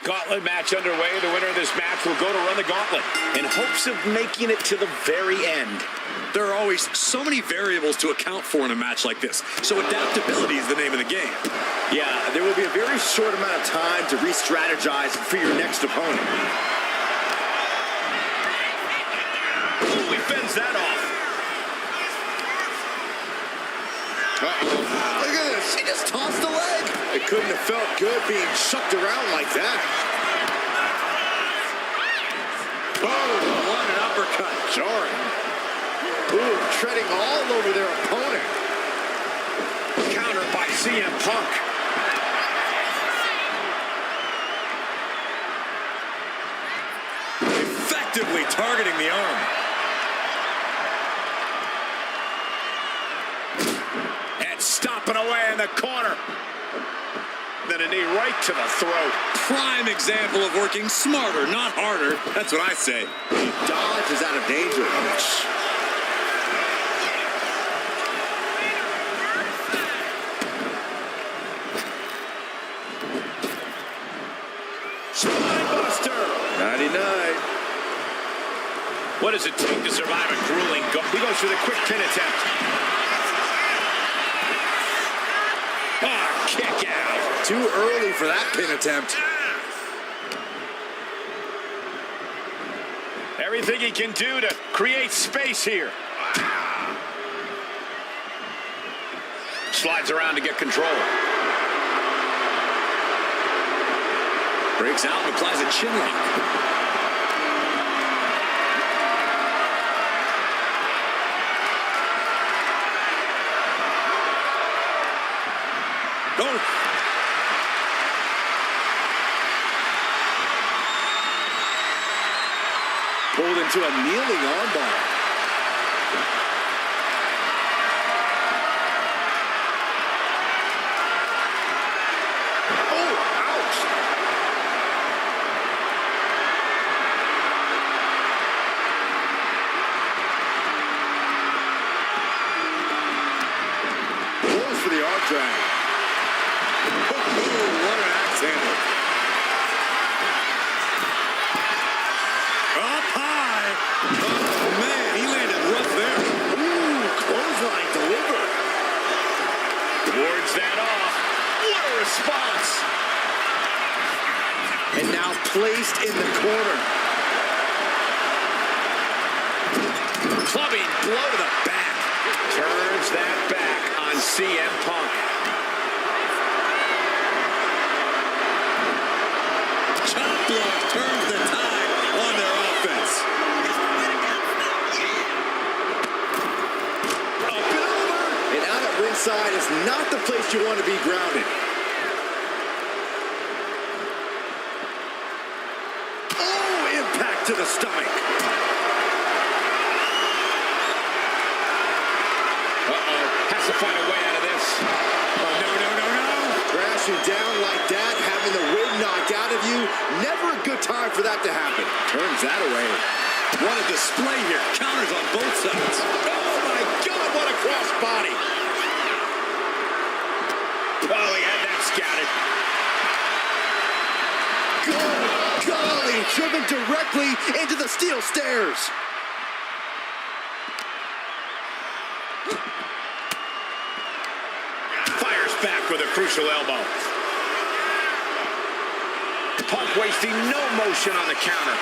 Gauntlet match underway. The winner of this match will go to run the gauntlet in hopes of making it to the very end. There are always so many variables to account for in a match like this, so adaptability is the name of the game. Yeah, there will be a very short amount of time to re-strategize for your next opponent. Ooh, he fends that off. Look at this. He just tossed the leg. It couldn't have felt good being chucked around like that. Oh, what an uppercut. Jarring. Ooh, treading all over their opponent. Countered by CM Punk. Effectively targeting the arm. And stomping away in the corner. Then a knee right to the throat. Prime example of working smarter, not harder. That's what I say. He dodges out of danger. Spinebuster. 99. What does it take to survive a grueling go? He goes for the quick pin attempt. Ah, kick out. Too early for that pin attempt. Everything he can do to create space here. Slides around to get control. Breaks out and applies a chin lock. Pulled into a kneeling armbar. Oh, ouch. Goes for the arm drag. Oh, what an axe handle. Up high. Oh, man, he landed rough there. Ooh, clothesline delivered. Wards that off. What a response. And now placed in the corner. Clubbing blow to the back. Turns that back on CM Punk. Chop block turns the tide on their offense. Up and over. And out at ringside is not the place you want to be grounded. Oh, impact to the stomach. Has to find a way out of this. Oh, no. Crashing down like that, having the wind knocked out of you, never a good time for that to happen. Turns that away. What a display here. Counters on both sides. Oh my God, what a cross body. Oh, he had that scouted. Good golly, driven directly into the steel stairs. Fires back with a crucial elbow. Punk wasting no motion on the counter.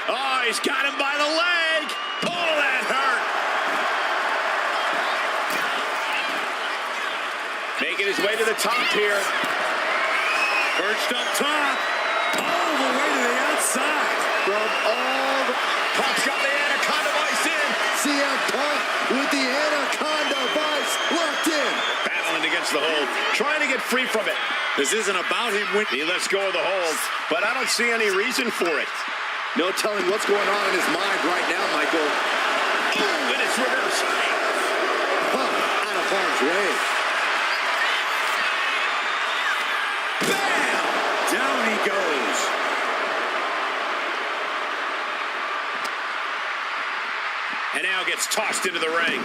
Oh, he's got him by the leg. Oh, that hurt. Making his way to the top here. Perched up top. All the way to the outside. From all the... Punk's got the Anaconda Vice in. CM Punk with the Anaconda Vice locked in. Battling against the hold. Trying to get free from it. This isn't about him winning. He lets go of the hold, but I don't see any reason for it. No telling what's going on in his mind right now, Michael. Oh, and it's reversed. Punk out of harm's way. Bam! Down he goes. And now gets tossed into the ring.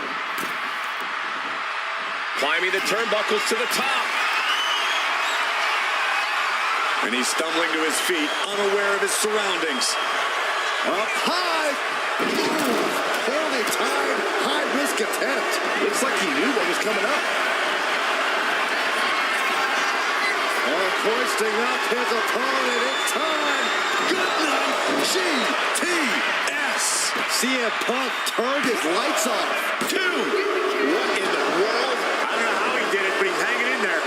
Climbing the turnbuckles to the top. And he's stumbling to his feet, unaware of his surroundings. Up high. Poorly timed, high-risk attempt. Looks like he knew what was coming up. Hoisting up his opponent in time. Good night, GTS. CM Punk turned his lights off. Two. What in the world? I don't know how he did it, but he's hanging in there.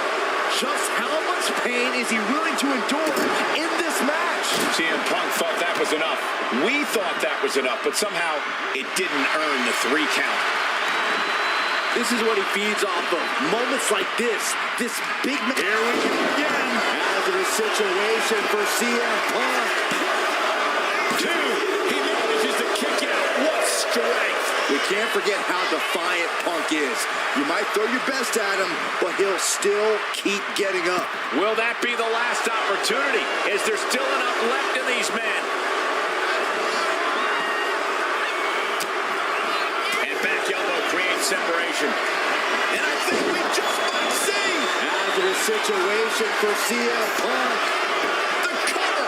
Just how much pain is he willing to endure in this match? CM Punk thought that was enough. We thought that was enough, but somehow it didn't earn the 3 count. This is what he feeds off of. Moments like this big match. Here we go again. Hazardous situation for CM Punk. 2. He manages to kick out. What strength. We can't forget how defiant Punk is. You might throw your best at him, but he'll still keep getting up. Will that be the last opportunity? Is there still enough left in these men? And back elbow creates separation. And I think we just might see. Hazardous situation for CM Punk. The cover.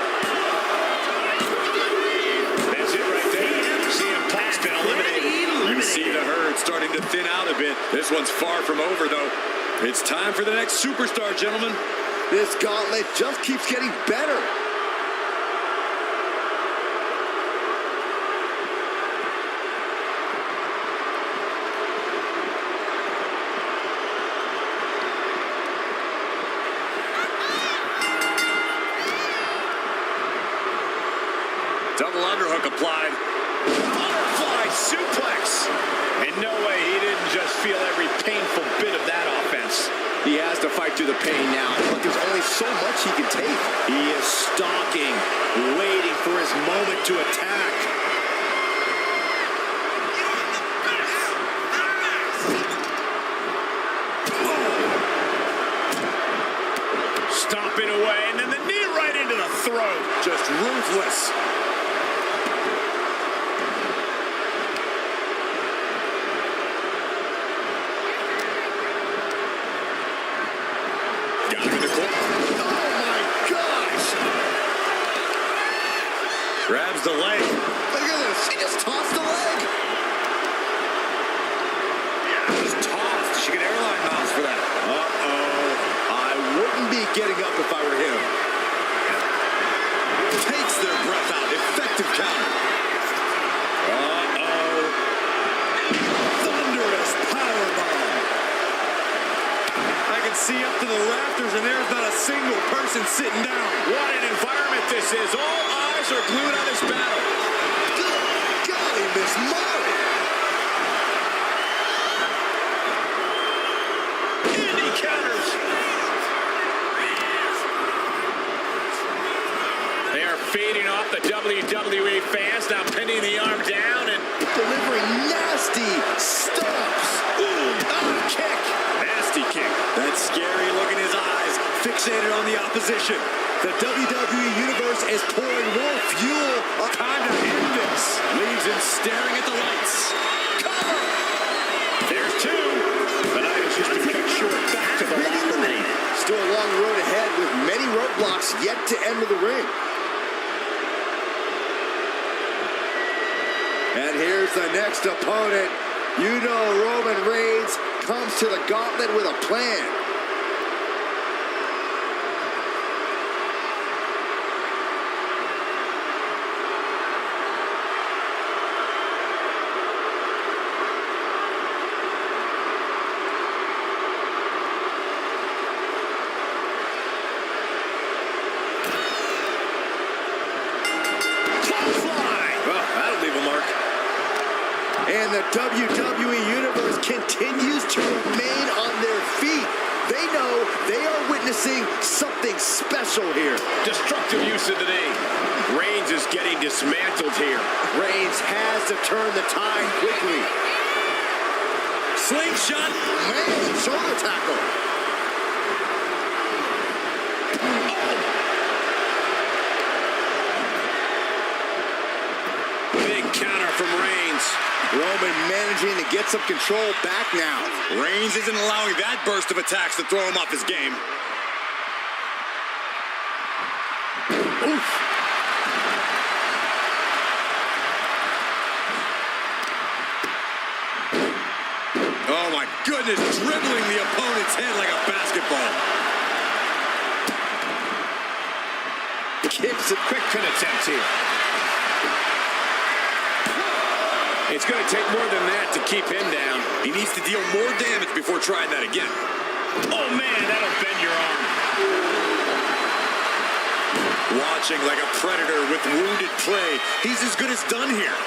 That's it right there. CM Punk's been eliminated. You see the herd starting to thin out a bit. This one's far from over, though. It's time for the next superstar, gentlemen. This gauntlet just keeps getting better. Double underhook applied. Butterfly suplex. And no way he didn't just feel every painful bit of that offense. He has to fight through the pain now, but there's only so much he can take. He is stalking, waiting for his moment to attack. Stomping away, and then the knee right into the throat. Just ruthless. Got him in the corner. Oh my gosh! Grabs the leg. Look at this. He just tossed the leg. Just tossed. She get airline miles for that. I wouldn't be getting up if I were him. Takes their breath out. Effective counter. Thunderous powerbomb. I can see up to the rafters, and there's not a single person sitting down. What an environment this is. All eyes are glued on this battle. Good golly, Miss Molly. Indy counters. They are feeding off the WWE fans, now pinning the arm down and Delivering nasty stomps. Kick. nasty kick. That scary look in his eyes, fixated on the opposition. The WWE Universe is pouring more fuel. Time to end this. Leaves him staring at the lights. Cover. There's 2. The night is just been cut short. Back to the locker room. Still a long road ahead with many roadblocks yet to enter the ring. And here's the next opponent. You know Roman Reigns comes to the gauntlet with a plan. And the WWE Universe continues to remain on their feet. They know they are witnessing something special here. Destructive use of the knee. Reigns is getting dismantled here. Reigns has to turn the tide quickly. Slingshot. Man, shoulder tackle. Big counter there from Reigns. Roman managing to get some control back now. Reigns isn't allowing that burst of attacks to throw him off his game. Oof. Oh my goodness, dribbling the opponent's head like a basketball. Kicks a Quick pin attempt here. It's going to take more than that to keep him down. He needs to deal more damage before trying that again. Oh, man, that'll bend your arm. Watching like a predator with wounded prey. He's as good as done here.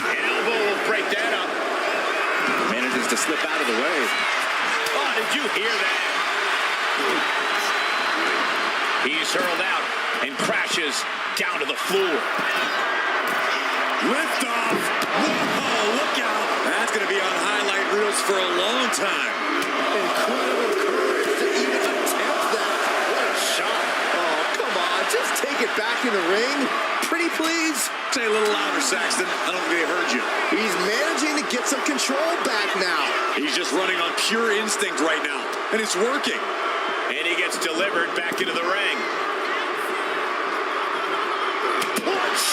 An elbow will break that up. manages to slip out of the way. Oh, did you hear that? He's hurled out and crashes down to the floor. Lift off. Whoa, look out. That's going to be on highlight reels for a long time. Incredible courage to even attempt that. What a shot. Oh, come on. Just take it back in the ring. Pretty please. Say a little louder, Saxton. I don't think they heard you. He's managing to get some control back now. He's just running on pure instinct right now. And it's working. And he gets delivered back into the ring. Punch!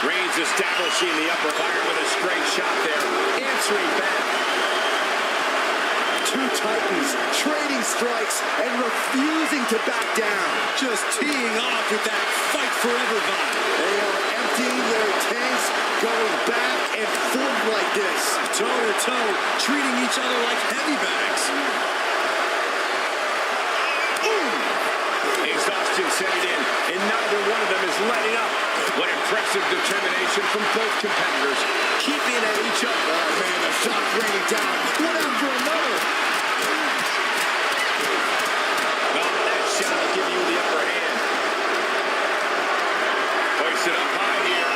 Reigns establishing the upper fire with a straight shot there. Answering back. Two titans trading strikes and refusing to back down. Just teeing off with that fight forever vibe. They are emptying their tanks, going back and forth like this. Toe to toe, treating each other like heavy bags. Exhaustion setting in, and neither one of them is letting up. What impressive determination from both competitors, keeping at each other. Oh, man, the shot raining down, one after another. Oh, that shot will give you the upper hand. Hoist it up high here.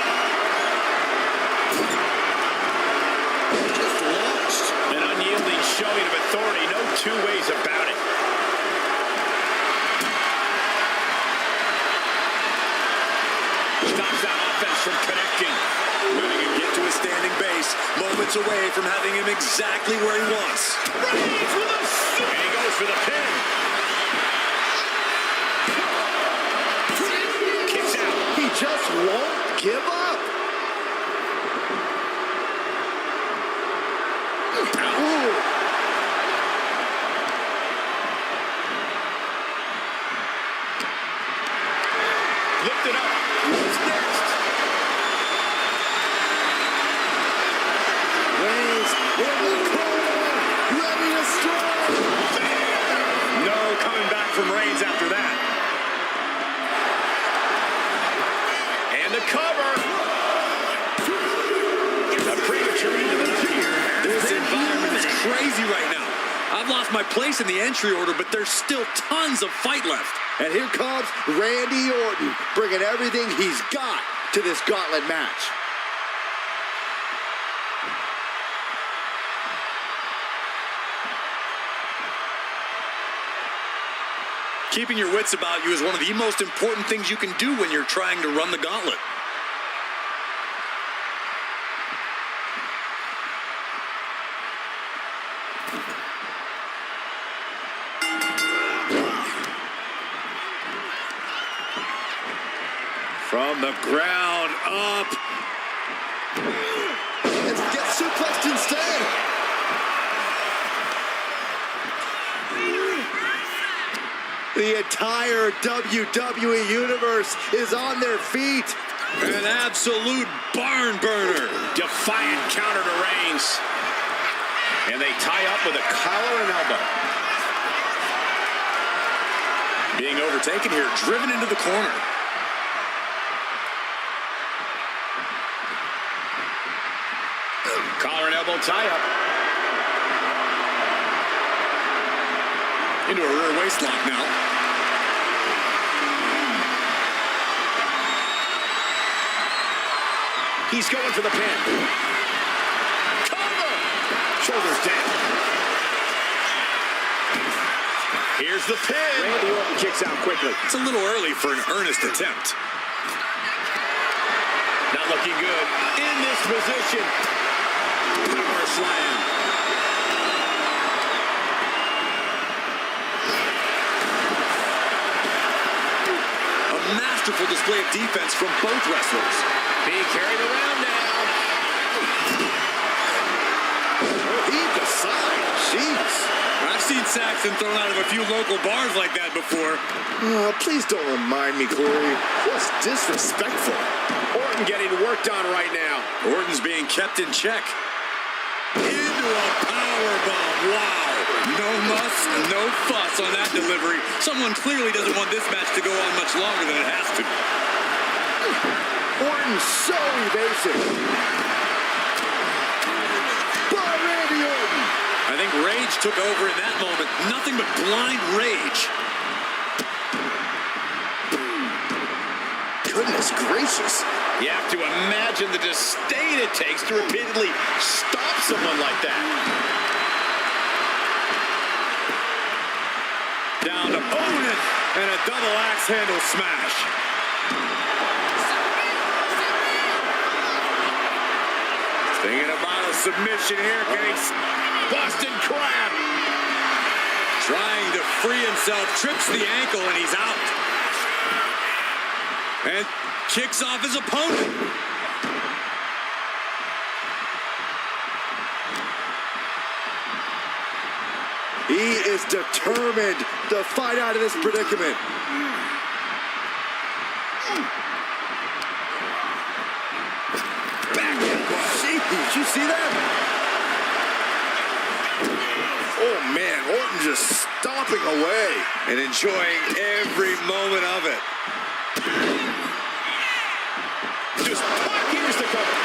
Just launched. An unyielding showing of authority, no two ways about it. Stops that offense from connecting. Letting him get to a standing base, moments away from having him exactly where he wants. Reigns with a super. And he goes for the pin. Kicks out. He just won't give up. Ooh. Lift it up. What's next? Reigns in the corner, ready to strike. No coming back from Reigns after that. And the cover. A premature into the pier. This environment is crazy right now. I've lost my place in the entry order, but there's still tons of fight left. And here comes Randy Orton, bringing everything he's got to this gauntlet match. Keeping your wits about you is one of the most important things you can do when you're trying to run the gauntlet. From the ground up. Let's get suplexed instead. The entire WWE Universe is on their feet. An absolute barn burner. Defiant counter to Reigns. And they tie up with a collar and elbow. Being overtaken here, driven into the corner. Collar and elbow tie up. Into a rear waist lock now. He's going for the pin. Cover! Shoulders down. Here's the pin. Randy Orton kicks out quickly. It's a little early for an earnest attempt. Not looking good. In this position. Power slam. A masterful display of defense from both wrestlers. Being carried around now. Heave aside. Jeez. I've seen Saxton thrown out of a few local bars like that before. Oh, please don't remind me, Corey. Just disrespectful. Orton getting worked on right now. Orton's being kept in check. Into a powerbomb. Wow. No muss, no fuss on that delivery. Someone clearly doesn't want this match to go on much longer than it has to. Orton so evasive. By Randy Orton. I think rage took over in that moment. Nothing but blind rage. Goodness gracious. You have to imagine the disdain it takes to repeatedly stop someone like that. Down to opponent and a double axe handle smash. Thinking about a submission here. Getting Boston Crab. Trying to free himself. Trips the ankle and he's out. And kicks off his opponent. He is determined to fight out of this predicament. Did you see that? Oh, man, Orton just stomping away. And enjoying every moment of it. Just here's the cover.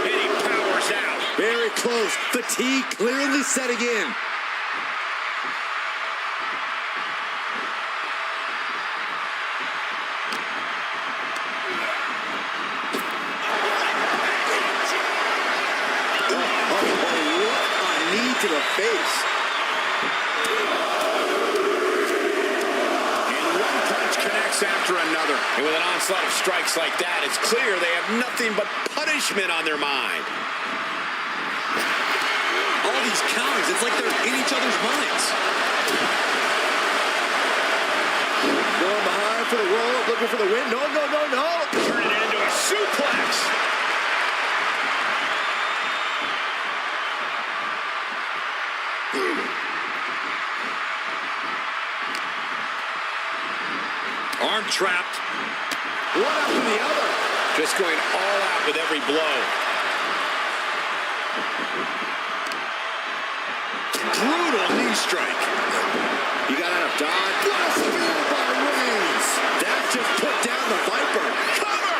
And he powers out. Very close. Fatigue clearly setting in. To the face. And one punch connects after another. And with an onslaught of strikes like that, it's clear they have nothing but punishment on their mind. All these counters, it's like they're in each other's minds. Going behind for the roll, looking for the win. No, no, no, no. Turning it into a suplex. Arm trapped. One after the other. Just going all out with every blow. Brutal knee strike. You got out of dodge. What a spear by Reigns. That just put down the Viper. Cover!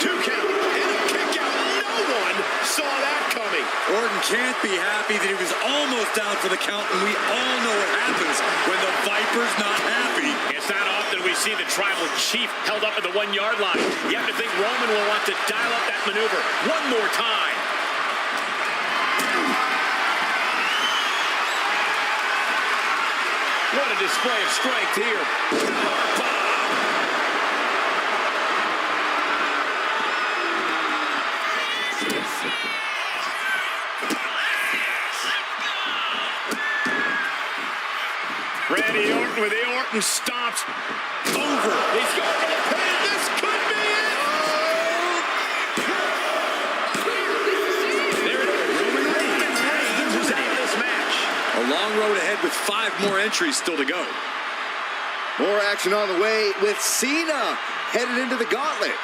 2 count and a kick out. No one saw that coming. Orton can't be happy that he was almost down for the count, and we all know what happens when the Viper's not happy. It's not often we see the tribal chief held up at the 1-yard line. You have to think Roman will want to dial up that maneuver one more time. What a display of strength here. Randy Orton with the Orton stomps. Over. He's going for the pin. This could be it. There it is. Roman Reigns is out of this match. A long road ahead with 5 more entries still to go. More action on the way with Cena headed into the gauntlet.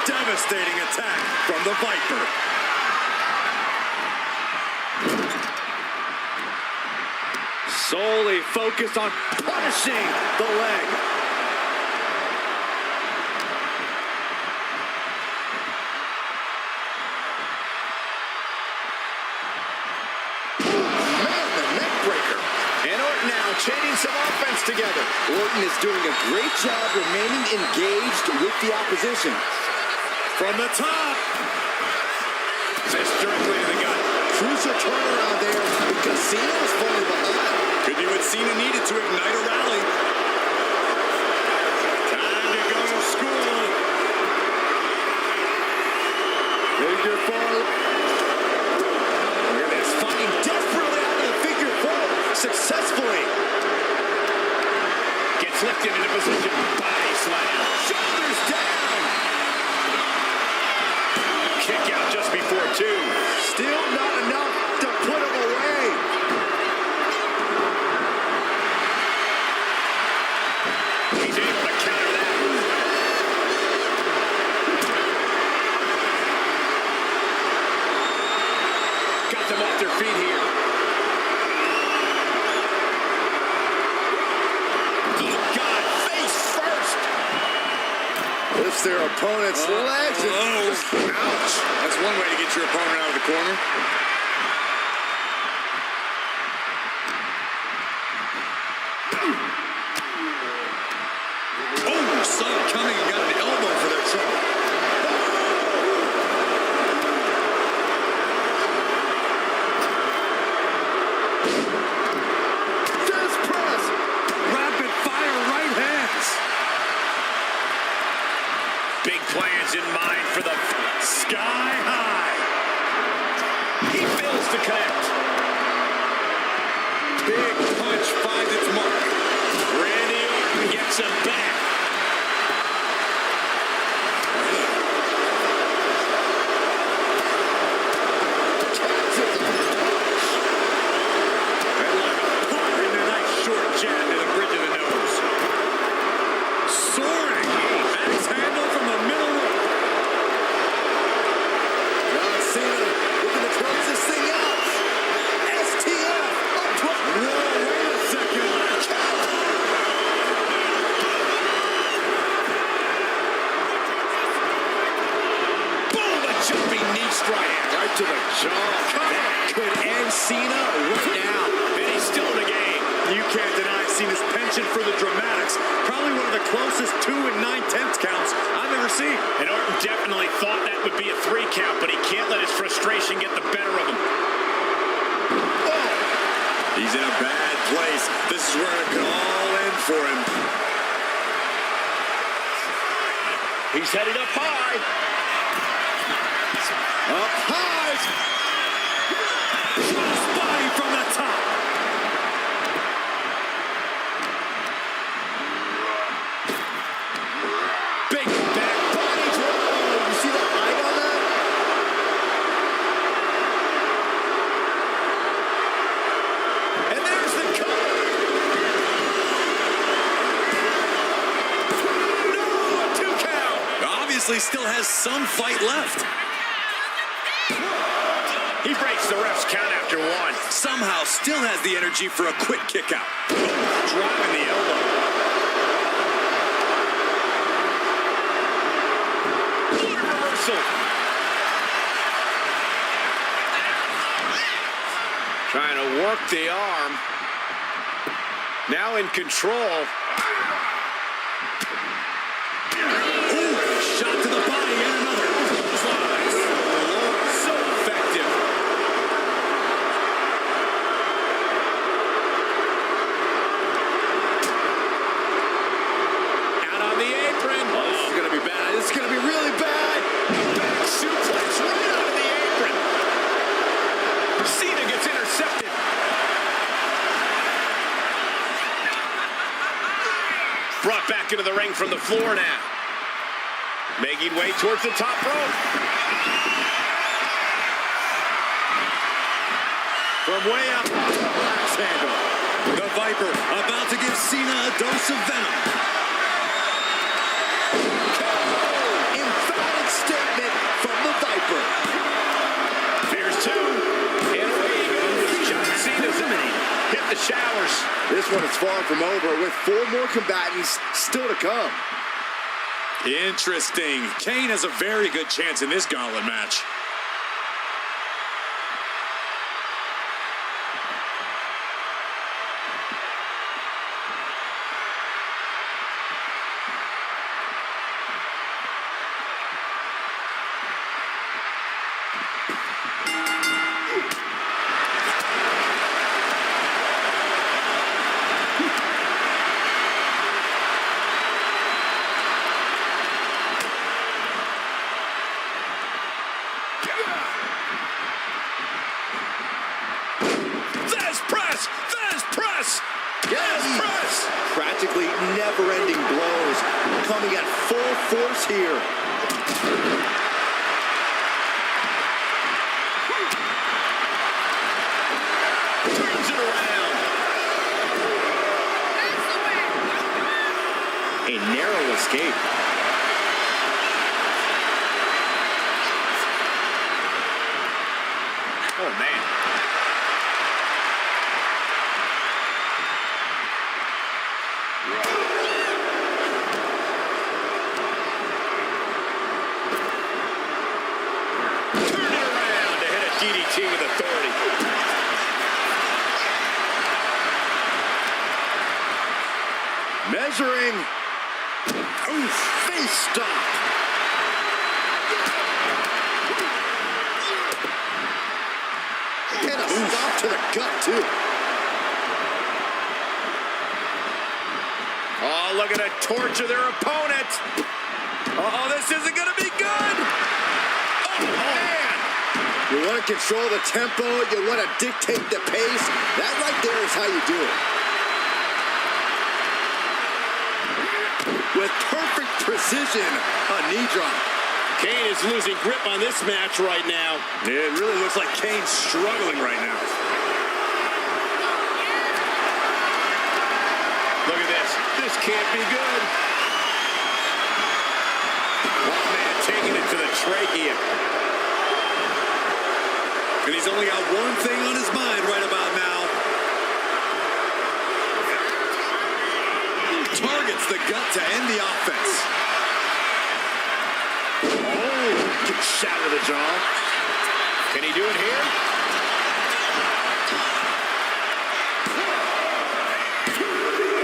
Devastating attack from the Viper. Solely focused on punishing the leg. chaining some offense together. Orton is doing a great job remaining engaged with the opposition. From the top. Fist directly to the gut. Crucial turnaround there because Cena was falling behind. Could be what Cena needed to ignite a rally. Time to go to school. Figure four. Look at this, fighting desperately out of the figure four. Successfully. Gets lifted into position. Body slam. Shoulders down. Kick out just before two. Still not enough to put him away. He's able to counter that. Got them off their feet here. Oh, God, face first. Lifts their opponent's legs. Ouch. That's one way to get your opponent out of the corner. Oh, saw it coming and got an elbow for their trouble. Fist press. Rapid fire right hands. Big plans in mind for the Sky high. He fails to connect. Big punch finds its mark. Randy Orton gets him back. Pouring a nice short jab to the bridge of the nose. Soaring. Axe handle from the middle rope. John Cena looking to close this thing out. STF. Whoa, wait a second. Boom, a jumping knee strike. Right to the jaw. That could end Cena right now. And he's still in the game. You can't deny Cena's penchant for the dramatics. Probably one of the closest 2 9/10 counts I've ever seen. And Orton definitely thought that would be a 3 count, but he can't let his frustration get the better of him. He's in a bad place. This is where it could all end for him. He's headed up high. Up high. Body from the top. Big back body drop. You see the height on that? And there's the cover. No, a 2 count. Obviously still has some fight left. He breaks the ref's count after 1. Somehow still has the energy for a quick kick out. Driving the elbow. Reversal. Trying to work the arm. Now in control. Ooh, shot to the body and another. So effective. Out on the apron. Oh, this is going to be bad. This is going to be really bad. Back suplex right out of the apron. Cena gets intercepted. Brought back into the ring from the floor now. Making way towards the top rope. From way up. Axe handle. The Viper about to give Cena a dose of venom. Emphatic statement from the Viper. Here's 2. And away he goes. John Cena's eliminated. Hit the showers. This one is far from over with 4 more combatants still to come. Interesting. Kane has a very good chance in this gauntlet match. coming at full force here. Turns it around. A narrow escape. Oh, man. Turn it around to hit a DDT with authority. Measuring. Ooh, face stop. And a stop to the gut, too. Oh, look at it torture their opponent. Oh, this isn't going to be good. Oh, man. You want to control the tempo. You want to dictate the pace. That right there is how you do it. With perfect precision, a knee drop. Kane is losing grip on this match right now. It really looks like Kane's struggling right now. Look at this. This can't be good. Oh, man, taking it to the trachea. And he's only got one thing on his mind right about now. Targets the gut to end the offense. Oh, good shot with the jaw. Can he do it here?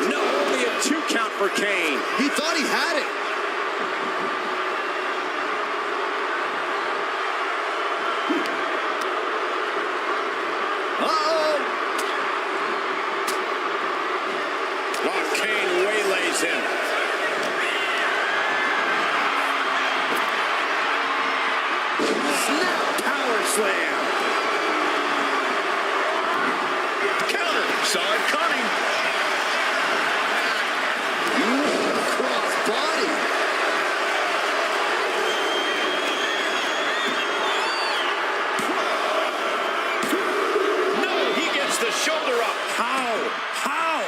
No, only a 2 count for Kane. He thought he had it. Uh-oh. Oh, Kane waylays him. Snap power slam. Counter. Saw it coming. Cross body. No, he gets the shoulder up. How? How?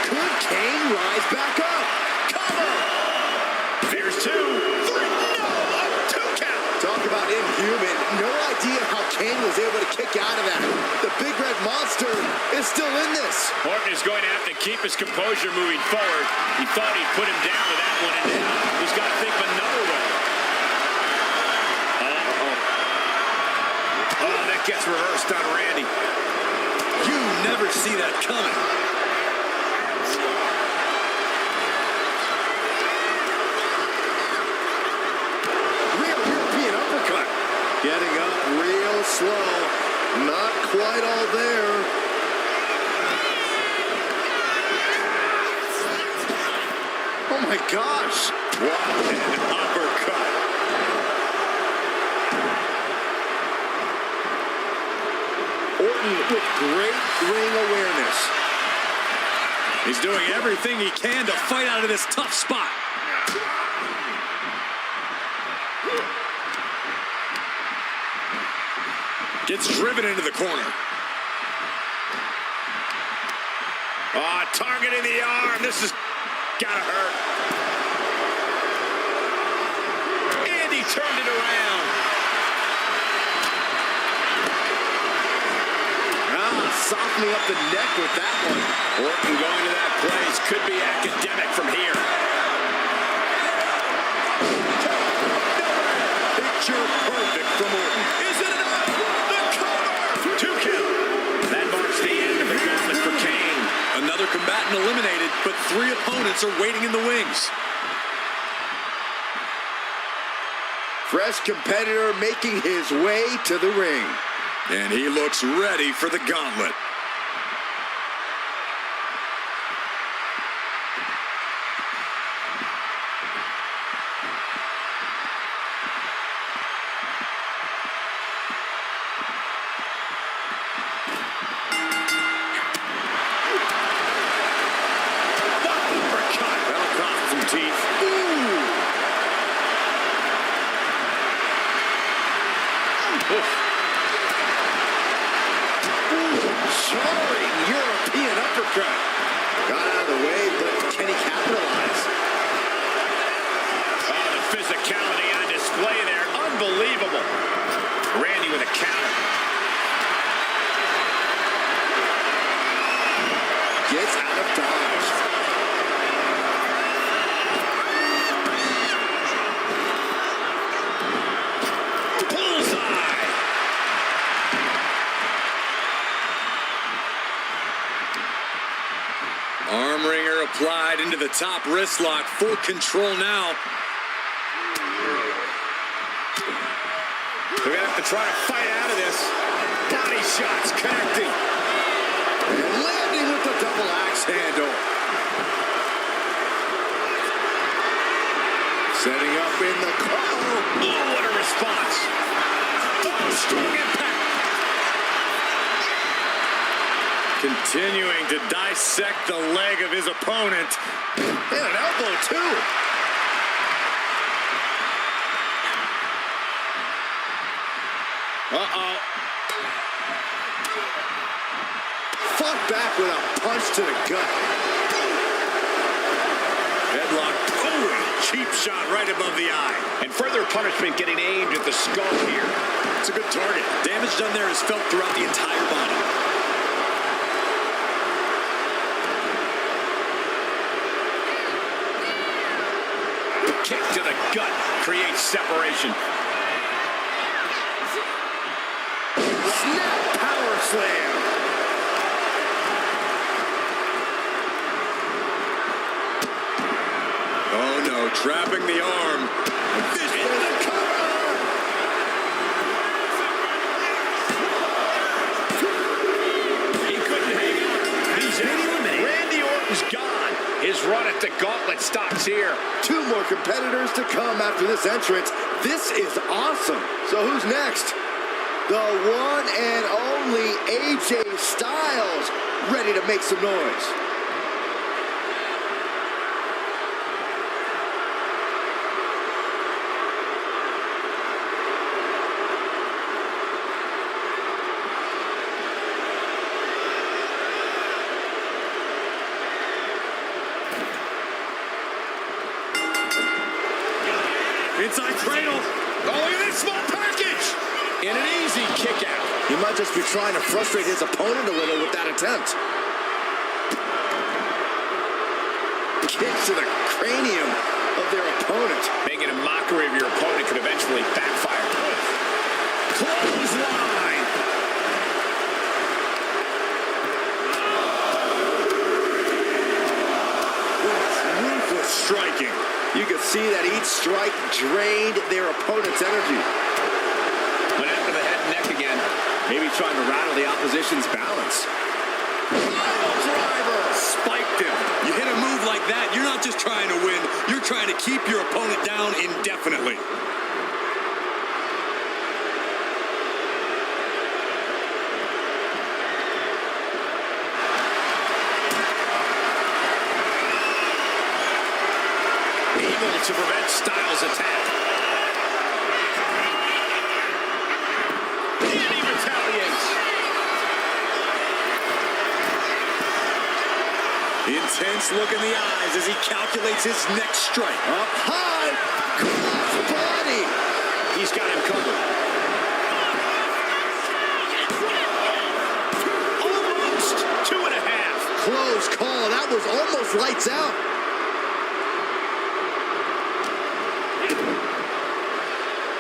Could Kane rise back up? Cover. There's 2. 3. No, a 2 count. Talk about inhuman. No idea how Kane was able to kick out of that. The big red monster is still in this. Orton is going to have to keep his composure moving forward. He thought he'd put him down with that one, and now he's got to think of another way. Oh, that gets reversed on Randy. You never see that coming. Real European uppercut. Getting up real slow. Not quite all there. Oh my gosh. What an uppercut. Orton with great ring awareness. He's doing everything he can to fight out of this tough spot. Gets driven into the corner. Oh, targeting the arm. This is gotta hurt. And he turned it around. Softening up the neck with that one. Orton going to that place could be academic from here. Picture perfect from Orton. Is it enough? The cover! 2 count. That marks the end of the gauntlet for Kane. Another combatant eliminated, but 3 opponents are waiting in the wings. Fresh competitor making his way to the ring. And he looks ready for the gauntlet. soaring European uppercut. Got out of the way, but can he capitalize? Oh, the physicality on display there. Unbelievable. Randy with a counter. Gets out of dodge. Bullseye. Arm wringer applied into the top wrist lock. Full control now. They're going to have to try to fight out of this. Body shots connecting. And landing with the double axe handle. Setting up in the car. Oh, what a response. Oh, strong impact. Continuing to dissect the leg of his opponent. And an elbow, too. Uh-oh. Fought back with a punch to the gut. Headlock. Oh, cheap shot right above the eye. And further punishment getting aimed at the skull here. It's a good target. Damage done there is felt throughout the entire body. Kick to the gut creates separation. Snap power slam. Oh no, trapping the arm. This is the cover. He couldn't hang on. He's eliminated. Randy Orton's gone. His run at the gauntlet stops here. 2 more competitors to come after this entrance. This is awesome. So who's next? The one and only AJ Styles, ready to make some noise. Inside cradle. Oh, look at this small package. And an easy kick out. He might just be trying to frustrate his opponent a little with that attempt. Kick to the cranium of their opponent. Making a mockery of your opponent could eventually backfire. Clothesline. Ruthless striking. You could see that each strike drained their opponent's energy. Went after the head and neck again. Maybe trying to rattle the opposition's balance. Driver spiked him. You hit a move like that, you're not just trying to win, you're trying to keep your opponent down indefinitely. Able to prevent Styles' attack. And he retaliates. Intense look in the eyes as he calculates his next strike. Up high, cross body. He's got him covered. Almost 2.5. Close call. That was almost lights out.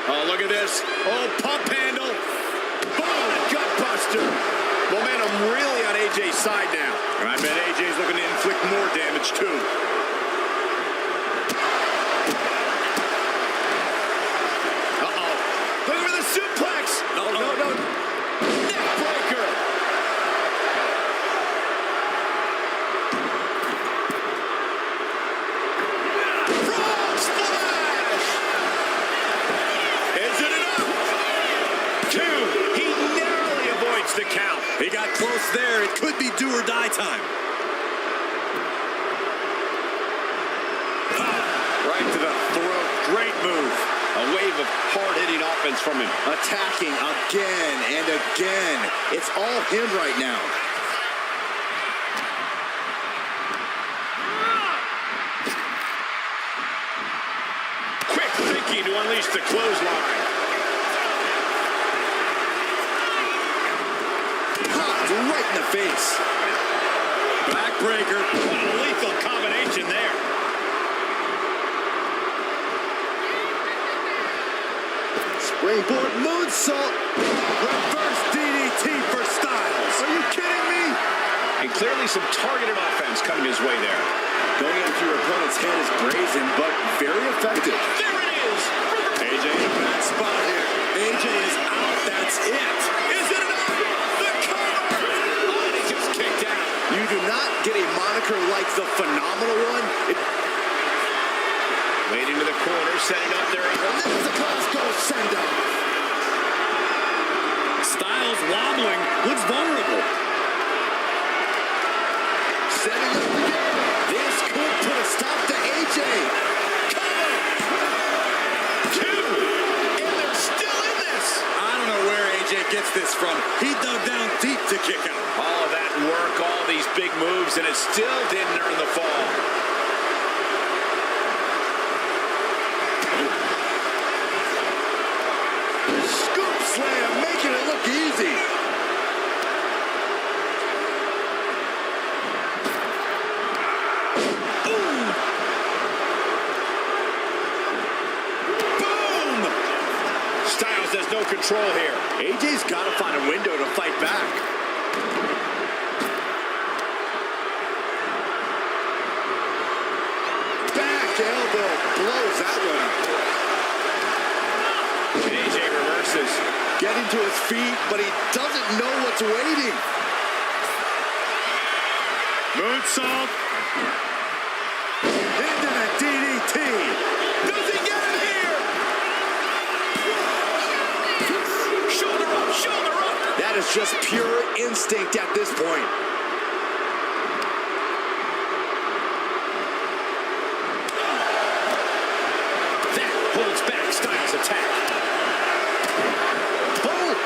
Oh, look at this. Oh, pump handle. Boom, gut buster. Momentum really on AJ's side now. And I bet AJ's looking to inflict more damage, too. Uh-oh. Look for the suplex. No. Neck breaker. Frog splash. Is it enough? 2. He narrowly avoids the count. He got close there. It could be do or die time. Right to the throat. Great move. A wave of hard-hitting offense from him. Attacking again and again. It's all him right now. looking to unleash the clothesline. Popped right in the face. Backbreaker. What a lethal combination there. Springboard moonsault. Reverse DDT for Styles. Are you kidding me? And clearly some targeted offense coming his way there. Going after your opponent's head is brazen, but very effective. There it is. AJ in a bad spot here. AJ is out. That's it. Is it enough? The cover. Oh, and he just kicked out. You do not get a moniker like the Phenomenal One. Late into the corner, setting up there. This is the Costco send-off. Styles wobbling, looks vulnerable. Setting up again. This could put a stop to AJ. Cover. Two. And they're still in this. I don't know where AJ gets this from. He dug down deep to kick out. All of that work, all these big moves, and it still didn't earn the fall. Scoop slam, making it look easy. Boom! Styles has no control here. AJ's got to find a window to fight back. Back elbow blows that one up. AJ reverses. Getting to his feet, but he doesn't know what's waiting. Moonsault. Into the DDT. Does he get him here? Shoulder up, shoulder up. That is just pure instinct at this point. That holds back Styles' attack. Boom!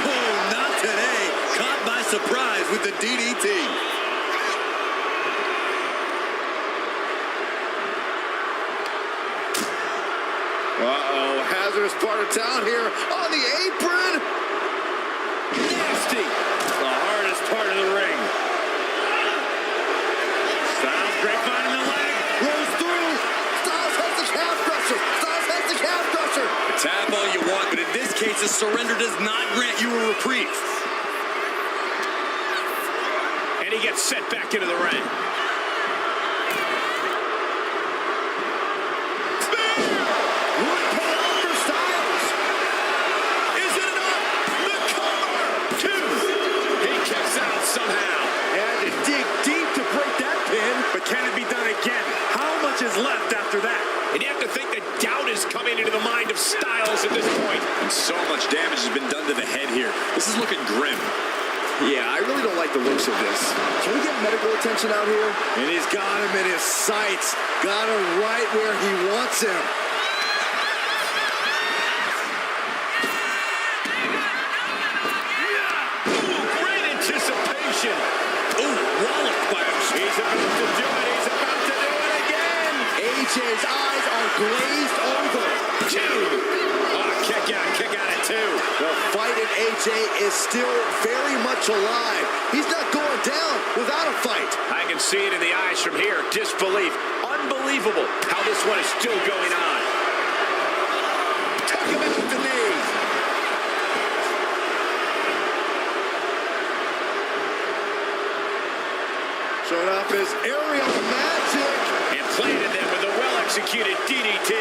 Oh, not today. Caught by surprise with the DDT. Uh-oh, hazardous part of town here on the apron. Nasty. The hardest part of the ring. Styles grapevine in the leg. Rolls through. Styles has the calf crusher. Styles has the calf crusher. Tap all you want, but in this case, a surrender does not grant you a reprieve. And he gets set back into the ring. Would pay off for Styles. Is it enough? The cover. Two. He kicks out somehow. Had to dig deep to break that pin. But can it be done again? How much is left after that? And you have to think that doubt is coming into the mind of Styles at this point. And so much damage has been done to the head here. This is looking grim. Yeah, I really don't like the looks of this. Can we get medical attention out here? And he's got him in his sights. Got him right where he wants him. Ooh, great anticipation. Oh, walloped by him. He's about to do it. He's about to do it again. AJ's eyes are glazed over. Two. Oh, kick out at two. The fight in AJ is still very much alive. He's not going down without a fight. I can see it in the eyes from here. Disbelief. Unbelievable how this one is still going on. Took him out the knee. Showing off his aerial magic. And planted them with a well-executed DDT.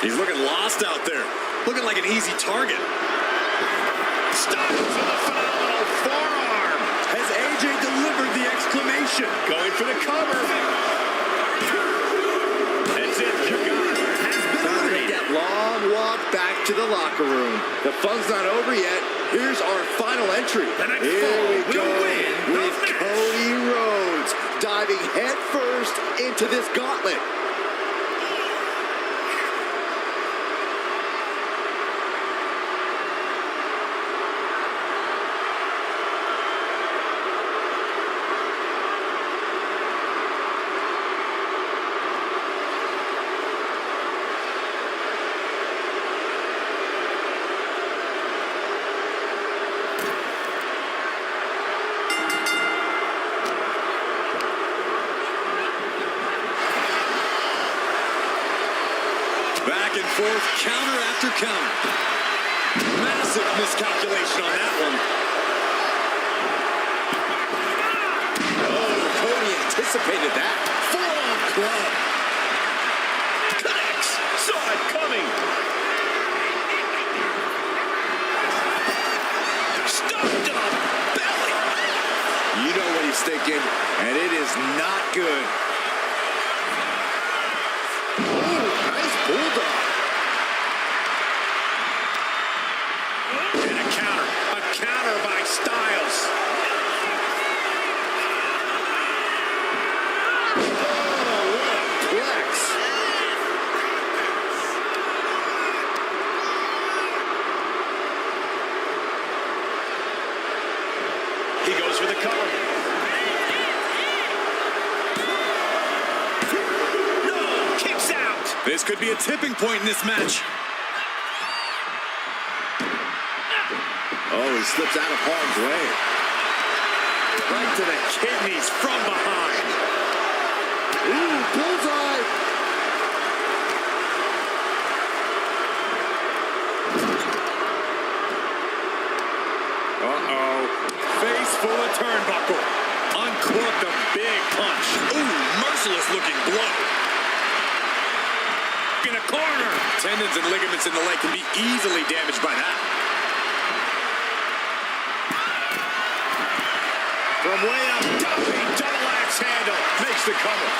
He's looking lost out there. Looking like an easy target. Styles with a phenomenal forearm. Has AJ delivered the exclamation? Going for the cover. That's it. They're gone. Has been Time to make that long walk back to the locker room. The fun's not over yet. Here's our final entry. The next Here fall we will go win the with match. Cody Rhodes diving headfirst into this gauntlet. counter after counter. Massive miscalculation on that one. Oh, Cody anticipated that. Full-on club. Connects. Saw it coming. Stuffed to the belly. You know what he's thinking, and it is not good. Oh, nice bulldog. And a counter by Styles. Oh, what a flex. He goes for the cover. No, kicks out. This could be a tipping point in this match. Oh, he slips out of harm's way. Right to the kidneys from behind. Ooh, bullseye. Uh-oh. Face full of turnbuckle. Uncorked a big punch. Ooh, merciless looking blow. In a corner. Tendons and ligaments in the leg can be easily damaged by that. From way up, double axe handle. Makes the cover.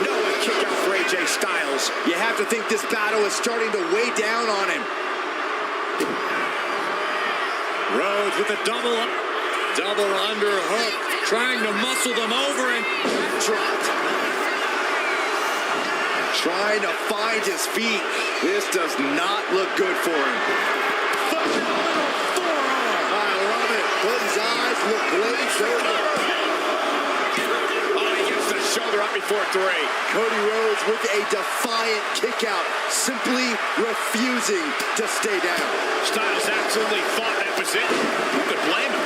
No, a kick out for AJ Styles. You have to think this battle is starting to weigh down on him. Rhodes with a double underhook. Trying to muscle them over and Dropped. Trying to find his feet. This does not look good for him. Phenomenal forearm. I love it. Cody's eyes look glazed over. Oh, he gets the shoulder up before 3. Cody Rhodes with a defiant kick out, simply refusing to stay down. Styles absolutely thought that was it. Who could blame him?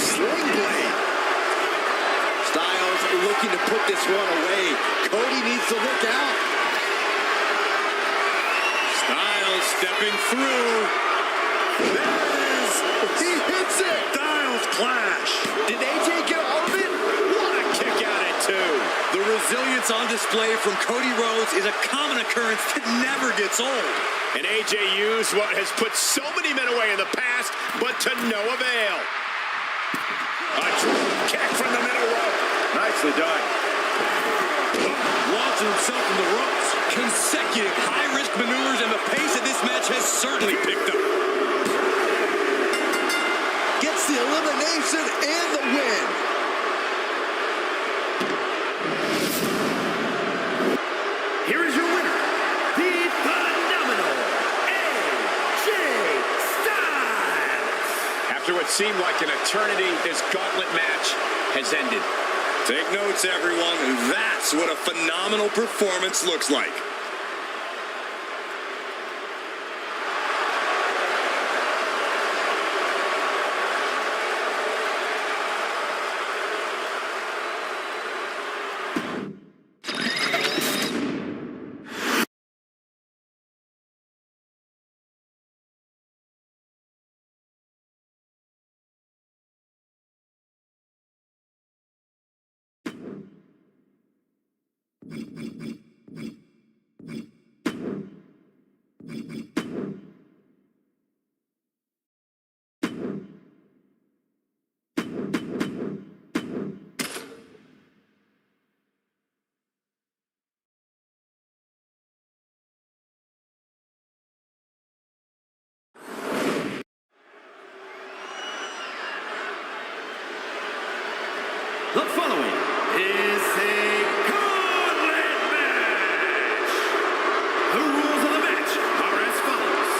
Sling blade. Styles looking to put this one away. Cody needs to look out. Styles stepping through. There it is. He hits it. Styles clash. Did AJ get all of it? What a kick out at 2. The resilience on display from Cody Rhodes is a common occurrence that never gets old. And AJ used what has put so many men away in the past, but to no avail. A drop kick from the middle rope. Nicely done. Launching himself from the ropes. Consecutive high-risk maneuvers, and the pace of this match has certainly picked up. Gets the elimination and the win. Here is your winner, the phenomenal AJ Styles. After what seemed like an eternity, this gauntlet match has ended. Take notes, everyone. That's what a phenomenal performance looks like. The following is a gauntlet match. The rules of the match are as follows.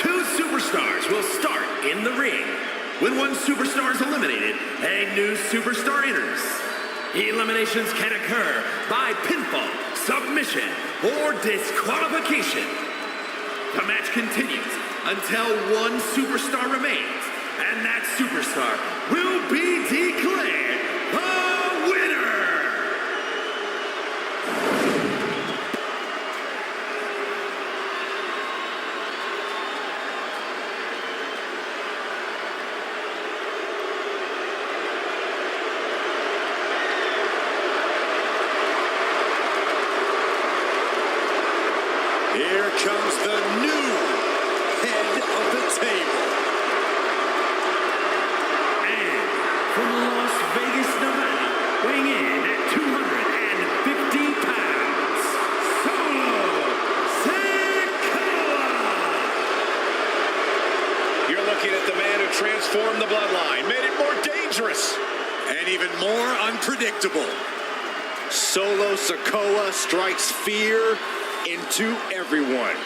2 superstars will start in the ring. When one superstar is eliminated, a new superstar enters. Eliminations can occur by pinfall, submission, or disqualification. The match continues until one superstar remains, and that superstar will be declared the winner. Here comes the new head of the table. And from Las Vegas, Nevada, weighing in at 250 pounds, Solo Sikoa. You're looking at the man who transformed the bloodline, made it more dangerous, And even more unpredictable. Solo Sikoa strikes fear into everyone.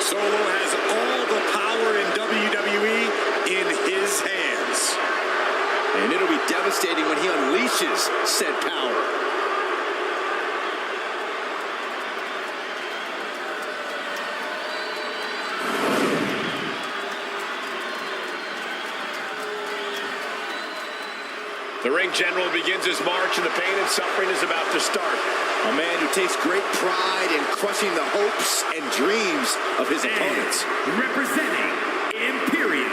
Solo has all the power in WWE in his hands. And it'll be devastating when he unleashes said power. The ring general begins his march, and the pain and suffering is about to start. A man who takes great pride in crushing the hopes and dreams of his opponents. Representing Imperium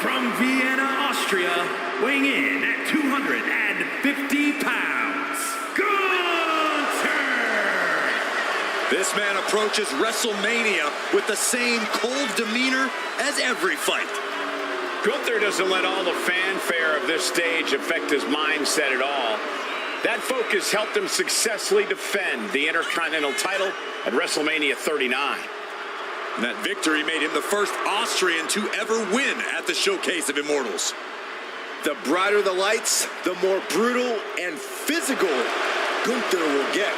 from Vienna, Austria, weighing in at 250 pounds, Gunther! This man approaches WrestleMania with the same cold demeanor as every fight. Gunther doesn't let all the fanfare of this stage affect his mindset at all. That focus helped him successfully defend the Intercontinental title at WrestleMania 39. And that victory made him the first Austrian to ever win at the Showcase of Immortals. The brighter the lights, the more brutal and physical Gunther will get.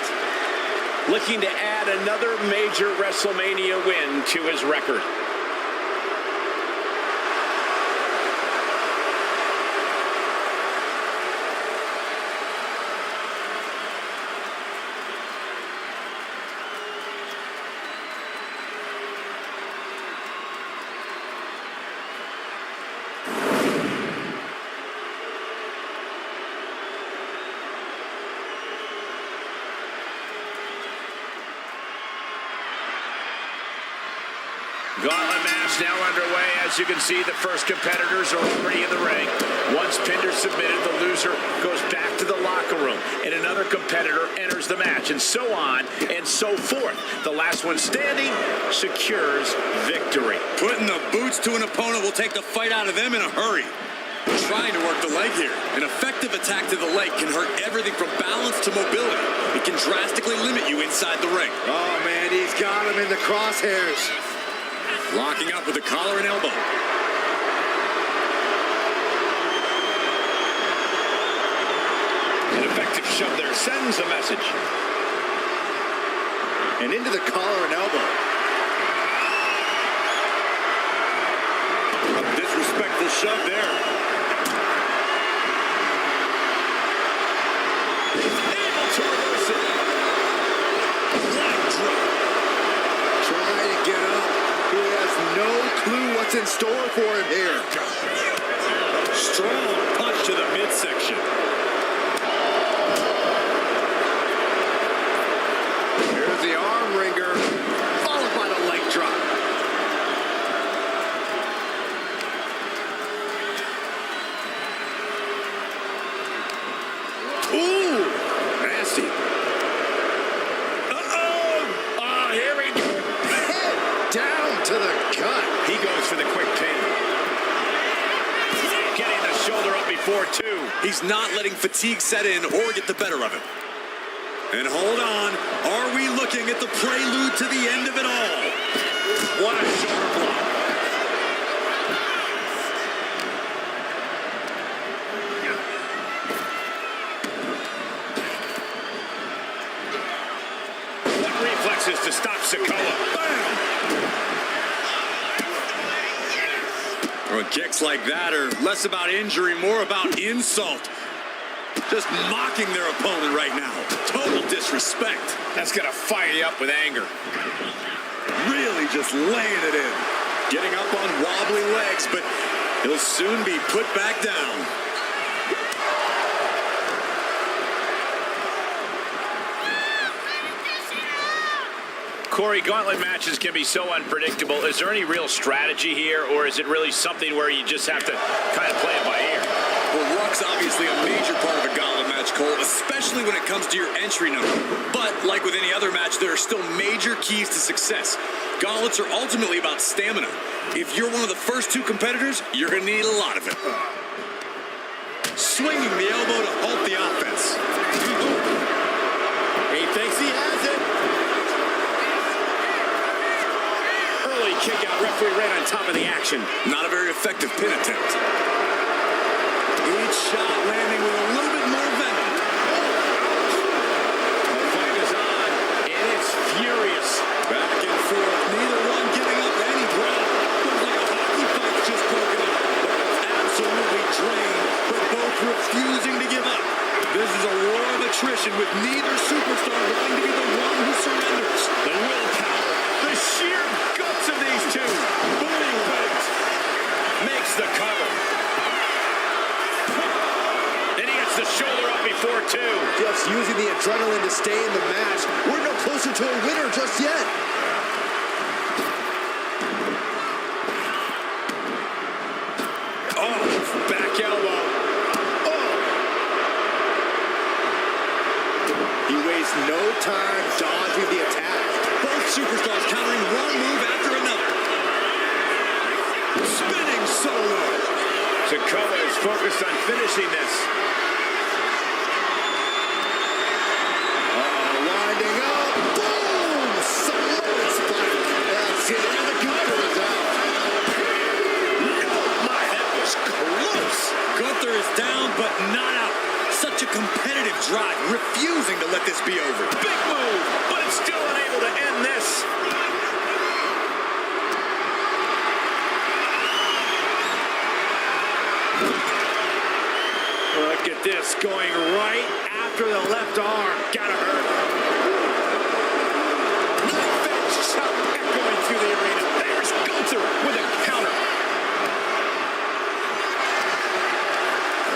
Looking to add another major WrestleMania win to his record. Gauntlet match now underway. As you can see, the first competitors are already in the ring. Once pinned or submitted, the loser goes back to the locker room, and another competitor enters the match, and so on and so forth. The last one standing secures victory. Putting the boots to an opponent will take the fight out of them in a hurry. Trying to work the leg here. An effective attack to the leg can hurt everything from balance to mobility. It can drastically limit you inside the ring. Oh, man, he's got him in the crosshairs. Locking up with the collar and elbow. An effective shove there sends a message. And into the collar and elbow. A disrespectful shove there. He's able to reverse it. Leg drop. Trying to get up. He has no clue what's in store for him here. Strong punch to the midsection. Here's the arm wringer, followed by the leg drop. Ooh, nasty. Uh-oh! Oh, here we go. Head down to the gut. before, too. He's not letting fatigue set in or get the better of him. And hold on, are we looking at the prelude to the end of it all? What a shoulder block. What reflexes to stop Sikoa. Bam! Well, kicks like that are less about injury, more about insult. Just mocking their opponent right now. Total disrespect. That's going to fire you up with anger. Really just laying it in. Getting up on wobbly legs, but he'll soon be put back down. Corey, gauntlet matches can be so unpredictable. Is there any real strategy here, or is it really something where you just have to kind of play it by ear? Well, luck's obviously a major part of a gauntlet match, Cole, especially when it comes to your entry number. But like with any other match, there are still major keys to success. Gauntlets are ultimately about stamina. If you're one of the first two competitors, you're going to need a lot of it. Swinging the elbow to halt the offense. He thinks he has it. Early kick out, referee right on top of the action. Not a very effective pin attempt. Each shot landing with a little bit more venom. The fight is on, and it's furious. Back and forth, neither one giving up any ground. Looks like a hockey fight's just broken up. They're absolutely drained, but both refusing to give up. This is a war of attrition with neither superstar wanting to be the one who surrenders. The willpower, the sheer guts of these two. Boom, makes the cover. And he gets the shoulder up before, two. Just using the adrenaline to stay in the match. We're no closer to a winner just yet. Oh, back elbow. Oh. He wastes no time dodging the attack. Both superstars countering one move after another. Spinning solo. Sikoa is focused on finishing this. Winding up. Boom! Samoan spike. That's it. And the Gunther is out. My, that was close. Gunther is down, but not out. Such a competitive drive, refusing to let this be over. Big move, but it's still unable to end this. Look at this, going right after the left arm. Gotta hurt. Fence shot echoing through the arena. There's Gunther with a counter.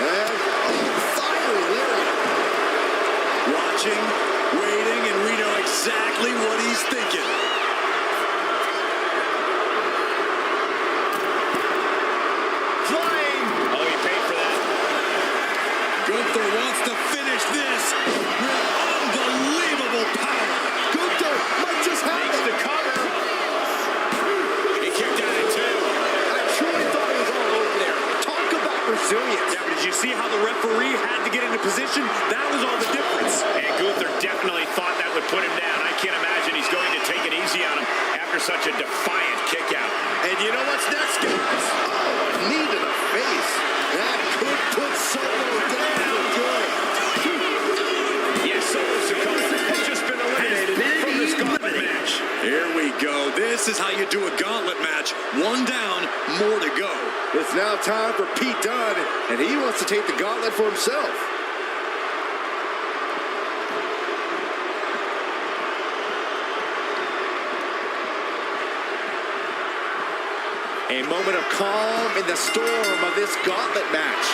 And fiery lariat. Watching, waiting, and we know exactly what he's thinking. Flying. Oh, he paid for that. Gunther wants to finish this with unbelievable power. Gunther might just have Makes it. the cover. He kicked out at two. I truly thought he was all over there. Talk about resilience. Yeah, but did you see how the referee had to get into position? That was all the difference. And Gunther definitely thought that would put him down. I can't imagine he's going to take it easy on him after such a defiant kick out. And you know what's next, guys? Oh, a knee to the face. That could put Solo down for good. Yes, Solo Sikoa has just been eliminated from this gauntlet match. Here we go. This is how you do a gauntlet match. One down, more to go. It's now time for Pete Dunne, and he wants to take the gauntlet for himself. A moment of calm in the storm of this gauntlet match.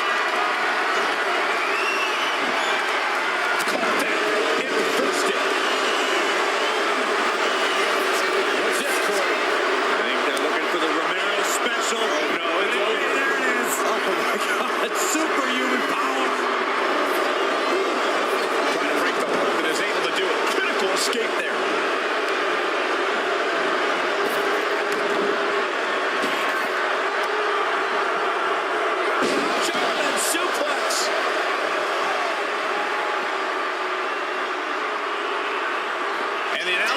Caught that. It reversed it. What's this, Corey? I think they're looking for the Romero special. Oh, no, it's over. There it is. Oh, my God. Superhuman power. Trying to break the hold and is able to do a critical escape there. German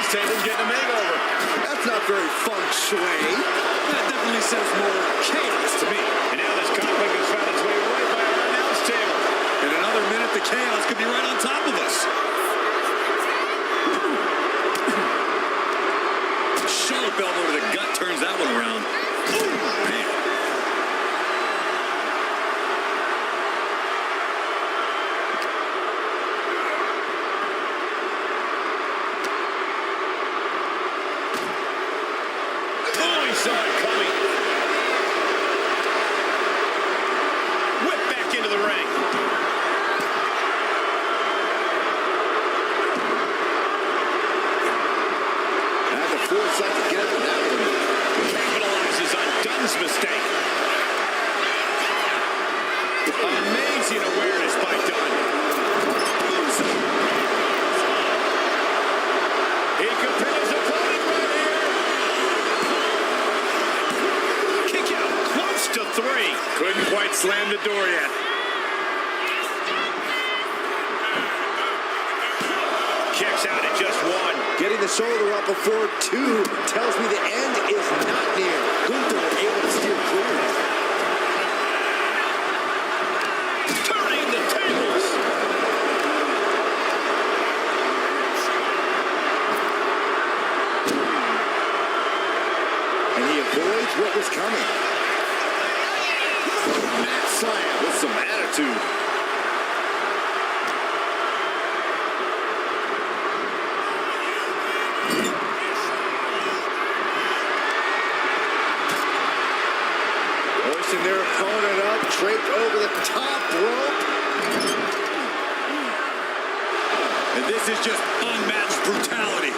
this table's getting a makeover. That's not very feng shui. That definitely says more chaos to me. And now this conflict has found its way right by our announce table. In another minute, the chaos could be right on top of us. Sharp elbow to the gut turns that one around. Ooh, man. Oh, he saw it coming. Whip back into the ring. Had the foresight to get it that one. Capitalizes on Dunn's mistake. Amazing awareness by Dunn. He could pin his opponent right here. Kick out close to 3. Couldn't quite slam the door yet. Kicks out at just 1. Getting the shoulder up before 2 tells me the end is not near. Gunther able to steer clear. Turning the tables. And he avoids what was coming. Mat slam with some attitude. Hoisting their opponent up, draped over the top rope. And this is just unmatched brutality.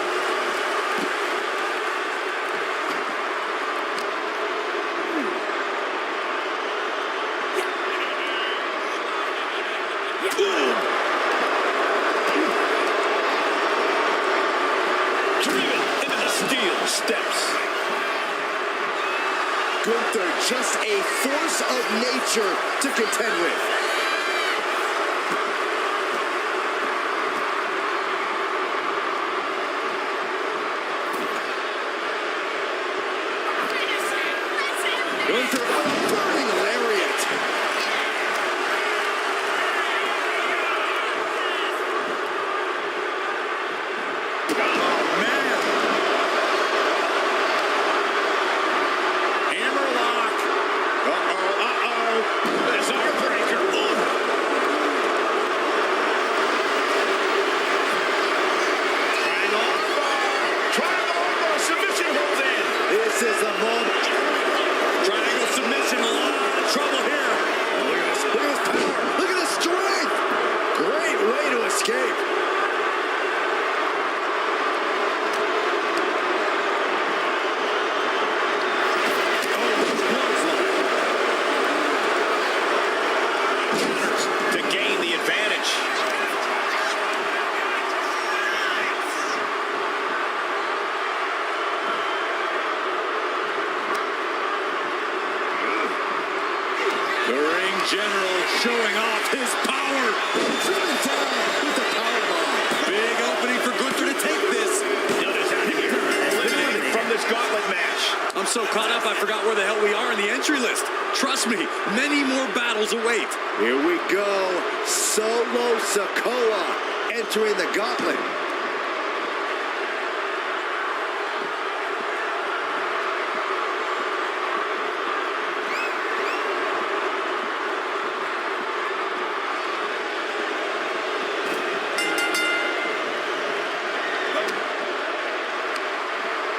Driven into the steel steps. Gunther, just a force of nature to contend with. Gunther, a burning lariat. This is a moment. Triangle submission, a lot of trouble here. Oh, look at this. Look at his power. Look at his strength. Great way to escape. To gain the advantage. The ring general showing off his power. Driven down with the powerbomb. Big opening for Gunther to take this. Dunn is out of here. Eliminated from this gauntlet match. I'm so caught up I forgot where the hell we are in the entry list. Trust me, many more battles await. Here we go. Solo Sikoa entering the gauntlet.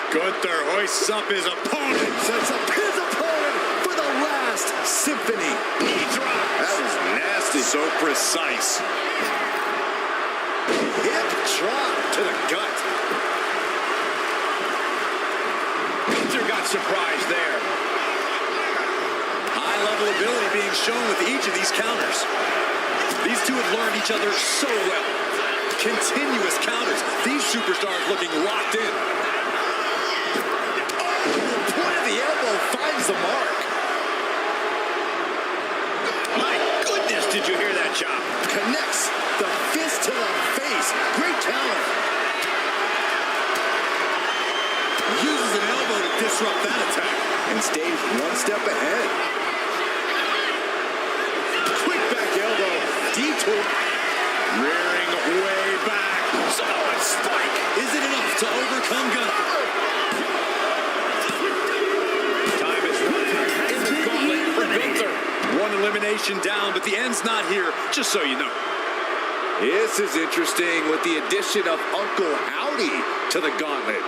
Gunther hoists up his opponent. Sets up his opponent for the last symphony. Knee drop. That was nasty. So precise. Hip drop to the gut. Gunther got surprised there. High level ability being shown with each of these counters. These two have learned each other so well. Continuous counters. These superstars looking locked in. Point of the elbow finds the mark. My goodness, did you hear that chop? Connects the fist to the face. Great counter. disrupt that attack. And stays one step ahead. Quick back elbow. Detour. Rearing way back. Samoan spike. Is it enough to overcome Gunther? Time is running in the gauntlet for Gunther. One elimination down, but the end's not here, just so you know. This is interesting with the addition of Uncle Howdy to the gauntlet.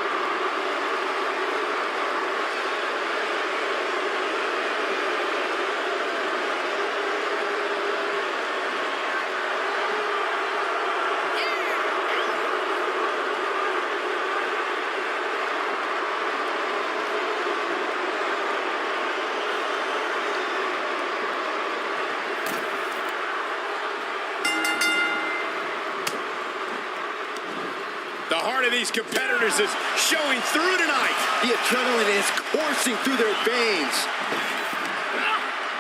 The heart of these competitors is showing through tonight. The adrenaline is coursing through their veins.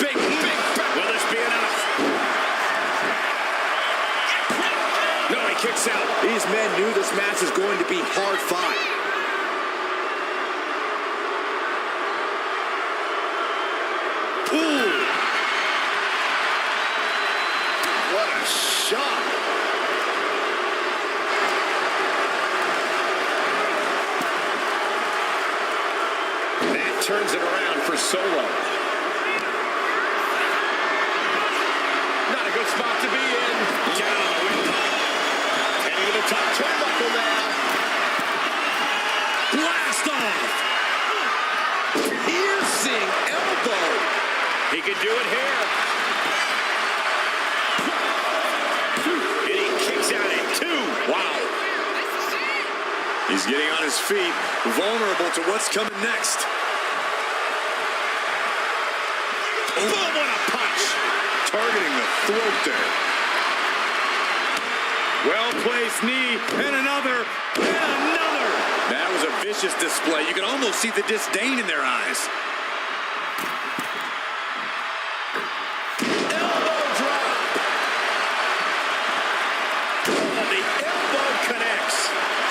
Big. Will this be enough? No, he kicks out. These men knew this match is going to be hard fought. Ooh. What a shot. That turns it around for Solo. Not a good spot to be in. Down the window. Heading to the top turnbuckle now. Blast off! Piercing elbow. He could do it here. And he kicks out at 2. Wow. He's getting on his feet, vulnerable to what's coming next. Boom, what a punch. Targeting the throat there. Well-placed knee, and another, and another. That was a vicious display. You can almost see the disdain in their eyes. Elbow drop. Oh, the elbow connects.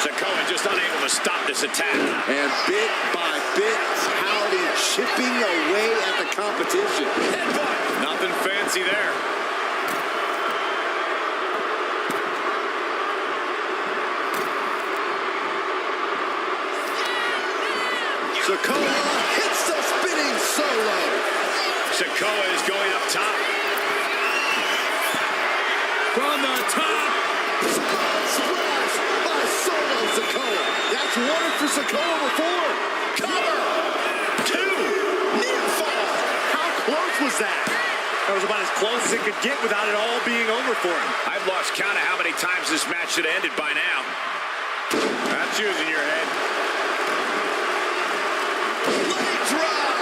Sikoa just unable to stop this attack. And bit by bit, Howdy chipping away at the competition. Headbutt. Nothing fancy there. Sikoa hits the spinning solo. Sikoa is going up top. From the top. Splash by Solo Sikoa. That's one for Sikoa before. Cover. 2. Near fall. How close was that? That was about as close as it could get without it all being over for him. I've lost count of how many times this match should have ended by now. That's using your head. Leg drop.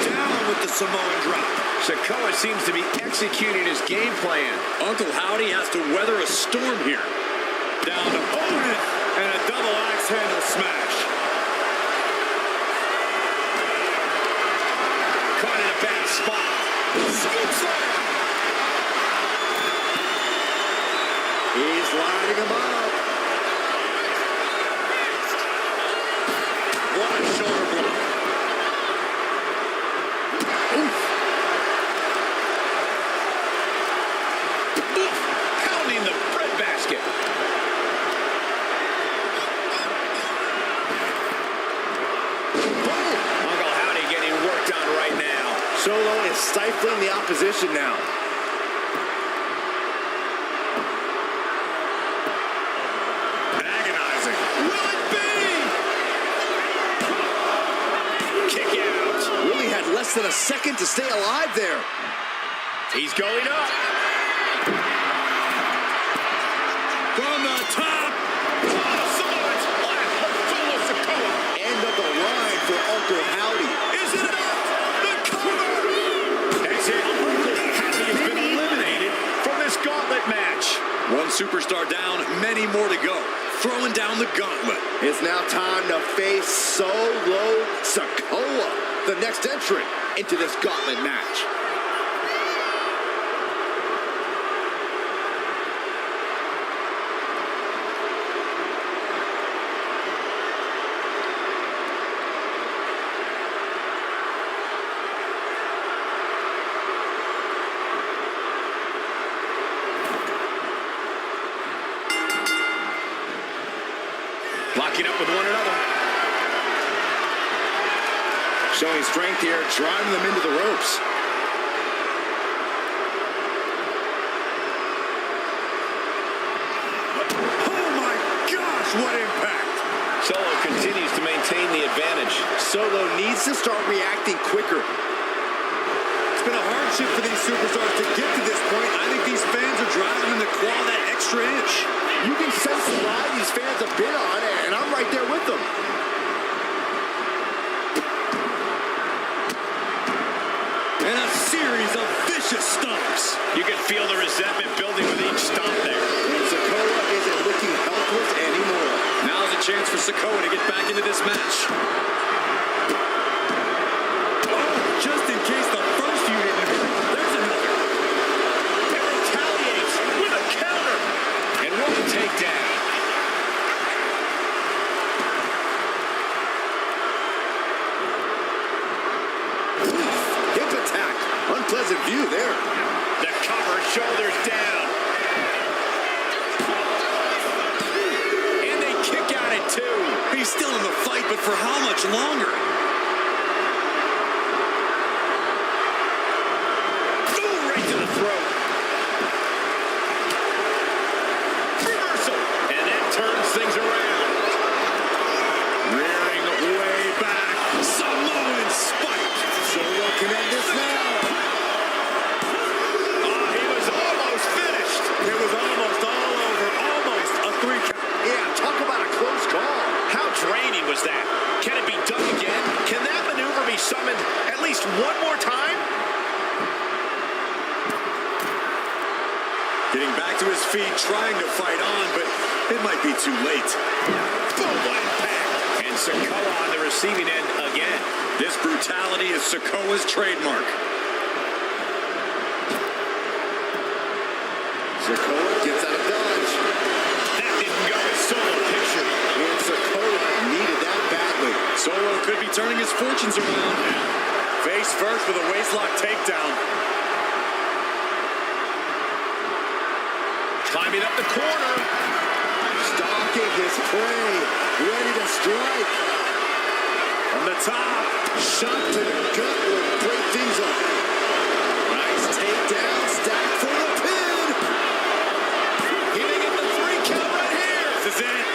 Down with the Samoan drop. Sikoa seems to be executing his game plan. Uncle Howdy has to weather a storm here. Down to opponent and a double axe handle smash. Caught in a bad spot. Scoop slam. He's lining him up. What a shoulder block. Oof. Oof. Pounding the breadbasket. Uncle Howdy getting worked on right now. Solo is stifling the opposition now. Agonizing. Will it be? Kick out. Really had less than a second to stay alive there. He's going up. From the top. Samoan splash from Solo Sikoa. End of the line for Uncle Howdy. Is it enough? The cover. That's it. Uncle Howdy has been eliminated from this gauntlet match. One superstar down, many more to go. Throwing down the gauntlet. It's now time to face Solo Sikoa, the next entrant into this gauntlet match. locking up with one another. Showing strength here, driving them into the ropes. Oh my gosh, what impact! Solo continues to maintain the advantage. Solo needs to start reacting quicker. It's been a hardship for these superstars to get to this point. I think these fans are driving them to claw that extra inch. You can sense the ride these fans have been on, and I'm right there with them. And a series of vicious stomps. You can feel the resentment building with each stomp there. And Sikoa isn't looking helpless anymore. Now's a chance for Sikoa to get back into this match. Oh, just in case the first unit didn't hurt, there's another. And retaliates with a counter. And one takedown. Hip attack. Unpleasant view there. The cover, shoulders down. And they kick out at two. He's still in the fight, but for how much longer? Ooh, right to the throat. Reversal. And that turns things around. Rearing way back. Samoan spike. Solo can end this now. Oh, he was almost finished. It was almost all over. Almost a 3 count. Yeah, talk about a close call. How draining was that? Can it be done again? Can that maneuver be summoned at least one more time? Getting back to his feet, trying to fight on, but it might be too late. Full impact. And Sikoa on the receiving end again. This brutality is Sikoa's trademark. Sikoa gets out of dodge. That didn't go as Solo pictured. And Sikoa needed that badly. Solo could be turning his fortunes around. Face first with a waistlock takedown. Climbing up the corner. Stalking his prey. Ready to strike. From the top. Shot to the gut will break things up. Nice takedown. Stacked for the pin. He may get the 3 count right here. This is it.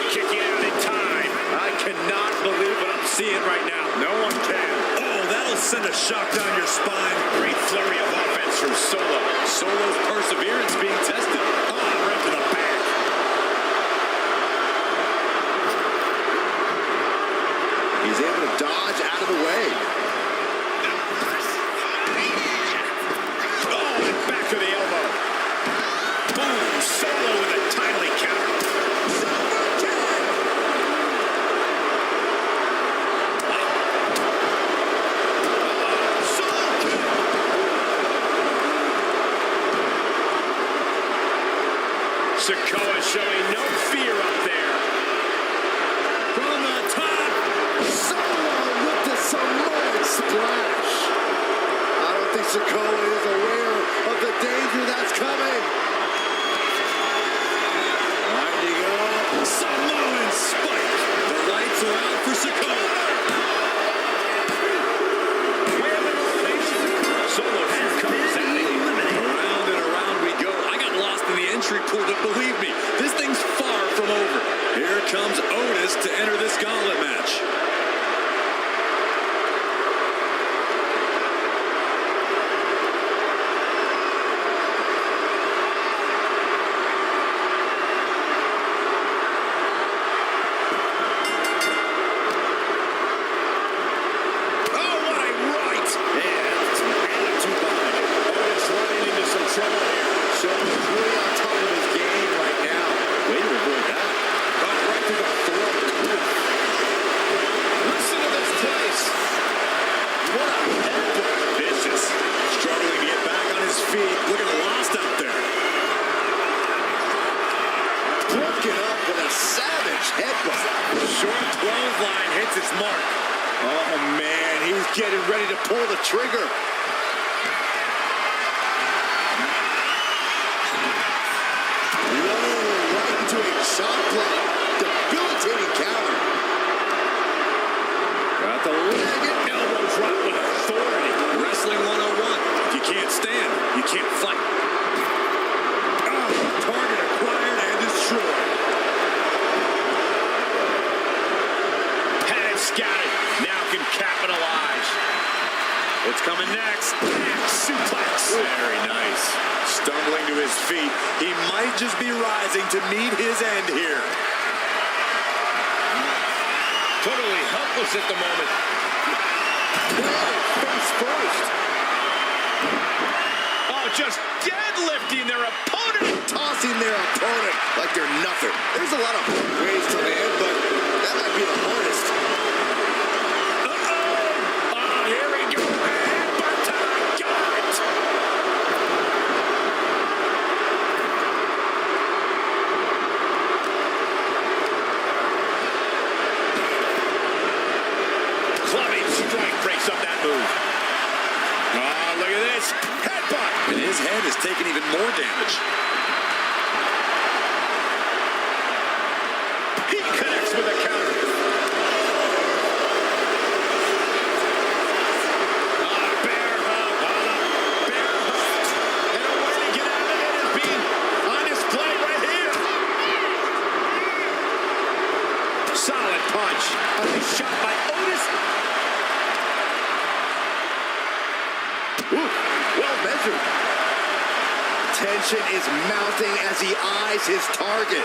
Kicking out in time. I cannot believe what I'm seeing right now. No one can. Oh, that'll send a shock down your spine. Great flurry of offense from Solo. Solo's perseverance being tested. Oh, right to the back. He's able to dodge out of the way. Oh, and back to the elbow. Boom, Solo with a timely counter. Sikoa showing no fear up there. From the top. Solo with the Samoan splash. I don't think Sikoa is aware of the danger that's coming. Winding up. Samoan spike. The lights are out for Sikoa. Solo here comes at it. Around and around we go. I got lost in the entry pool, but believe me, this thing's far from over. Here comes Otis to enter this gauntlet match. Oh, what a right! And some attitude behind it. Otis running into some trouble here. Solo's really on top of his game right now. Way to avoid that. Oh, right to the throat. Listen to this place. What a headbutt. Vicious. Struggling to get back on his feet. Looking lost out there. Broken up with a savage headbutt. Short clothesline hits its mark. Oh, man, he's getting ready to pull the trigger. Low, right into a shot block. Debilitating counter. Got the leg and elbow drop with authority. Wrestling 101. If you can't stand, you can't fight. Oh, target acquired and destroyed. Had it scouted. Now can capitalize. What's coming next? Suplex. Very nice. Stumbling to his feet. He might just be rising to meet his end here. Totally helpless at the moment. Face first. Oh, just deadlifting their opponent. Tossing their opponent like they're nothing. There's a lot of ways to land, but that might be the hardest. Oh, here we go. Headbutt to the gut. Clubbing strike breaks up that move. Oh, look at this. Headbutt. And his head is taking even more damage. He connects with a counter. Bear hug. Bear hug. And a way to get out of it is being on display right here. Solid punch. A nice shot by Otis. Ooh, well measured. Tension is mounting as he eyes his target.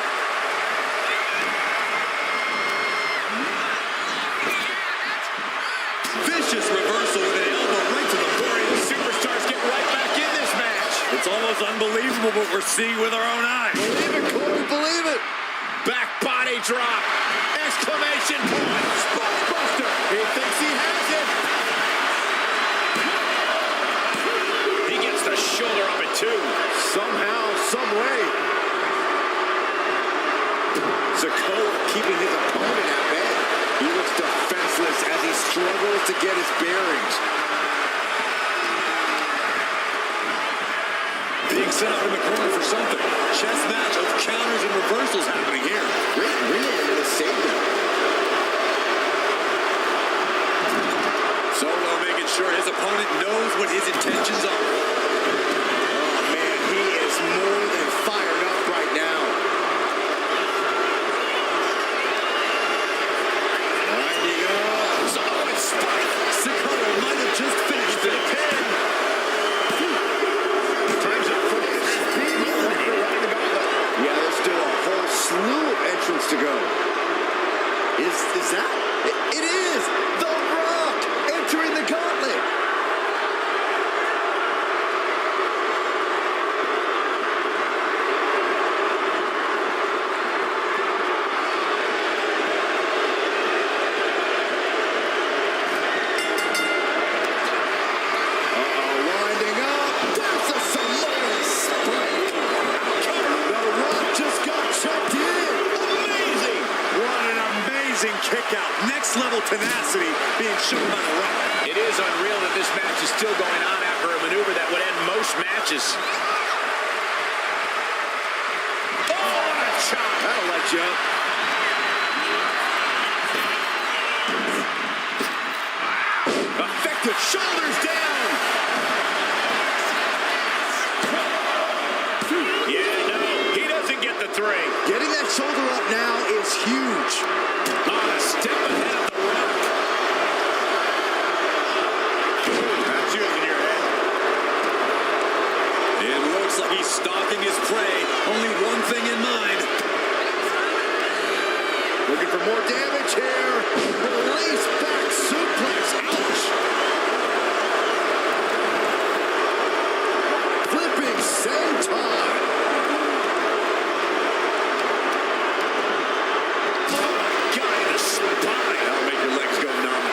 Vicious reversal with an elbow right to the brain. Superstars get right back in this match. It's almost unbelievable what we're seeing with our own eyes. Believe it, Corey, believe it. Back body drop. Exclamation point. Spinebuster. He thinks he has it. He gets the shoulder up at two. Somehow, some way. Sokoa keeping his opponent at bay. He looks defenseless as he struggles to get his bearings. Being set up in the corner for something. Chess match of counters and reversals happening here. Great read to save them. Solo making sure his opponent knows what his intentions are. Oh, man, he is more than fired up right now. Winding up. Oh, it's spike. Sokoa might have just finished The it. pin. Time's up for this. Yeah, there's still a whole slew of entrants to go. Is that? It is! The Rock entering the gauntlet! Winding up. There's a Samoan spike. The Rock just got checked in. Amazing! What an amazing kick out. Next level tenacity being shown by The Rock. It is unreal that this match is still going on after a maneuver that would end most matches. Oh, what a chop. That'll let you up. Effective shoulders down. Yeah, no, he doesn't get the three. Getting that shoulder up now is huge. On a step ahead of The Rock. That's using your head. It looks like he's stalking his prey. Only one thing in mind. Looking for more damage here. Release back suplex. Ouch. Flipping senton. Oh, my God, the spine. That'll make your legs go numb.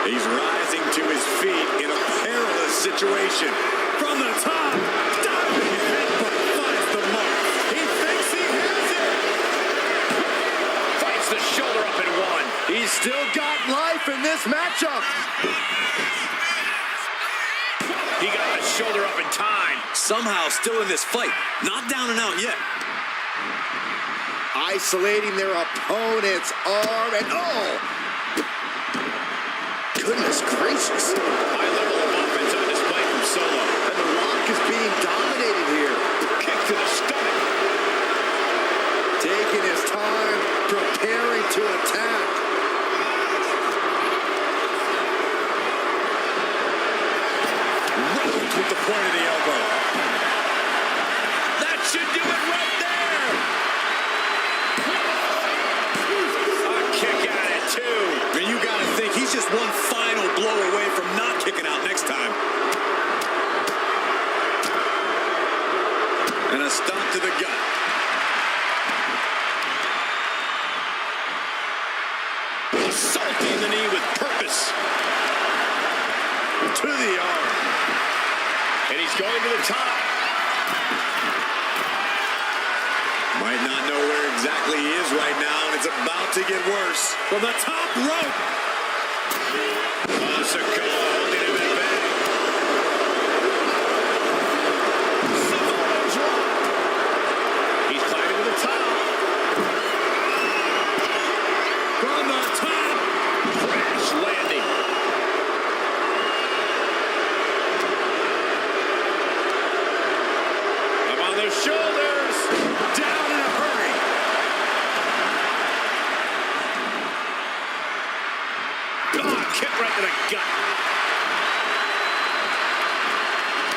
He's rising to his feet in a perilous situation. From the top, diving headbutt finds the mark. He thinks he has it. Fights the shoulder up in one. He's still got life in this matchup. He got the shoulder up in time. somehow still in this fight. Not down and out yet. Isolating their opponent's arm, and oh! Goodness gracious. High level of offense on display from Solo. And The Rock is being dominated here. Kick to the stomach. Taking his time, preparing to attack. Right with the point of the elbow. That should do it right there. A kick out at 2. And you got to think he's just one final blow away from not kicking out next time. And a stomp to the gut. Assaulting the knee with purpose. To the arm. And he's going to the top. Might not know where exactly he is right now, and it's about to get worse. From the top rope. Sikoa holding him in back. Samoa drop. He's climbing to the top. From the top. Crash landing. Up on their shoulders. Down in a hurry. Kick right to the gut.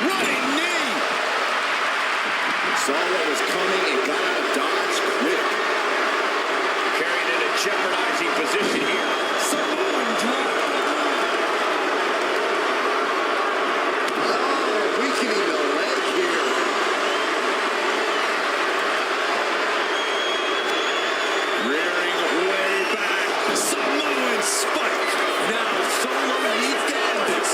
Running knee. Saw what was coming and got out of dodge quick. Carried in a jeopardizing position here. Samoan drop. Oh, weakening the leg here. Rearing way back. Samoan spike. Now Solo needs to end this.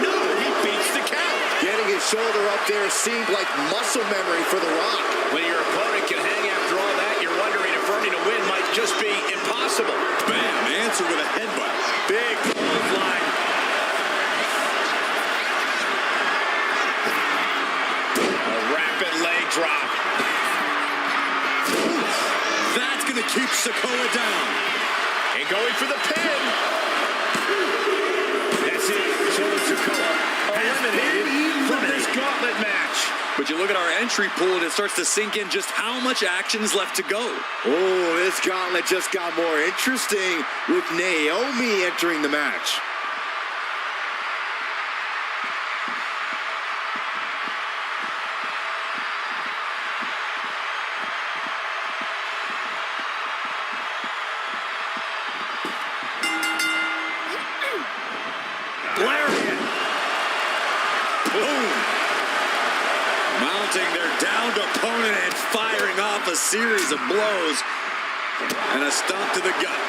No, he beats the count. Getting his shoulder up there seemed like muscle memory for The Rock. When your opponent can hang after all that, you're wondering if earning a win might just be impossible. Bam, answer with a headbutt. Big clothesline. A rapid leg drop. That's going to keep Sikoa down. And going for the pin. That's it. Solo Sikoa eliminated from this gauntlet match. But you look at our entry pool, and it starts to sink in just how much action is left to go. Oh, this gauntlet just got more interesting with Naomi entering the match. Lariat. Boom. Mounting their downed opponent and firing off a series of blows. And a stomp to the gut.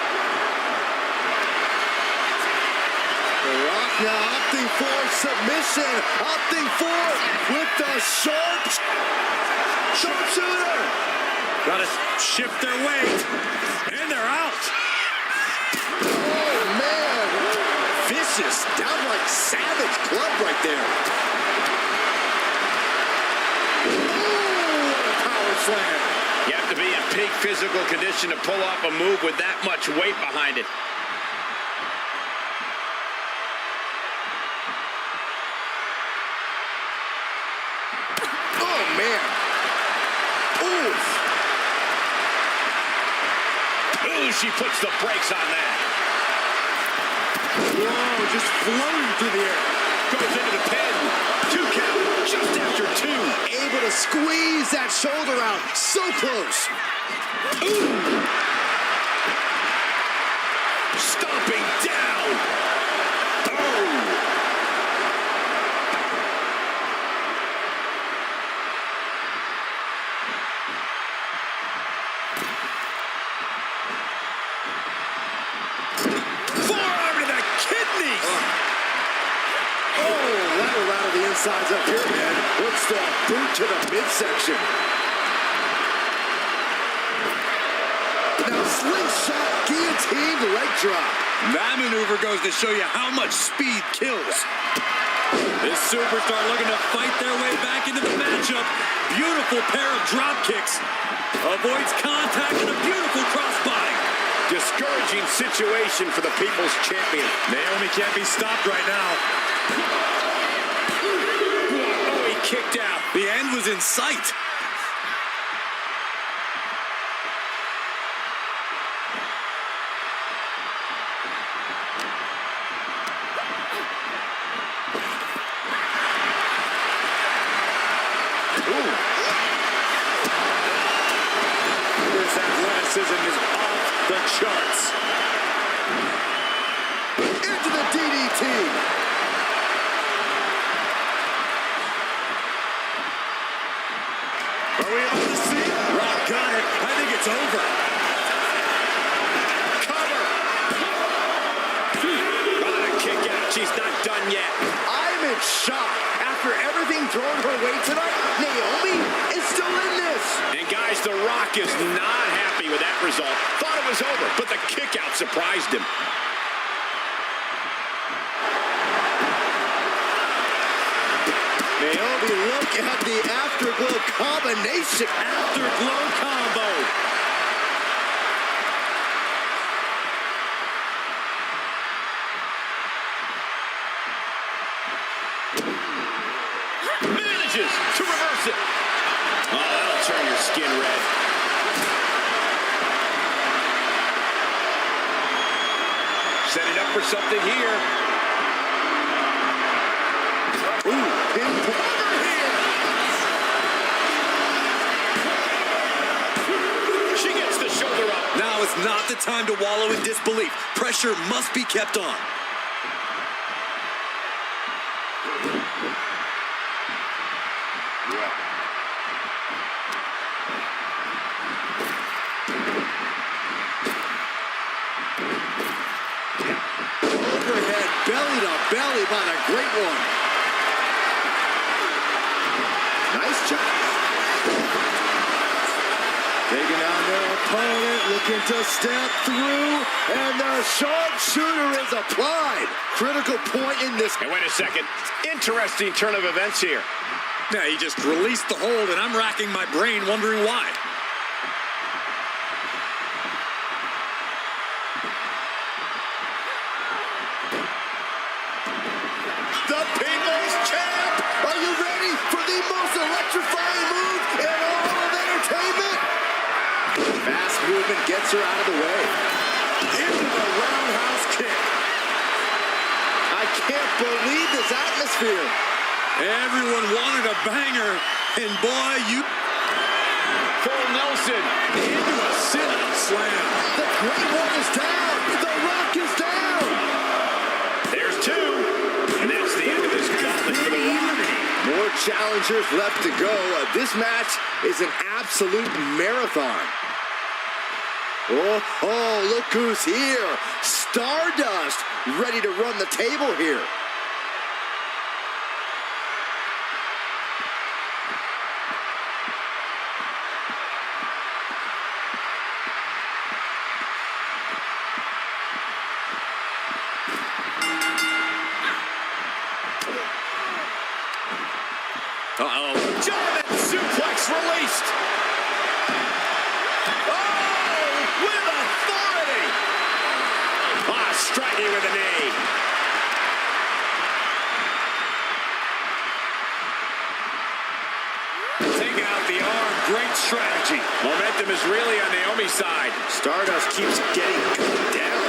The Rock now opting for submission. Opting for with the sharpshooter. Got to shift their weight. And they're out. Oh, man. Vicious, downright savage club right there. Oh, what a power slam. You have to be in peak physical condition to pull off a move with that much weight behind it. Oh, man. Oof. Ooh, she puts the brakes on that. Whoa, just floating through the air. Goes into the pin. 2 count. Just after 2. Able to squeeze that shoulder out. So close. Ooh. Stomping down. Oh. Forearm to the kidneys. Oh, that'll rattle the insides up here, man. Puts the boot to the midsection. Now slingshot guillotine leg drop. That maneuver goes to show you how much speed kills. This superstar looking to fight their way back into the matchup. Beautiful pair of drop kicks. Avoids contact and a beautiful crossbody. Discouraging situation for the People's Champion. Naomi can't be stopped right now. Oh, he kicked out. The end was in sight. This athleticism is off the charts. Into the DDT. Are we about to see it? Rock got it. I think it's over. Cover. On a kick out. She's not done yet. I'm in shock. After everything thrown her way tonight, Naomi is still in this. And guys, The Rock is not happy with that result. Thought it was over, but the kick out surprised him. Naomi, look at the afterglow combination. Afterglow combo. Manages to reverse it. Oh, that'll turn your skin red. Setting up for something here. Ooh, pinpoint. She gets the shoulder up. Now is not the time to wallow in disbelief. Pressure must be kept on. Overhead, belly to belly by the Great One. Nice job. Taking on their opponent, looking to step through, and the sharpshooter is applied. Critical point in this. And wait a second. Interesting turn of events here. Yeah, he just released the hold, and I'm racking my brain wondering why. The People's Champ! Are you ready for the most electrifying move in all of entertainment? Fast movement gets her out of the way. Into the roundhouse kick. I can't believe this atmosphere. Everyone wanted a banger, and boy, you... Full Nelson into a sit-up slam. The Great One is down. The Rock is down. There's two. And that's the end of this gauntlet for The Rock. More challengers left to go. This match is an absolute marathon. Oh, look who's here. Stardust, ready to run the table here. Uh-oh. German suplex released. Oh, with authority. Striking with a knee. Taking out the arm. Great strategy. Momentum is really on Naomi's side. Stardust keeps getting down.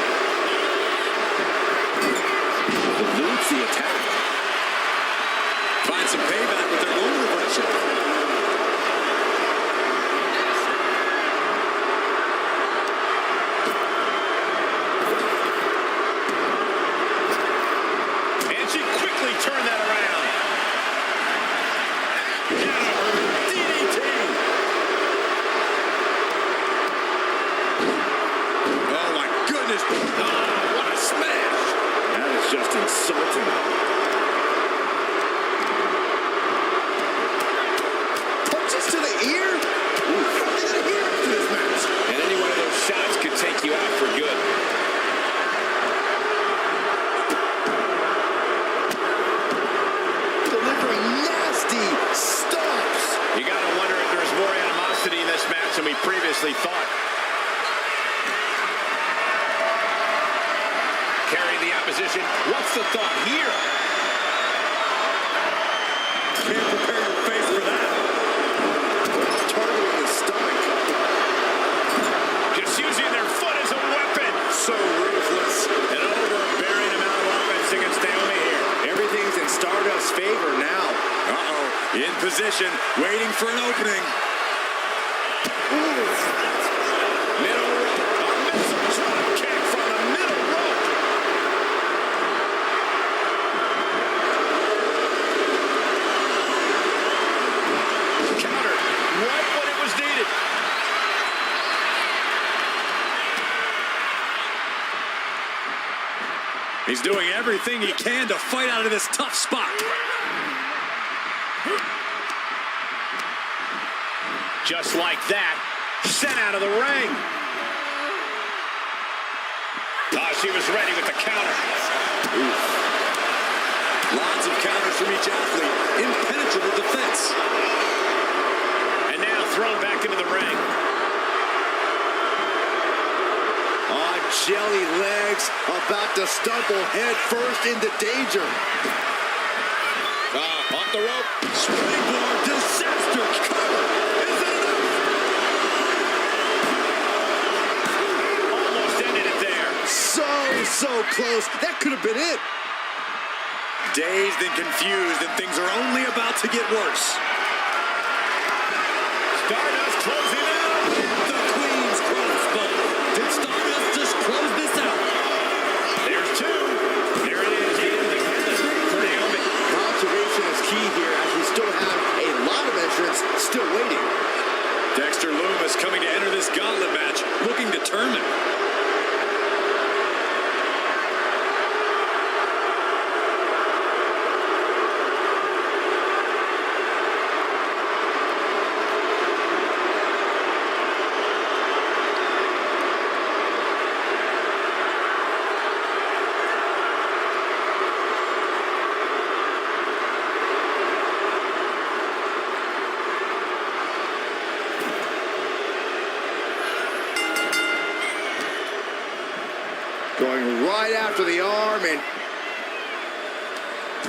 Eludes the attack. Find some payback with their own reversal. And she quickly turned that around. DDT. Oh, my goodness. Oh, what a smash. That is just insulting. previously thought. Carrying the opposition. What's the thought here? Can't prepare your face for that. Targeting the stomach. Just using their foot as a weapon. So ruthless. An overbearing amount of offense against Naomi here. Everything's in Stardust's favor now. Uh-oh. In position, waiting for an opening. Middle rope. A missile drop kick from the middle rope. Counter right when it was needed. He's doing everything he can to fight out of this tough spot. Just like that, sent out of the ring. Oh, she was ready with the counter. Oof. Lots of counters from each athlete. Impenetrable defense. And now thrown back into the ring. On jelly legs, about to stumble head first into danger. Off the rope. Springboard disaster cover. Is it enough? Almost ended it there. So close. That could have been it. Dazed and confused, and things are only about to get worse. Stardust closing out. The Queen's crossbow. Did Stardust just close this out? There's two. There it is. The end of the match for Naomi. Conservation is key here as we still have a lot of entrants still waiting. Dexter Lumis coming to enter this gauntlet match, looking determined. Going right after the arm and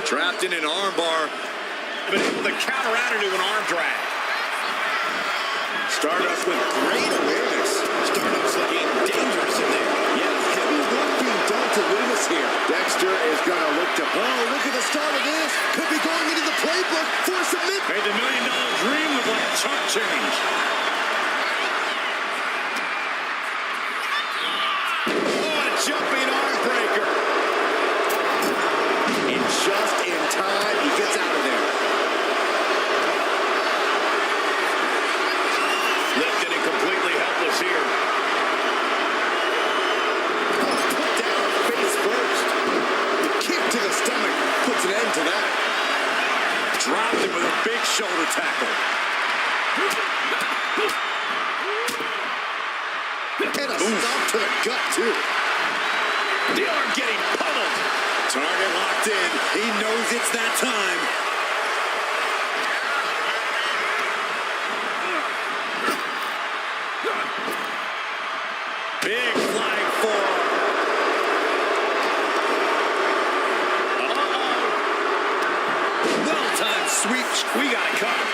Trapped in an armbar. Been able to counter out into an arm drag. Stardust with great awareness. Stardust looking dangerous in there. Yeah, heavy work being done to Lumis here. Dexter is going to look to... Oh, look at the start of this. Could be going into the playbook for a submit. Made the $1 million dream look like chump change. Jumping arm breaker. And just in time, he gets out of there. Lifted and completely helpless here. Put down face first. The kick to the stomach puts an end to that. Dropped him with a big shoulder tackle. And a stomp to the gut, too. The arm getting pummeled. Target locked in. He knows it's that time. Big flying forearm. Well-timed sweep. We got it covered.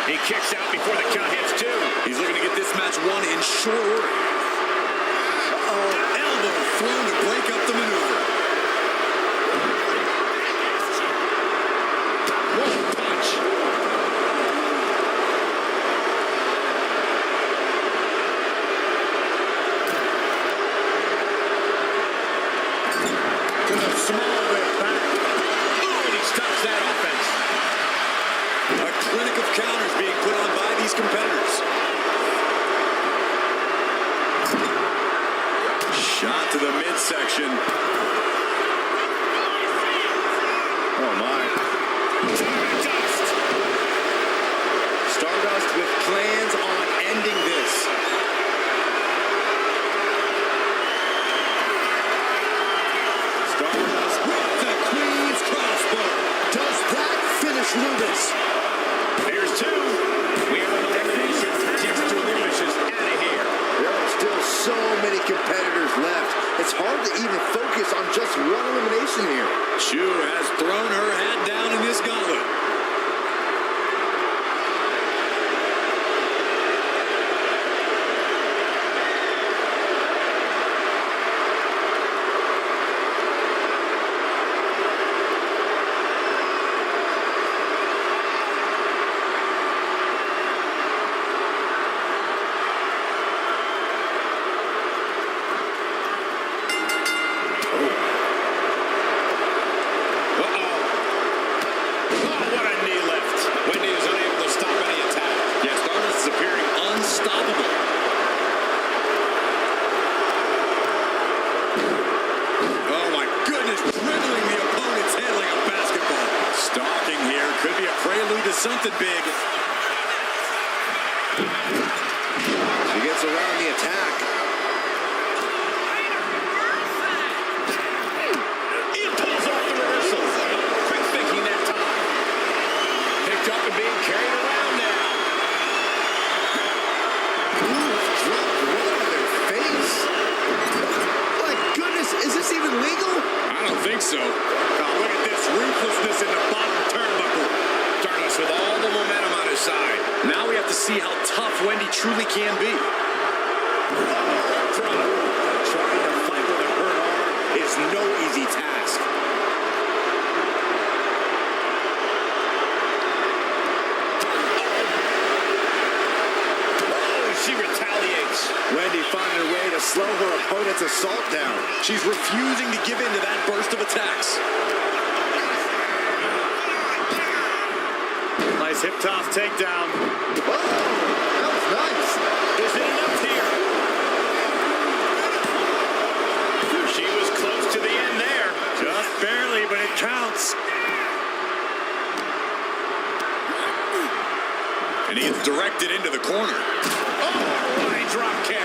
He kicks out before the count hits two. He's looking to get this match won in short order. Elbow thrown to break up the maneuver. One punch. To the small rib back. Oh, and he stops that offense. A clinic of counters being put on by these competitors. Shot to the midsection. Oh, my. Stardust. Stardust with plans on ending this. Stardust with the Queen's crossbow. Does that finish Lumis? There's two. We attack. He pulls off the reversal. Quick thinking that time. Picked up and being carried around now. Ooh, dropped right on their face. My goodness, is this even legal? I don't think so. Now look at this ruthlessness in the bottom turnbuckle. Darkness with all the momentum on his side. Now we have to see how tough Wendy truly can be. Trying to fight with a hurt arm is no easy task. Oh, she retaliates. Wendy finding a way to slow her opponent's assault down. She's refusing to give in to that burst of attacks. Nice hip toss takedown. Oh, that was nice. Is it enough here? She was close to the end there. Just barely, but it counts. And he is directed into the corner. Oh, running drop kick.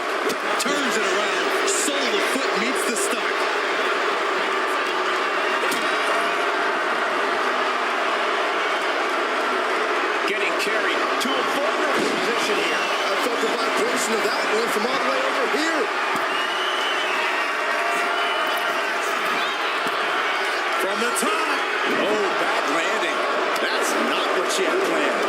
Turns it around. Sole of foot meets the stomach. Getting carried to a vulnerable position here. I felt the vibration of that one from all the way over here. From the top. Oh, bad landing. That's not what she had planned.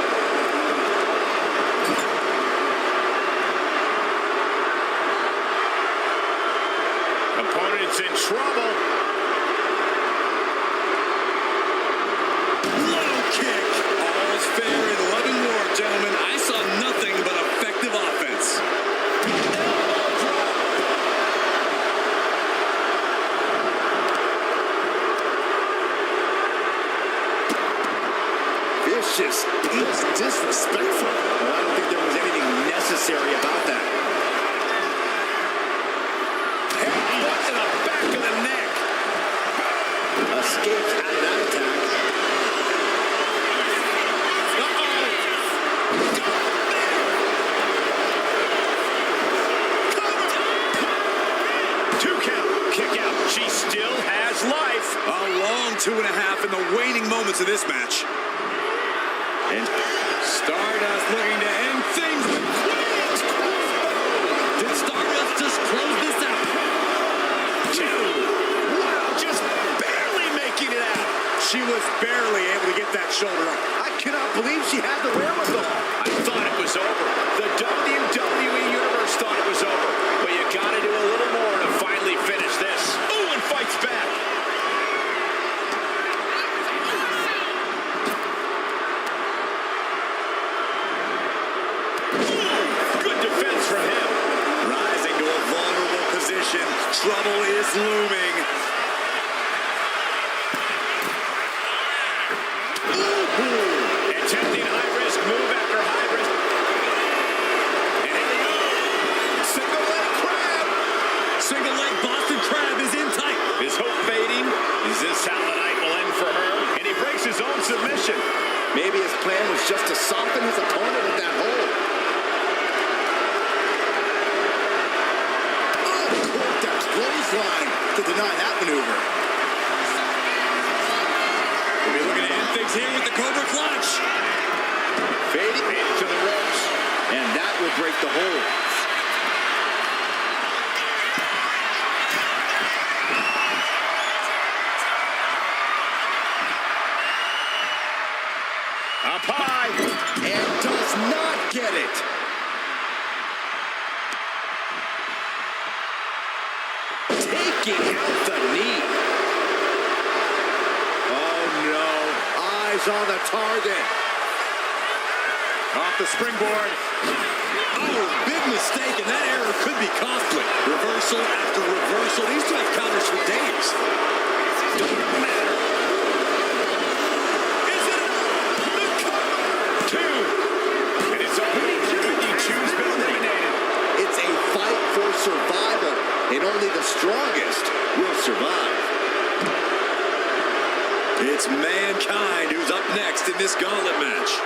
Opponent's in trouble. Low kick. All's fair in love and war, gentlemen. I saw nothing but effective offense. Vicious. It's disrespectful. Well, I don't think there was anything necessary about that. Headbutt to the back of the neck. Escapes out of that attack. Two count. Kick out. She still has life. A long 2.5 in the waning moments of this match. And Stardust looking to end things. Did Stardust just close this out? Two. Wow, just barely making it out. She was barely able to get that shoulder up. I cannot believe she had the wherewithal. I thought it was over. The WWE Universe thought it was over. But you got to do a little more to finally finish this. Ooh, and fights back. Good defense from him. Rising to a vulnerable position. Trouble is looming. Attempting high-risk move after high-risk. And here we go. Single leg crab. Single leg Boston Crab is in tight. Is hope fading? Is this how the night will end for her? And he breaks his own submission. Maybe his plan was just to soften his opponent with that hold. Oh, caught that clothesline to deny that maneuver. We'll be looking to end things here with the Cobra Clutch. Fading To the ropes. and that will break the hold. Up high. And does not get it. Taking out the knee. Oh no. Eyes on the target. Off the springboard. Oh, big mistake, and that error could be costly. Reversal after reversal. These two have counters for days. Doesn't matter. Is it the cover? Two. And it's only you choose been eliminated. It's a fight for survival, and only the strongest will survive. It's Mankind who's up next in this gauntlet match.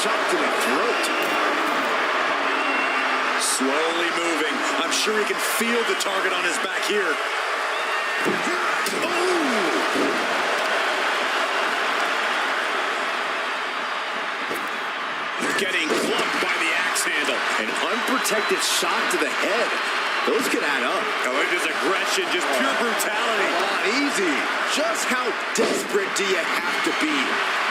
shot to the throat. Slowly moving. I'm sure he can feel the target on his back here. Getting clubbed by the axe handle. An unprotected shot to the head. Those could add up. Oh, it is aggression, just pure brutality. Come on, easy. Just how desperate do you have to be?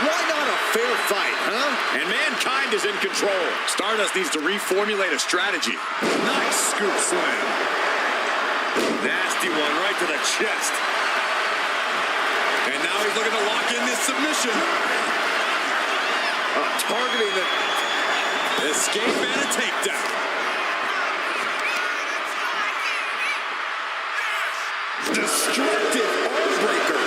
Why not a fair fight, huh? And Mankind is in control. Stardust needs to reformulate a strategy. Nice scoop slam. Nasty one right to the chest. And now he's looking to lock in this submission. Targeting the escape and a takedown. destructive arm breaker.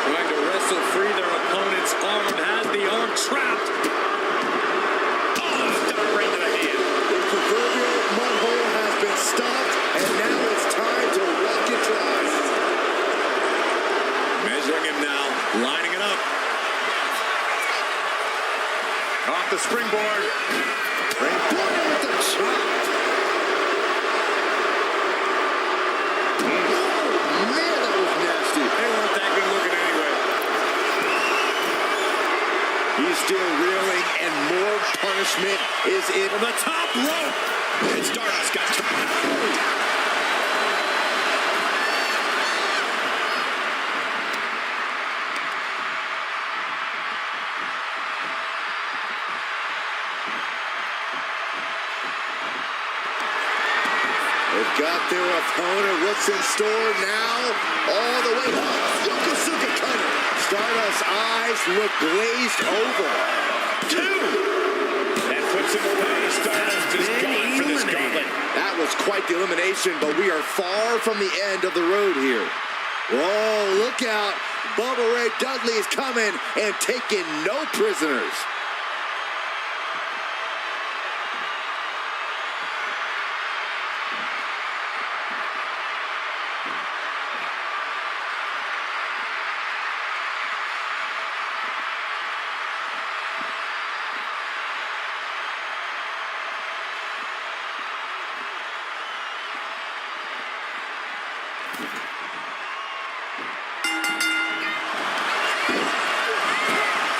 Trying to wrestle free their opponent's arm. Has the arm trapped. Oh, stop right to the hand. The proverbial mud hole has been stopped, and now it's time to walk it dry. Measuring him now, lining it up. Off the springboard. Springboard with the chop. Oh, man, that was nasty. They weren't that good looking anyway. He's still reeling, and more punishment is in From the top rope. And Stardust got They've got their opponent. What's in store now? All the way up. Yokosuka cutter. Stardust's eyes look glazed over. that puts him away. Stardust is going for this gauntlet. That was quite the elimination, but we are far from the end of the road here. Whoa, look out. Bubba Ray Dudley is coming and taking no prisoners.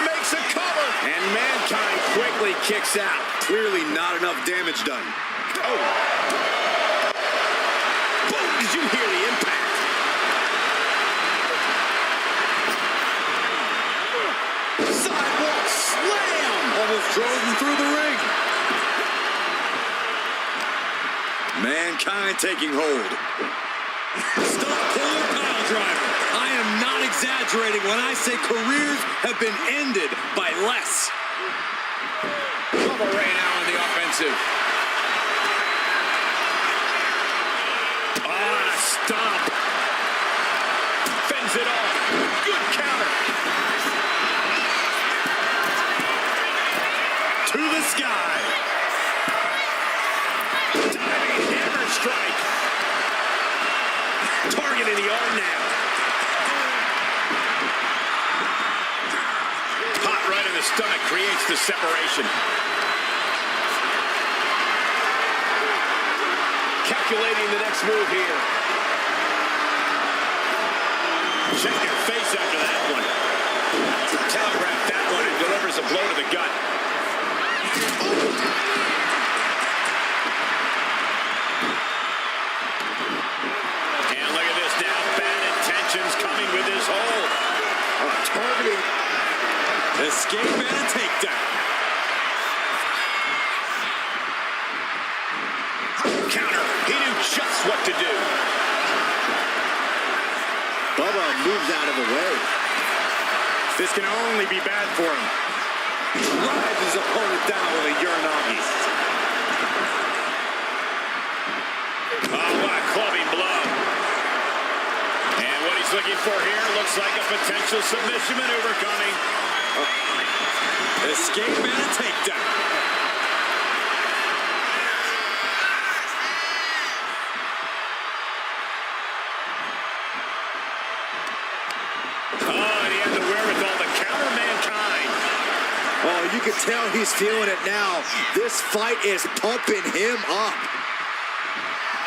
Makes a cover. And Mankind quickly kicks out. Clearly not enough damage done. Oh. Boom, did you hear the impact? Sidewalk slam. Almost drove him through the ring. Mankind taking hold. Stop puller pile driver. I am not exaggerating when I say careers have been ended by less. Bubba Ray now on the offensive. Stomp. Fends it off. Good counter. To the sky. Diving hammer strike. Targeting the arm now. Hot right in the stomach creates the separation. Calculating the next move here. Check your face after that one. Telegraph that one and delivers a blow to the gut. And look at this now. Bad intentions coming with this hold. Targeting. Escape and a takedown. Counter. He knew just what to do. Bubba moves out of the way. This can only be bad for him. Drives his opponent down with a Uranagi. Oh, what a clubbing blow. And what he's looking for here looks like a potential submission maneuver coming. Escape and a takedown. Oh, and he had the Oh, you can tell he's feeling it now. This fight is pumping him up.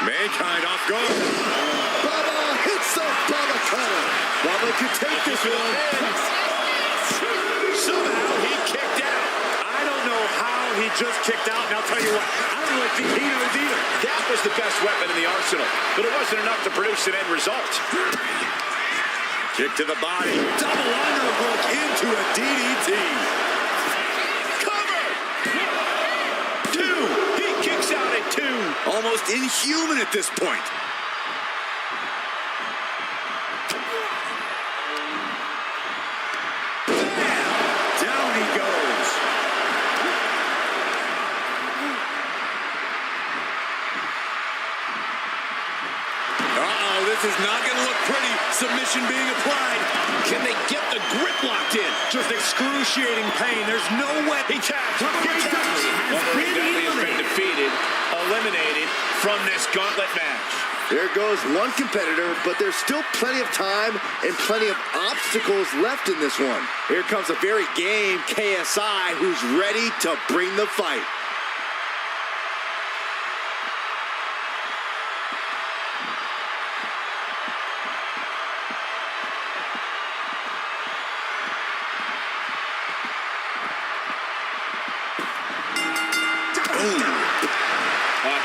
Mankind off guard. Bubba hits the Bubba cutter. Bubba can take this one. Somehow he kicked out. I don't know how he just kicked out, and I'll tell you what, I don't really think he knows either. That was the best weapon in the arsenal, but it wasn't enough to produce an end result. Kick to the body. Double underhook into a DDT. Cover! 2. He kicks out at 2. Almost inhuman at this point. Down he goes. Uh-oh, this is not going to look pretty. Submission being applied. Can they get the grip locked in? Just excruciating pain. There's no way. He taps. Dudley has been Dudley has been eliminated. defeated, eliminated from this gauntlet match. There goes one competitor, but there's still plenty of time and plenty of obstacles left in this one. Here comes a very game KSI who's ready to bring the fight.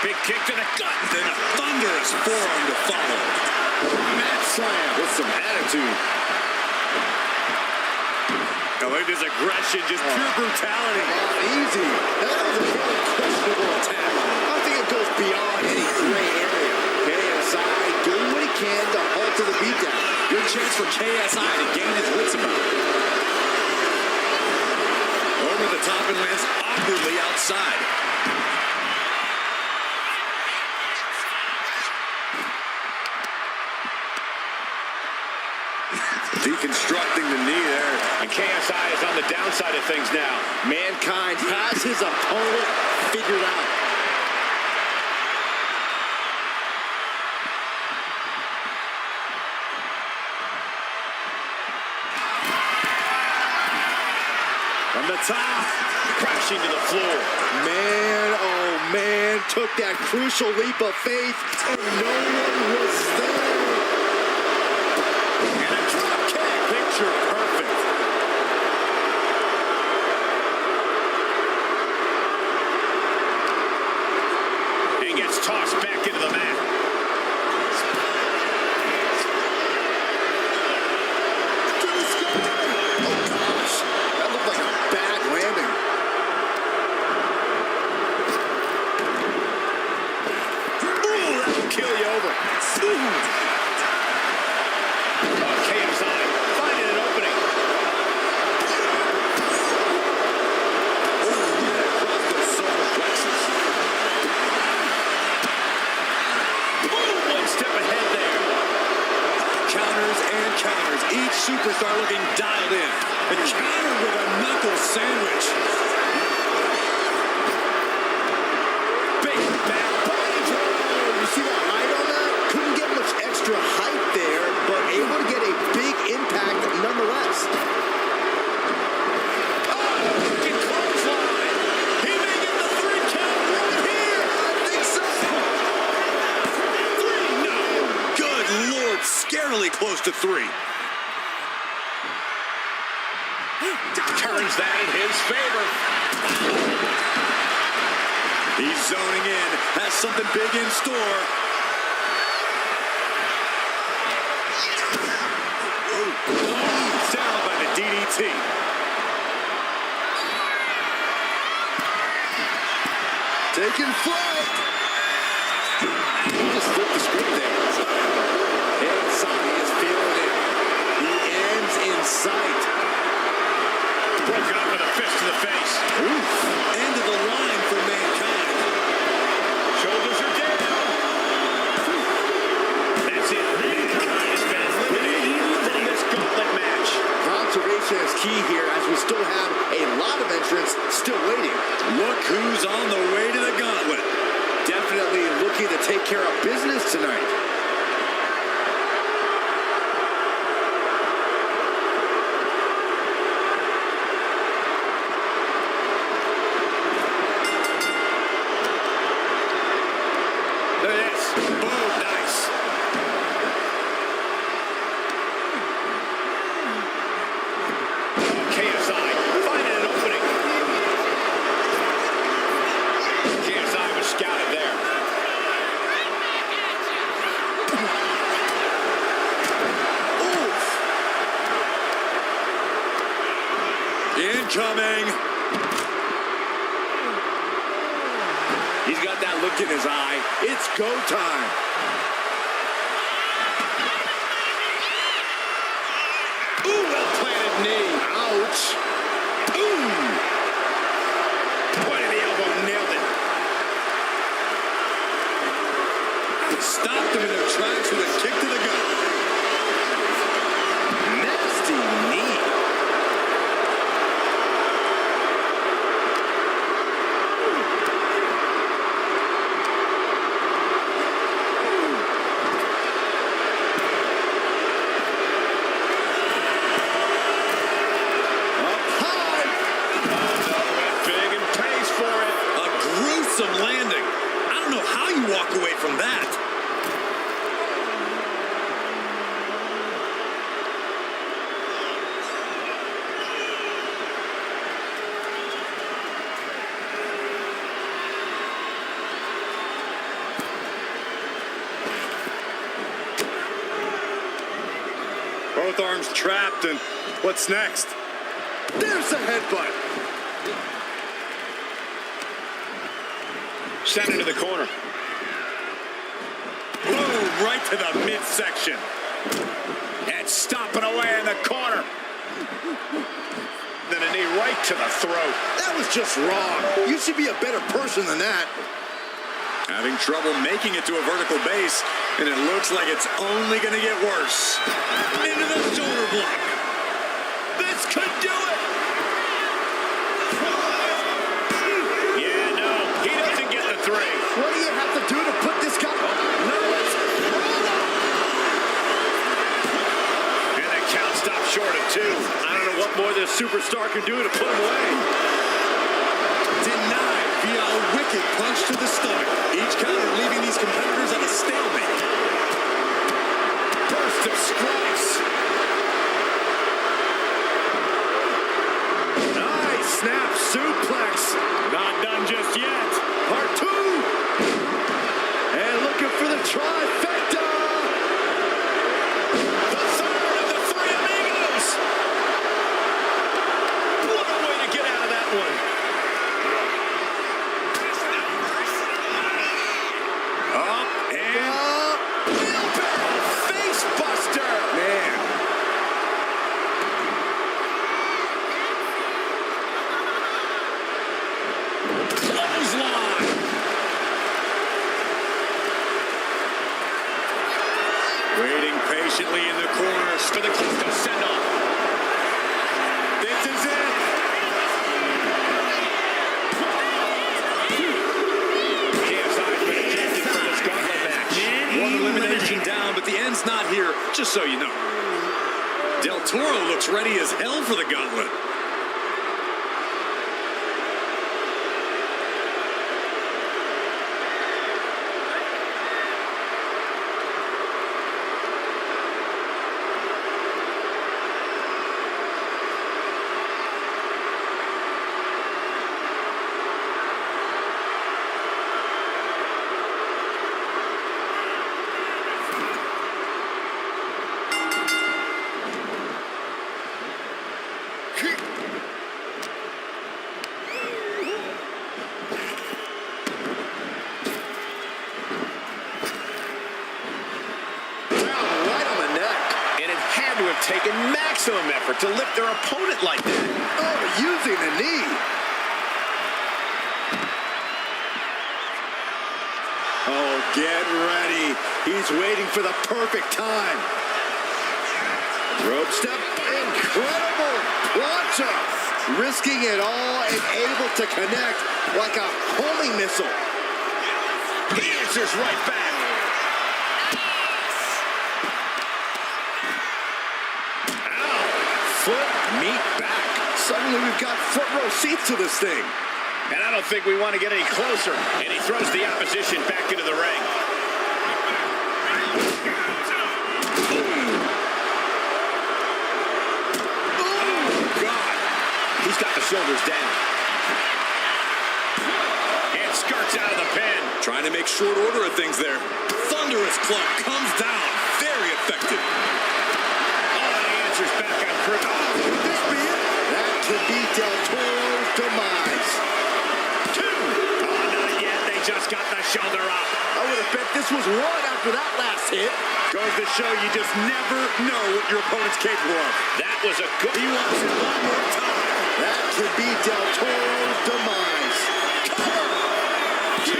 Big kick to the gut. Then a thunderous forearm to follow. Mat slam with some attitude. I like this aggression, just pure brutality. Easy. That was a very questionable attack. I think it goes beyond any gray area. KSI doing what he can to alter the beatdown. Good chance for KSI to gain his wits about. Over the top and lands awkwardly outside. Deconstructing the knee there. And KSI is on the downside of things now. Mankind has his opponent figured out. From the top. Crashing to the floor. Man, oh man, took that crucial leap of faith, and no one was there. And a drop kick. Picture perfect. He gets tossed back into the mat. To the sky. Oh gosh, that looked like a bad landing. Ooh, that'll kill you over. KSI finding an opening. Boom, one step ahead there. Counters and counters. Each superstar looking dialed in. A counter with a knuckle sandwich. Big back body drop. You see the height on that? Couldn't get much extra height there, but able to get a big impact nonetheless. Looking clothesline. He may get the 3 count right here. I think so. 3, no. Good Lord, scarily close to 3. Turns that in his favor. He's zoning in, has something big in store. Down by the DDT. Taking flight. He just flipped the script there. KSI is feeling it. The end's in sight. Broken up with a fist to the face. Oof. End of the line for Mankind. Shoulders are down. That's it. Mankind has been eliminated from this gauntlet match. Conservation is key here as we still have a lot of entrants still waiting. Look who's on the way to the gauntlet. Definitely looking to take care of business tonight. Incoming. He's got that look in his eye. It's go time. Ooh, well-planted knee. Ouch. Ooh. Point of the elbow, nailed it. Stopped them in their tracks with a kick to the gut. Nasty knee. Some landing. I don't know how you walk away from that. Both arms trapped, and what's next? There's the headbutt. Sent into the corner. Boom, right to the midsection. And stomping away in the corner. Then a knee right to the throat. That was just wrong. You should be a better person than that. Having trouble making it to a vertical base, and it looks like it's only going to get worse. Into the shoulder block. This could do it. Yeah, no, he doesn't get the three. What do you have to do to put this guy? No, it's... And the count stopped short of two. I don't know what more this superstar can do to put him away. Denied via a wicked punch to the stomach. Each counter leaving these competitors at a stalemate. Burst of strikes. Nice snap suplex. Not done just yet. Part two. And looking for the trifecta. The third of the three amigos. What a way to get out of that one. Up and Face buster. man. Clothesline. Waiting patiently in the corner For the Kisko send-off. This is it. KSI's been ejected from this gauntlet match. One elimination down, but the end's not here, just so you know. Del Toro looks ready as hell for the gauntlet. To have taken maximum effort to lift their opponent like that. Oh, using the knee. Oh, get ready. He's waiting for the perfect time. Rope step. Incredible plancha. Risking it all and able to connect like a homing missile. He answers right back. Foot meet back. Suddenly we've got front row seats to this thing. And I don't think we want to get any closer. And he throws the opposition back into the ring. Oh, God. He's got the shoulders down. And skirts out of the pin. Trying to make short order of things there. Thunderous club comes down. Very effective. Oh, and he answers back on Chris. Could this be it? That could be Del Toro's demise. 2. Oh, not yet. They just got the shoulder up. I would have bet this was 1 after that last hit. Goes to show you just never know what your opponent's capable of. That was a good... He wants it one more time. That could be Del Toro's demise. 2.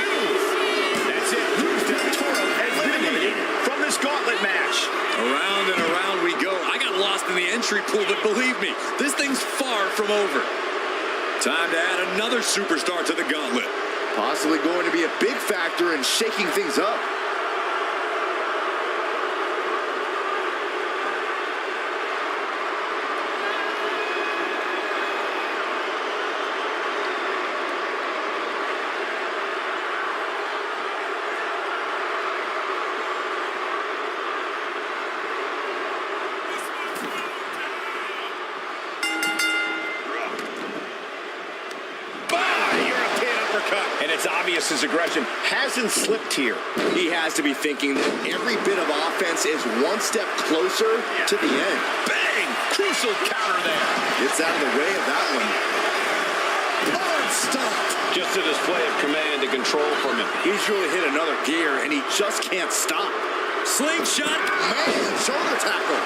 That's it. Cruz Del Toro eliminated from this gauntlet match. Around and around we go. I got lost in the entry pool, but believe me, this thing's far from over. Time to add another superstar to the gauntlet. Possibly going to be a big factor in shaking things up. And it's obvious his aggression hasn't slipped here. He has to be thinking that every bit of offense is one step closer to the end. Bang! Crucial counter there. Gets out of the way of that one. Unstopped. Just a display of command and control from him. He's really hit another gear, and he just can't stop. Slingshot. Man, shoulder tackle.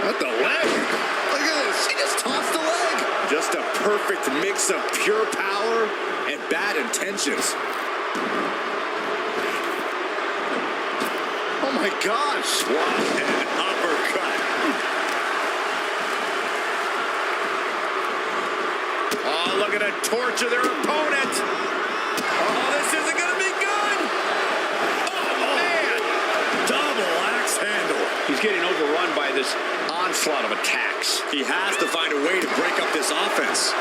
What the leg? Look at this. He just tossed the leg. Just a perfect mix of pure power and bad intentions. Oh my gosh. What an uppercut. Oh, look at it. Torture their opponent. Oh, this isn't going to be good. Oh, man. Double axe handle. He's getting overrun by this onslaught of attacks. He has to find a way to break up this offense.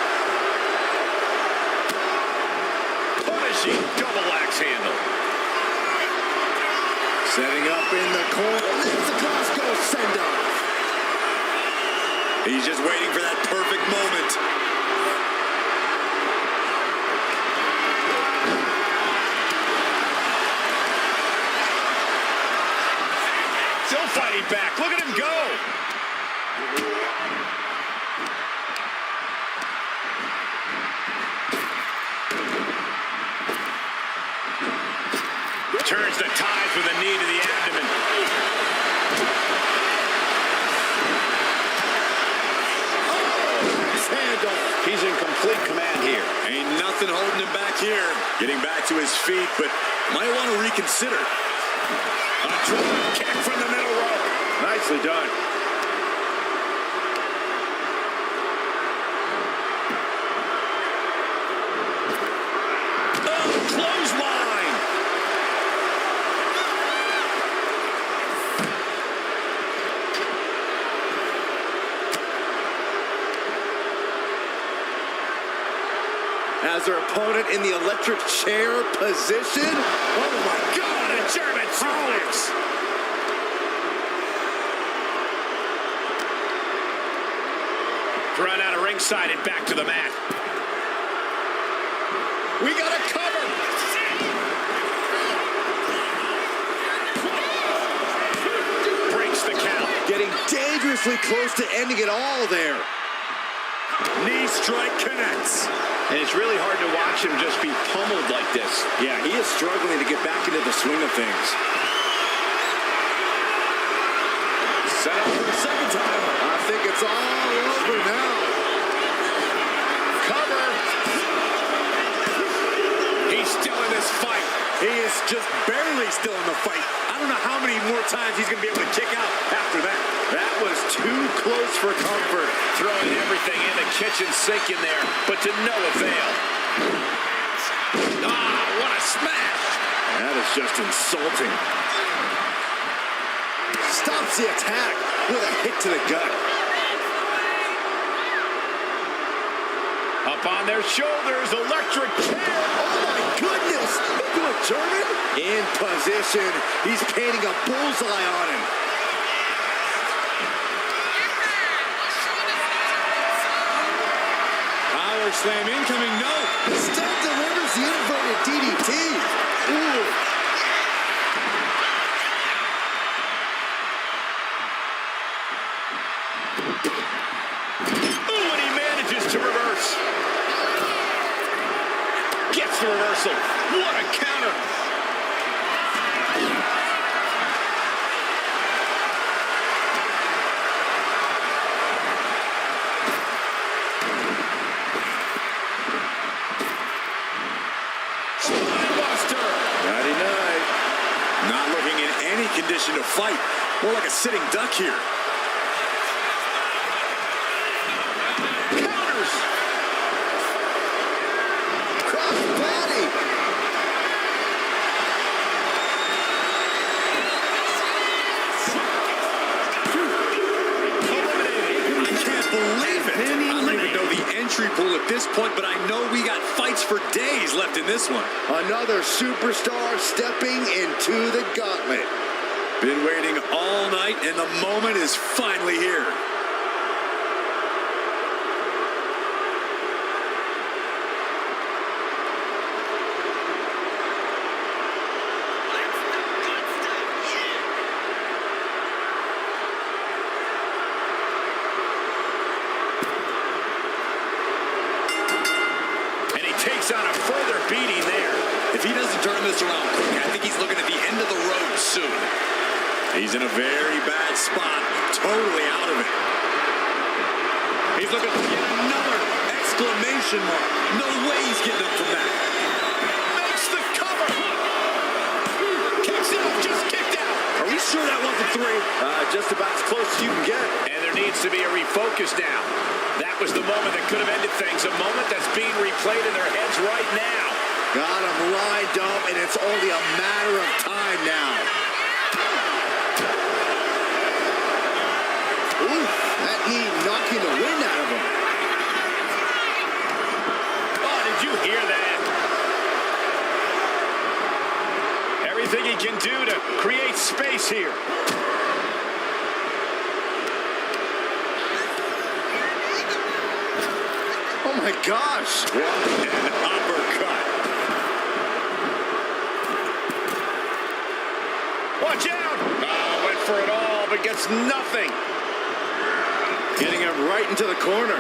Punishing double axe handle. Setting up in the corner. There's the Costco send-off. He's just waiting for that perfect moment. Still fighting back. Look at him go. Turns the ties with a knee to the abdomen. He's in complete command here. Ain't nothing holding him back here. Getting back to his feet, but might want to reconsider. A drop kick from the middle rope. Nicely done. Oh, clothesline. As their opponent in the electric chair position. Oh my God, A German suplex. Thrown out of ringside and back to the mat. We got a cover. Breaks the count. getting dangerously close to ending it all there. Knee strike connects. And it's really hard to watch him just be pummeled like this. Yeah, he is struggling to get back into the swing of things. Set up for the second time. I think it's all over now. Cover. He's still in this fight. He is just barely still in the fight. I don't know how many more times he's going to be able to kick out after that. That was too close for comfort. Throwing everything in the kitchen sink in there, but to no avail. Ah, what a smash. That is just insulting. Stops the attack with a hit to the gut. Up on their shoulders, electric chair. Oh my goodness! Into a German? In position. He's painting a bullseye on him. Power slam incoming, no. Still delivers the inverted DDT. Ooh. any condition to fight. More like a sitting duck here. Counters. Crossbody. I can't believe it. I don't even know the entry pool at this point, but I know we got fights for days left in this one. Another superstar stepping into the gauntlet. Been waiting all night, and the moment is finally here. And he takes on a further beating there. If he doesn't turn this around quick, I think he's looking at the end of the road soon. He's in a very bad spot, totally out of it. He's looking for yet another exclamation mark. No way he's getting up from that. Makes the cover. Kicks out, just kicked out. Are we sure that wasn't three? Just about as close as you can get. And there needs to be a refocus now. That was the moment that could have ended things. A moment that's being replayed in their heads right now. Got him lined up, and it's only a matter of time now. Ooh, that knee knocking the wind out of him. Oh, did you hear that? Everything he can do to create space here. Oh my gosh. What an uppercut. Watch out! Oh, went for it all, but gets nothing. Getting him right into the corner.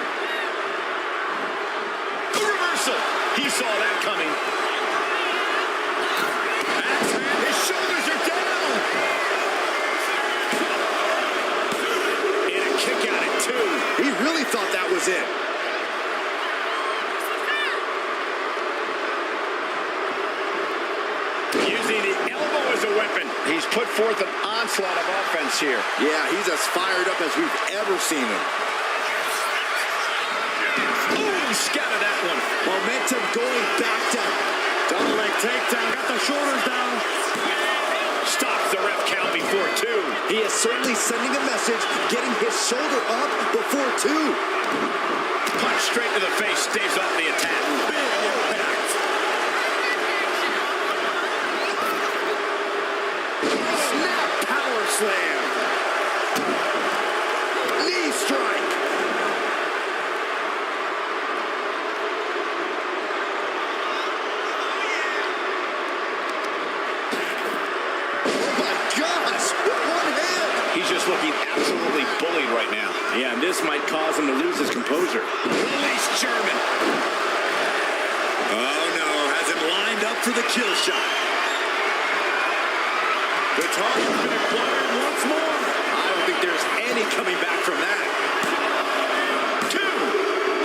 A reversal. He saw that coming. His shoulders are down. And a kick out at two. He really thought that was it. Using the elbow as a weapon. He's put forth an onslaught of offense here. Yeah, he's as fired up as we've ever seen him. Ooh, scattered that one. Momentum going back down. Double leg takedown, got the shoulders down. Stops the ref count before two. He is certainly sending a message, getting his shoulder up before two. Punch straight to the face, staves off the attack. Big impact. Snap power slam. Knee strike. Oh my gosh, with one hand. He's just looking absolutely bullied right now. Yeah, and this might cause him to lose his composure. Release German. Oh no, has him lined up for the kill shot. The target's been acquired once more. I don't think there's any coming back from that. Two.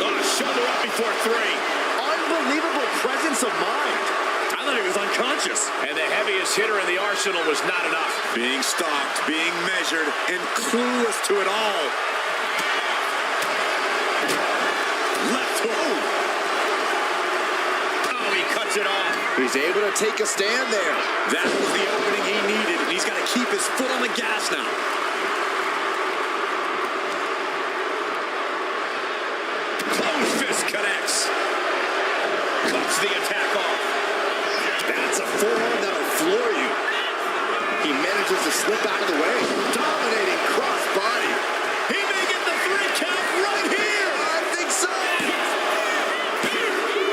Oh, shoulder up before three. Unbelievable presence of mind. I thought he was unconscious. And the heaviest hitter in the arsenal was not enough. Being stalked, being measured, and clueless to it all. Left hook. Oh, he cuts it off. He's able to take a stand there. That was the opening he needed, and he's got to keep his foot on the gas now. Closed fist connects. Cuts the attack off. That's a forearm that'll floor you. He manages to slip out of the way. Dominating crossbody. He may get the 3 count right here. I think so.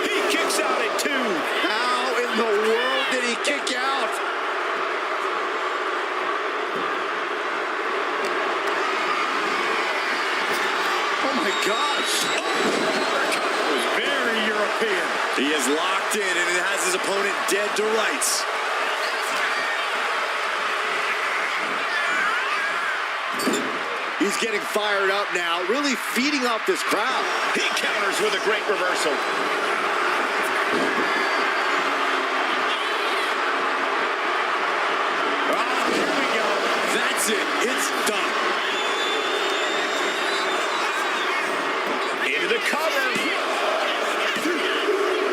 He kicks out at 2. How in the world did he kick out? Oh my gosh. Uppercut was very European. He is locked in, and it has his opponent dead to rights. He's getting fired up now, really feeding off this crowd. He counters with a great reversal. Oh, here That's it. It's done. Into the cover.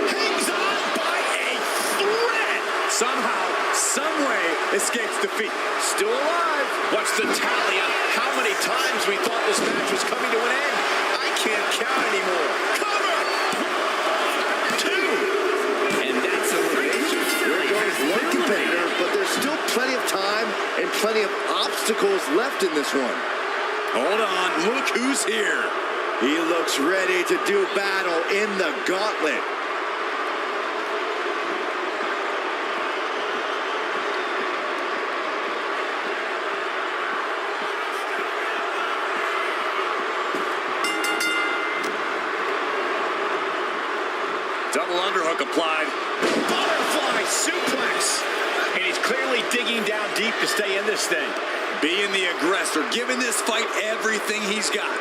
Hangs on by a thread. Somehow, someway, escapes defeat. Still alive. What's the tally on how many times we thought this match was coming to an end? I can't count anymore. Cover. 2. And that's a elimination. There goes one competitor, but there's still plenty of time and plenty of obstacles left in this one. Hold on, look who's here. He looks ready to do battle in the gauntlet. Double underhook applied. Butterfly suplex. And he's clearly digging down deep to stay in this thing. Being the aggressor, giving this fight everything he's got.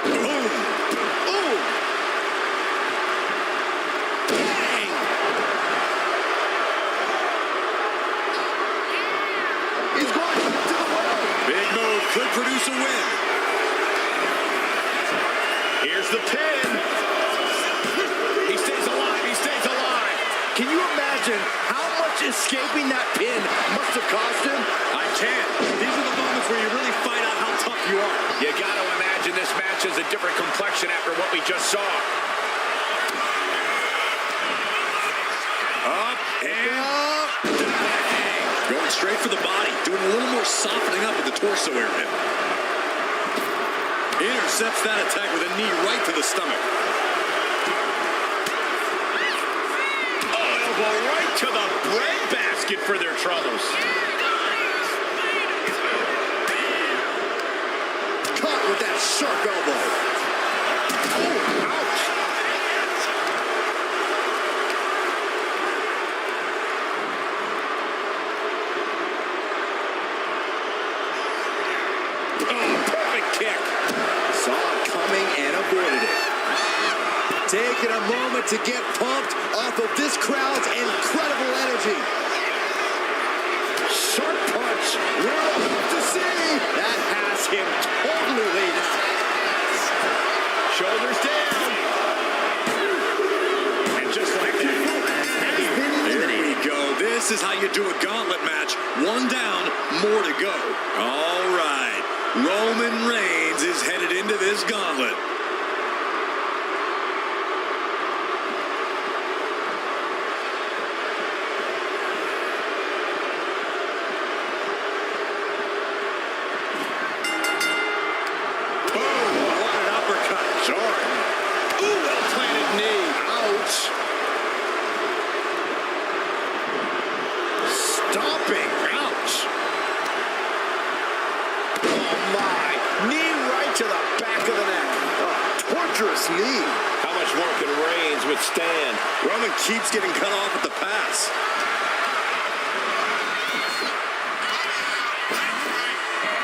Boom! Ooh! Bang! He's going back to the well. Big move could produce a win. Here's the pin. He stays alive. He stays alive. Can you imagine how much escaping that pin must have cost him? I can. These are the moments where you really find out how tough you are. You got to imagine this match has a different complexion after what we just saw. Up and bang. Going straight for the body. Doing a little more softening up at the torso area. Intercepts that attack with a knee right to the stomach. Oh, elbow right to the breadbasket for their troubles. Caught with that sharp elbow. Oh, ouch. Oh, perfect kick. Saw it coming and avoided it. Taking a moment to get pumped off of this crowd's incredible energy. Sharp punch. We're about to see. That has him totally laid out. Shoulders down. And just like that, There we go. This is how you do a gauntlet match. One down, more to go. All right. Roman Reigns is headed into this gauntlet. boom, what an uppercut. Jordan. Ooh, well-planted knee. Ouch. Stomping. Ouch. Oh, my. Knee right to the back of the neck. Torturous knee. How much more can Reigns withstand? Roman keeps getting cut off at the pass.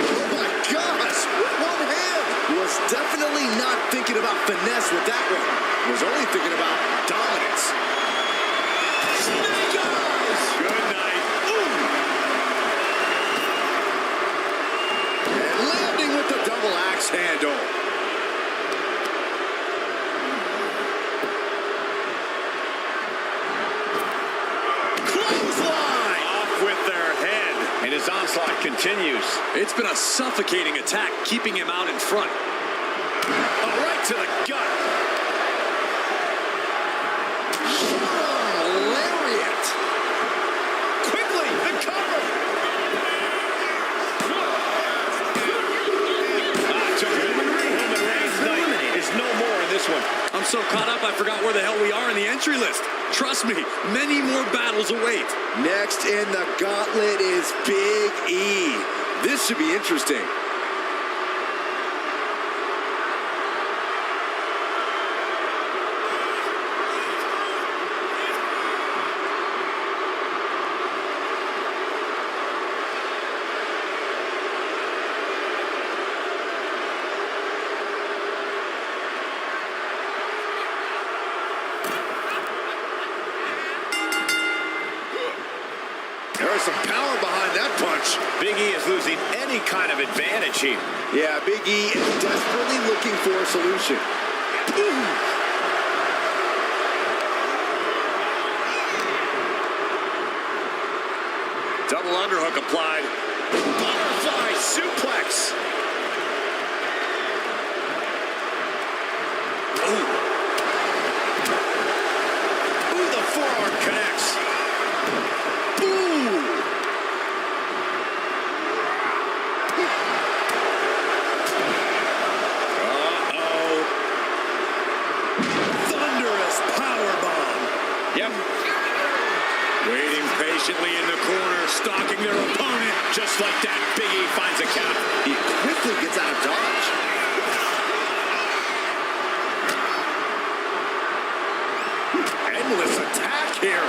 Oh my gosh. With one hand. Was definitely not thinking about finesse with that one. Was only thinking about dominance. Snake eyes. Good night. And landing with the double axe handle. Clothesline. Off with their head. And his onslaught continues. It's been a suffocating attack, keeping him out in front. Oh, right to the gut. Lariat. Quickly, the cover. Roman Reigns' night is no more in this one. I'm so caught up, I forgot where the hell we are in the entry list. Trust me, many more battles await. Next in the gauntlet is Big E. This should be interesting. There's is some power behind that punch. Big E is losing any kind of advantage here. Yeah, Big E is desperately looking for a solution. Double underhook applied. Butterfly suplex. Ooh, the forearm connects. Thunderous powerbomb. Yep. Waiting patiently in the corner, stalking their opponent. Just like that, Big E finds a counter. He quickly gets out of dodge. Endless attack here.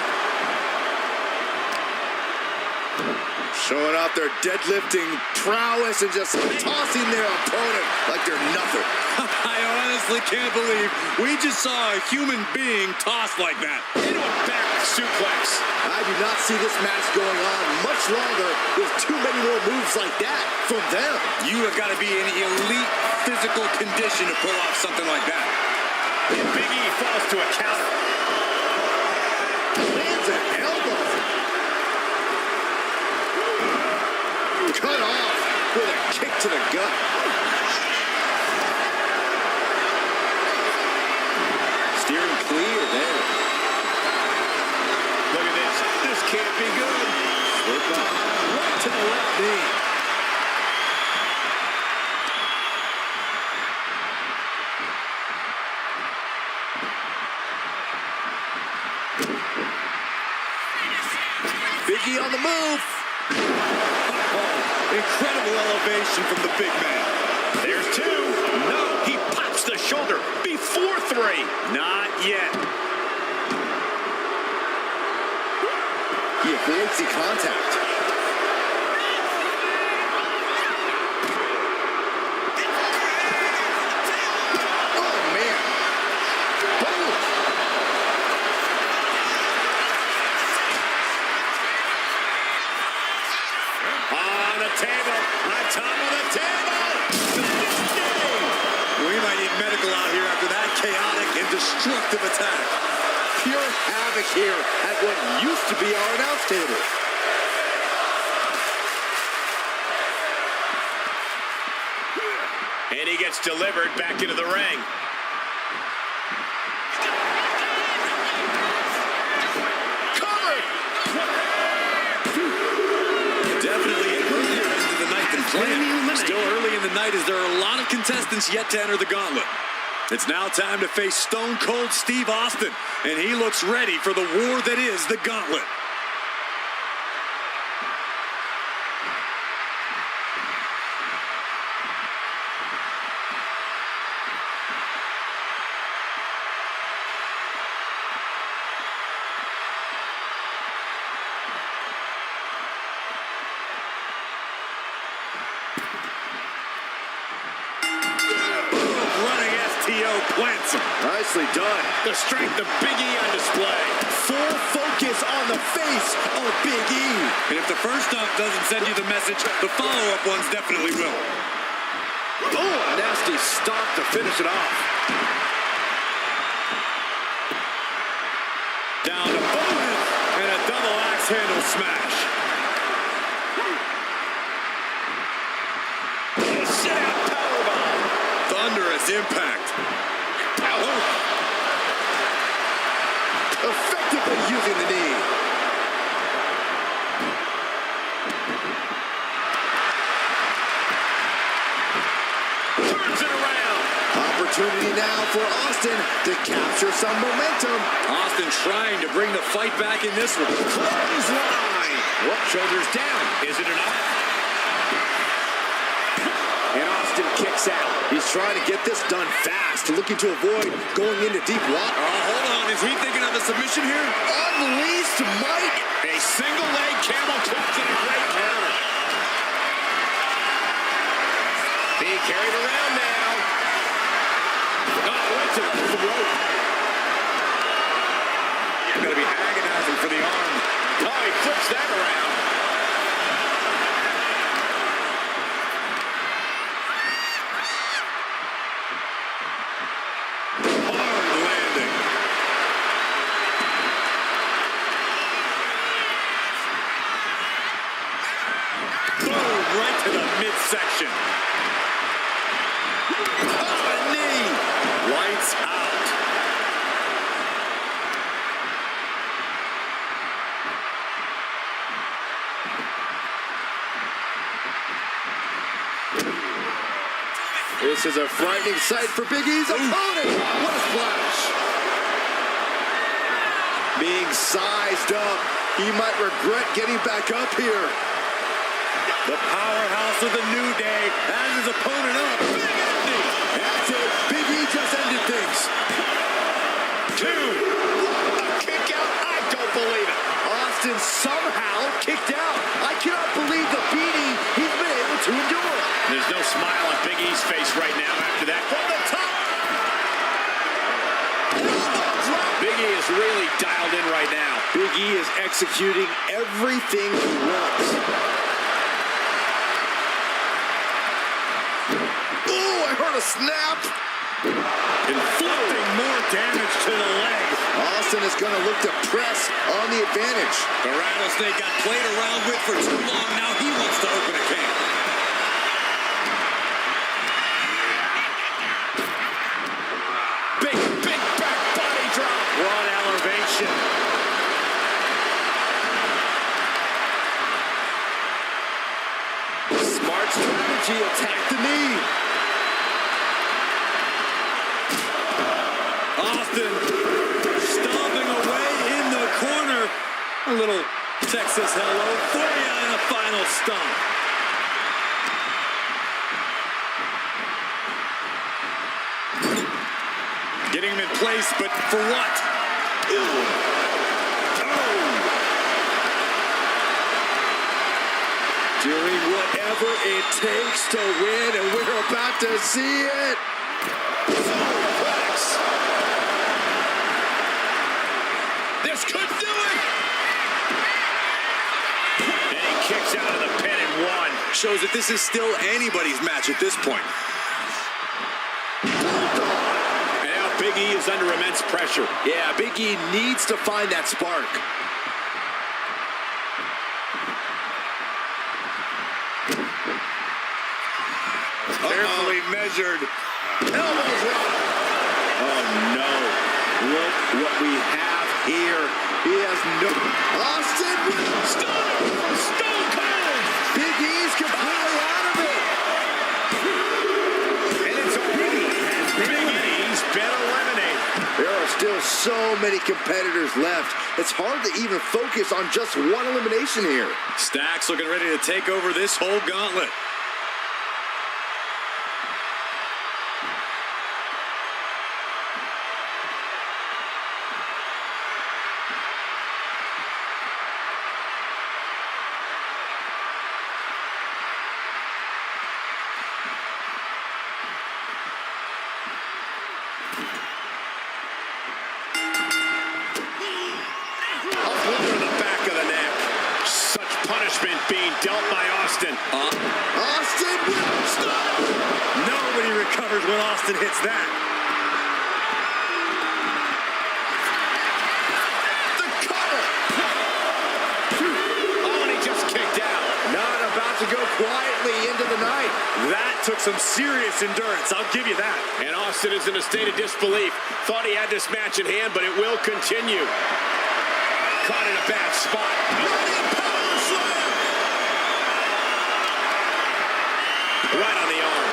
Showing off their deadlifting prowess and just tossing their opponent like they're nothing. I honestly can't believe we just saw a human being tossed like that. Into a back suplex. I do not see this match going on much longer with too many more moves like that from them. You have got to be in elite physical condition to pull off something like that. And Big E falls to a counter. Lands an elbow. Cut off with a kick to the gut. Steering clear there. Look at this. This can't be good. Slip behind, right to the left knee. Big E on the move. Incredible elevation from the big man. There's two. No, he pops the shoulder before three. Not yet. He avoids the contact. Oh, man. Boom. On the table. On top of the table. We might need medical out here after that chaotic and destructive attack. Pure havoc here at what used to be our announce table. And he gets delivered back into the ring. Cover! Definitely an earlier end of the night than planned. Still early in the night as there are a lot of contestants yet to enter the gauntlet. It's now time to face Stone Cold Steve Austin, and he looks ready for the war that is the gauntlet. Plants him. Nicely done. The strength of Big E on display. Full focus on the face of Big E. And if the first dump doesn't send you the message, the follow-up ones definitely will. Oh, a nasty stop to finish it off. Down to bonus and a double axe handle smash. Sit-out powerbomb. Thunderous impact. Effectively using the knee. Turns it around. Opportunity now for Austin to capture some momentum. Austin trying to bring the fight back in this one. Clothesline. What? Shoulders down. Is it enough? And Austin kicks out. He's trying to get this done fast, looking to avoid going into deep water. Oh, hold on. Is he thinking of a submission here? Unleashed might. A single leg camel clutch and a great counter. Being carried around now. Oh, went to the rope. Going to be agonizing for the arm. Oh, he flips that around. submission. Oh, a knee. Lights out. This is a frightening sight for Big E's opponent. What a splash. Being sized up, he might regret getting back up here. The powerhouse of the New Day has his opponent up. Big ending. That's it. Big E just ended things. 2. A kick out. I don't believe it. Austin somehow kicked out. I cannot believe the beating he's been able to endure. There's no smile on Big E's face right now after that. From the top. Big E is really dialed in right now. Big E is executing everything he wants. Oh, I heard a snap. Inflicting more damage to the leg. Austin is going to look to press on the advantage. The Rattlesnake got played around with for too long. Now he wants to open a can. Big back body drop. What elevation. Smart strategy, attack the knee. Austin stomping away in the corner. A little Texas hello for you in a final stomp. Getting him in place, but for what? Oh. Doing whatever it takes to win, and we're about to see it. This could do it. And he kicks out of the pin and 1. Shows that this is still anybody's match at this point. And now Big E is under immense pressure. Yeah, Big E needs to find that spark. Carefully measured. Elbow drop. Oh, no. Look what we have here. He has no... Austin with Stone Cold. Big E's completely out of it. And it's a Big E. Big E's been eliminated. There are still so many competitors left. It's hard to even focus on just one elimination here. Stacks looking ready to take over this whole gauntlet. Being dealt by Austin. Austin will stop. Nobody recovers when Austin hits that. The cover. Oh, and he just kicked out. Not about to go quietly into the night. That took some serious endurance, I'll give you that. And Austin is in a state of disbelief. Thought he had this match in hand, but it will continue. Caught in a bad spot. Right on the arm.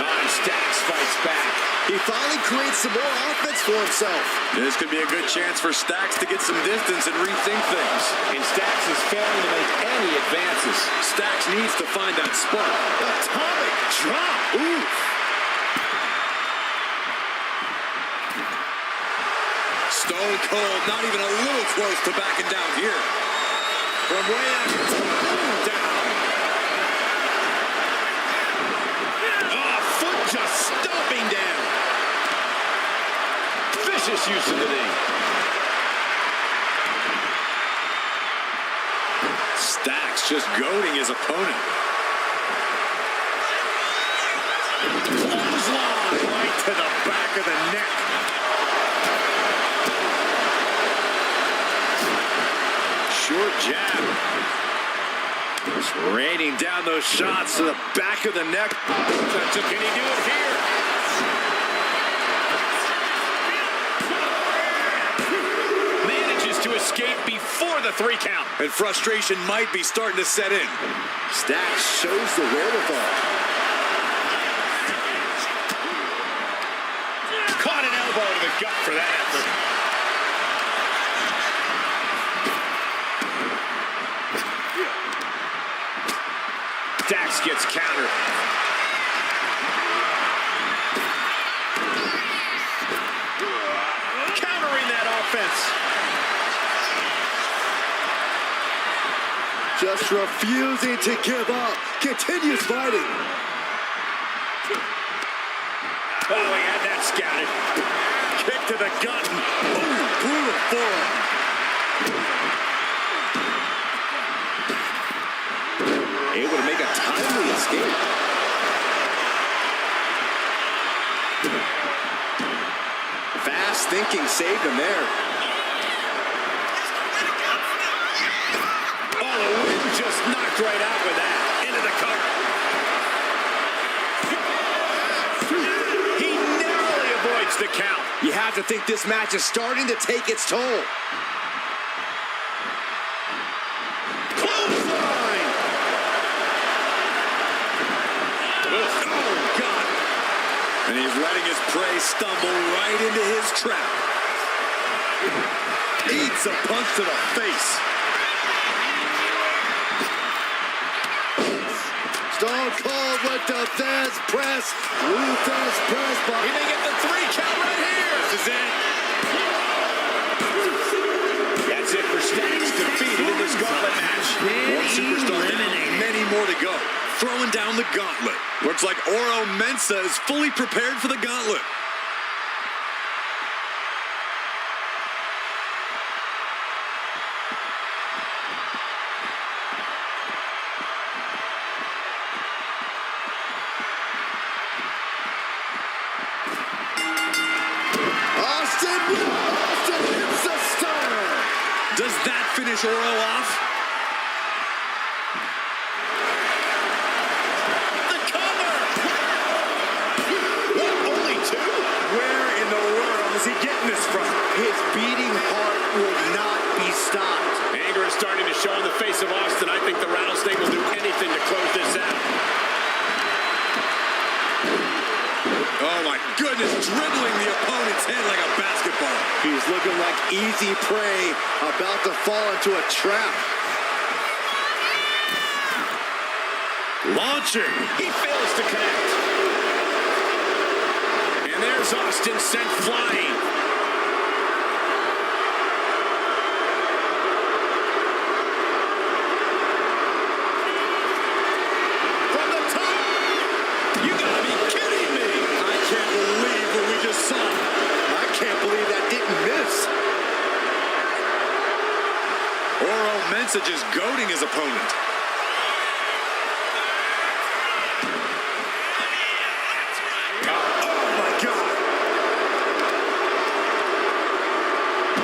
And Stacks fights back. He finally creates some more offense for himself. This could be a good chance for Stacks to get some distance and rethink things. And Stacks is failing to make any advances. Stacks needs to find that spark. Atomic drop. Oof. Stone Cold, not even a little close to backing down here. From way out down. Just stomping down. Vicious use of the knee. Stacks just goading his opponent. Clothesline right to the back of the neck. Short jab. Just raining down those shots to the back of the neck. Can he do it here? Manages to escape before the 3 count. And frustration might be starting to set in. Stacks shows the wherewithal. Caught an elbow to the gut for that effort. Dax gets countered. Countering that offense. Just refusing to give up. Continues fighting. Oh, he had that scouted. Kick to the gut. Oh, brutal forearm. Able to make a timely escape. Fast thinking saved him there. Oh, the wind just knocked right out with that. Into the cover. He narrowly avoids the count. You have to think this match is starting to take its toll. Clothesline. Oh, God. And he's letting his prey stumble right into his trap. Eats a punch to the face. Stone Cold with the Fez press. Luther's press. He may get the 3 count right here. This is it. That's it for Stacks, defeated in this gauntlet match. One superstar down, many more to go. Throwing down the gauntlet. Looks like Oro Mensah is fully prepared for the gauntlet. Austin hits the stunner. Does that finish Oro off? The cover. What, only 2? Where in the world is he getting this from? His beating heart will not be stopped. Anger is starting to show in the face of Austin. I think the Rattlesnake will do anything to close this out. Oh my goodness, dribbling the opponent's head like a basketball. He's looking like easy prey, about to fall into a trap. Launching. He fails to connect. And there's Austin sent flying. From the top. You gotta be kidding me. I can't believe what we just saw. I can't believe that didn't miss. Oro Mensah just goading his opponent. Oh my God.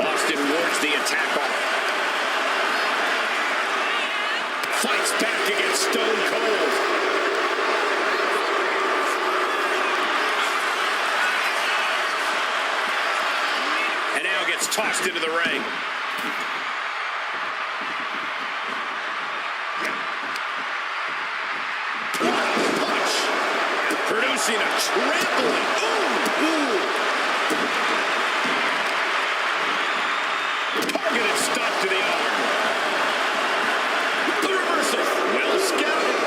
Austin wards the attack off. Fights back against Stone Cold. And now gets tossed into the ring. Punch. Producing a trampling. Ooh. Targeted stop to the arm. The reversal. Well scouted.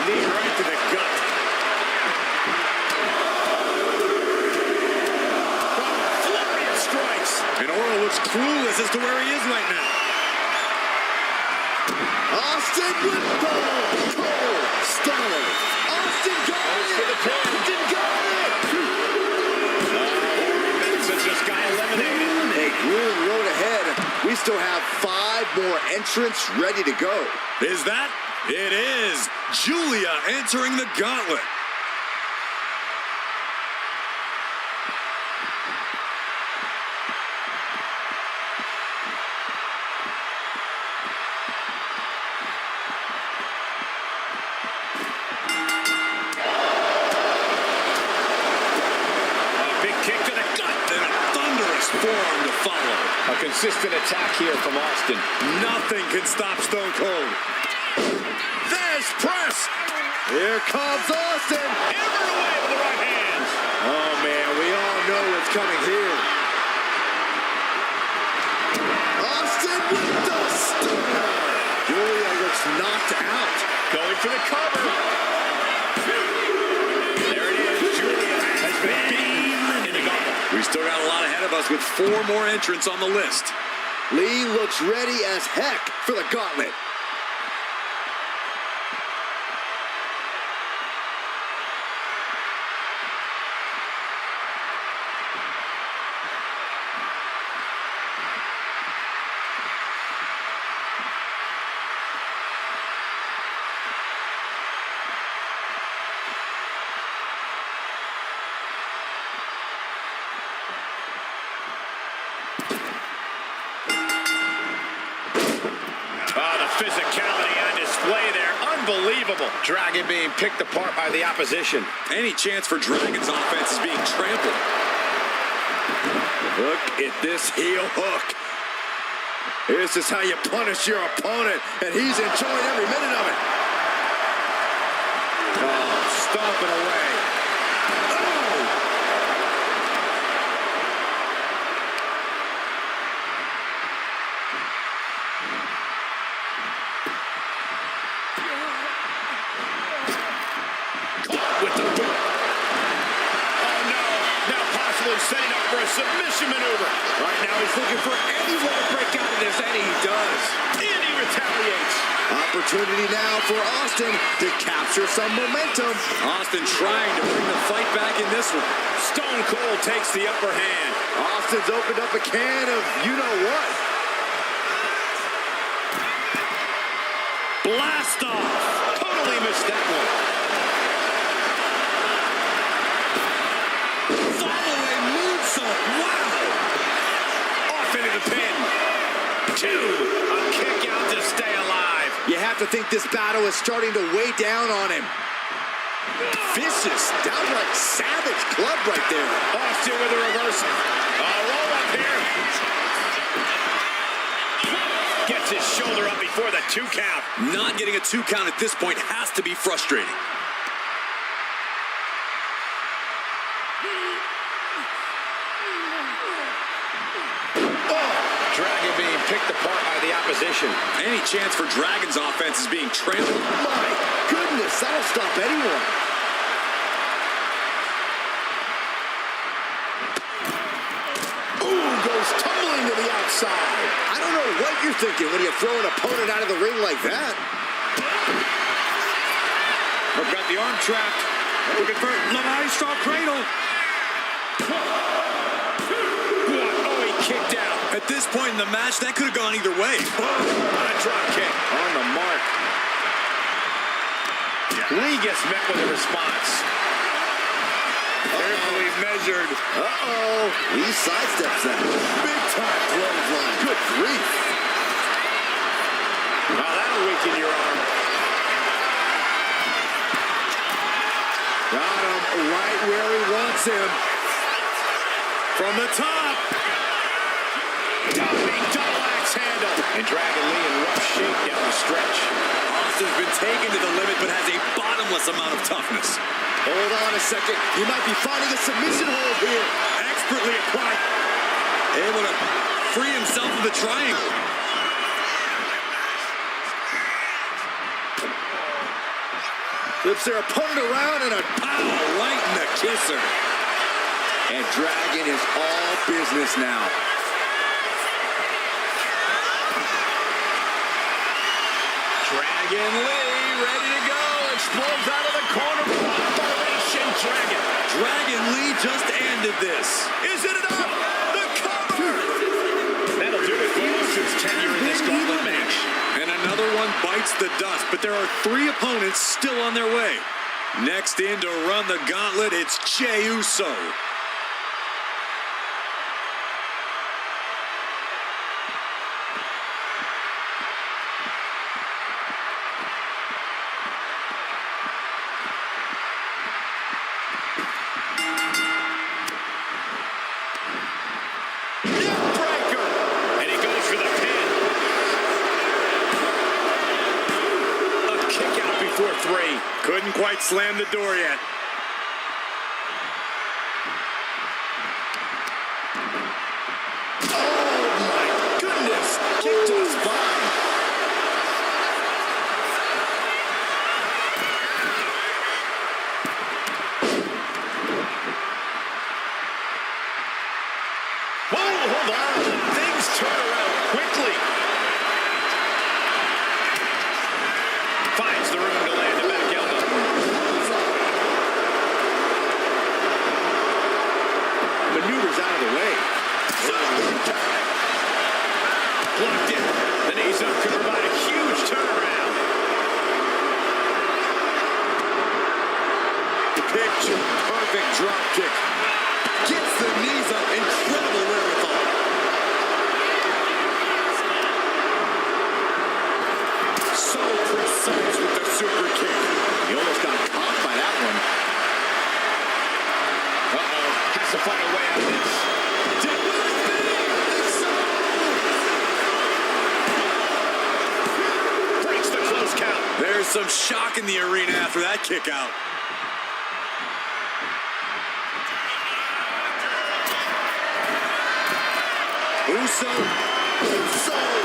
Knee right to the gut. Flurry of strikes. And Oro looks clueless as to where he is right now. Austin with the Cold Stunner. Austin got Goes for it. the pin. Austin got it. Mensah just got eliminated. A grueling road ahead. We still have 5 more entrants ready to go. Is that? It is. Julia entering the gauntlet. forearm to follow. A consistent attack here from Austin. Nothing can stop Stone Cold. There's press. Here comes Austin. Hammered away with the right hand. Oh, man, we all know what's coming here. Austin with the stunner. Julia looks knocked out. Going for the cover. There it is. Julia has been beaten in the gauntlet. We still got a lot ahead of us with 4 more entrants on the list. Lee looks ready as heck for the gauntlet. Physicality on display there. Unbelievable. Dragon being picked apart by the opposition. Any chance for Dragon's offense is being trampled. Look at this heel hook. This is how you punish your opponent, and he's enjoying every minute of it. Oh, stomping away. Oh! With the boot. Oh, no. Now possibly setting up for a submission maneuver. Right now he's looking for anyone to break out of this, and he does. And he retaliates. Opportunity now for Austin to capture some momentum. Austin trying to bring the fight back in this one. Stone Cold takes the upper hand. Austin's opened up a can of you-know-what. Blast off. Totally missed that one. Follow-away moonsault. Wow. Off into the pin. 2. A kick out to stay alive. You have to think this battle is starting to weigh down on him. Vicious, downright savage club right there. Austin with a reversal. Roll up here. Gets his shoulder up before the 2 count. Not getting a 2 count at this point has to be frustrating. Dragon being picked apart by the opposition. Any chance for Dragon's offense is being trampled. My goodness, that'll stop anyone. Ooh, goes tumbling to the outside. I don't know what you're thinking when you throw an opponent out of the ring like that. We've got the arm trapped. Looking for the Maestro cradle. Kicked out. At this point in the match, that could have gone either way. A drop kick. On the mark. Lee gets met with a response. Carefully measured. Uh-oh. Lee sidesteps that. Big time clothesline. Good grief. Now that'll weaken your arm. Got him right where he wants him. From the top. Dumping double axe handle. And Dragon Lee in rough shape down the stretch. Austin's been taken to the limit, but has a bottomless amount of toughness. Hold on a second. He might be finding a submission hold here. Expertly applied. Able to free himself of the triangle. Flips their opponent around and a pow right in the kisser. And Dragon is all business now. Dragon Lee ready to go. Explodes out of the corner. Operation Dragon. Dragon Lee just ended this. Is it enough? The cover. That'll do it. He loses tenure in this gauntlet match. And another one bites the dust, but there are 3 opponents still on their way. Next in to run the gauntlet, it's Jey Uso. quite slammed the door yet. Oh my goodness! Kick to the spine. Whoa, hold on. Things turn around quickly. Finds the room to land a back elbow. Maneuvers out of the way. Blocked it. The knees up could provide a huge turnaround. Picture perfect drop kick. Gets the knees up. Incredible wherewithal. So precise with the super kick. He almost got caught by that one. Uh-oh. Has to find a way out of this. Breaks the close count. There's some shock in the arena after that kick out. Uso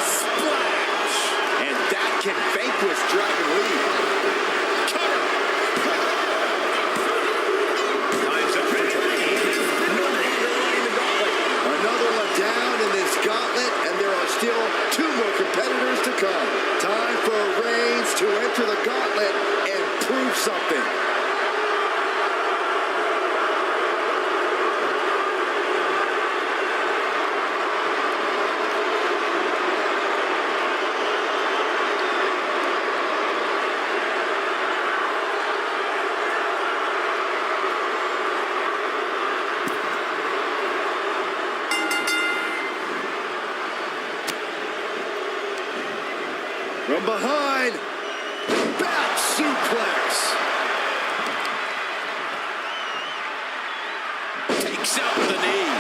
splash. And that can vanquish Dragon Lee. Cover. Time's up for Dragon. No longer laying the gauntlet. Another one down in this gauntlet, and there are still 2 more competitors to come. Time for Reigns to enter the gauntlet and prove something. From behind, back suplex. Takes out the knee.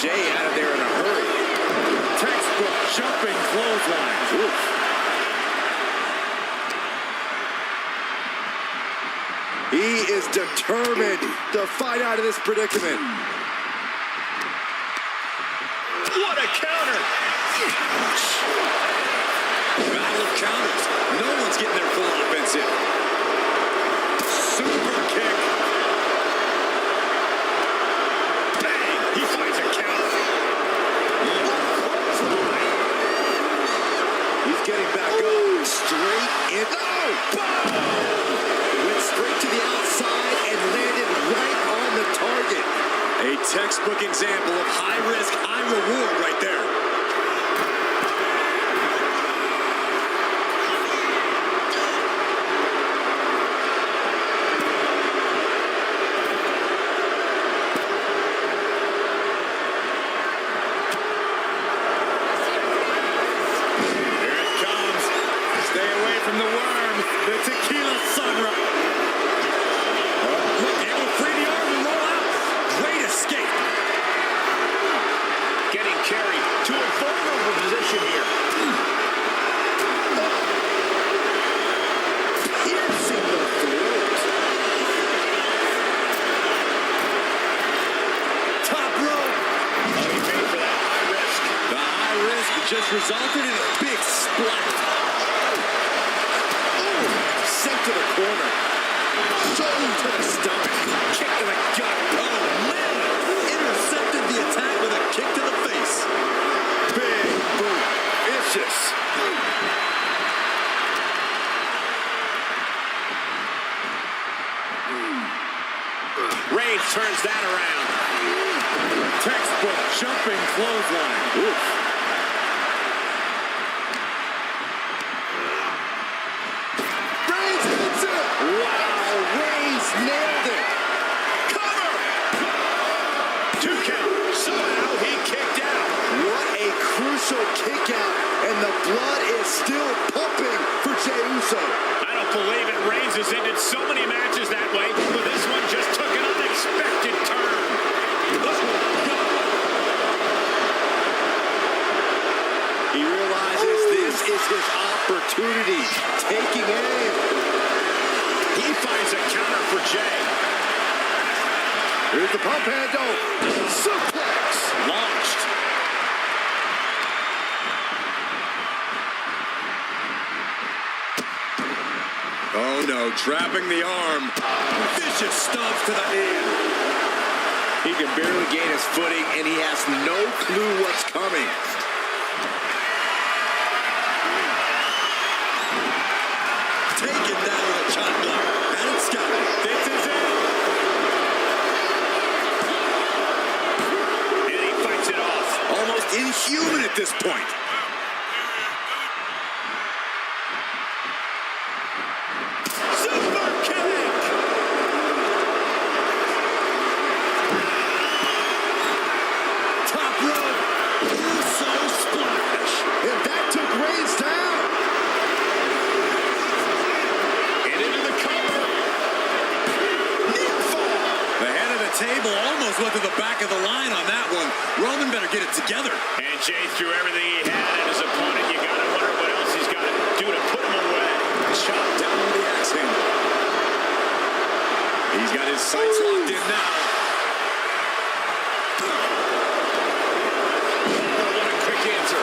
Jay out of there in a hurry. Textbook jumping clothesline. Oof. He is determined to fight out of this predicament. What a counter. Battle of counters. No one's getting their full offense in. Super kick. Bang. He finds a counter. He's getting back up. Straight in. No! Boom! Went straight to the outside and landed right on the target. A textbook example of high risk, high reward right there. From the worm, the tequila sunrise. Look, able to free the arm and roll out. Great escape. Getting carried to a vulnerable position here. Piercing the throat. Top rope. Oh, he paid for that high risk. The high risk just resulted in a big splat. Sent to the corner. Shoulder to the stomach. Kick to the gut. Oh, man. Intercepted the attack with a kick to the face. Big boot. Vicious. Reigns turns that around. Textbook jumping clothesline. Oof. Reigns hits it. Wow, Reigns nailed it. Cover! 2 count. Somehow he kicked out. What a crucial kick out, and the blood is still pumping for Jey Uso. I don't believe it. Reigns has ended so many matches that way, but this one just took an unexpected turn. He realizes this is his opportunity. Taking aim. He finds a counter for Jay. Here's the pump handle. Suplex. Launched. Oh no, trapping the arm. Vicious stomps to the hand. He can barely gain his footing, and he has no clue what's coming. Taken down with a chop block. And it's got it. This is it. And he fights it off. Almost inhuman at this point. Super kick. Top rope. Uso splash. And that took Reigns down. And into the cover. Near fall. The head of the table almost went to the back of the line on that one. Roman better get it together. And Jay threw everything he had at his opponent. You gotta wonder what else he's got to do to put him away. Shot down with the axe handle. He's got his sights locked in now. Oh, what a quick answer.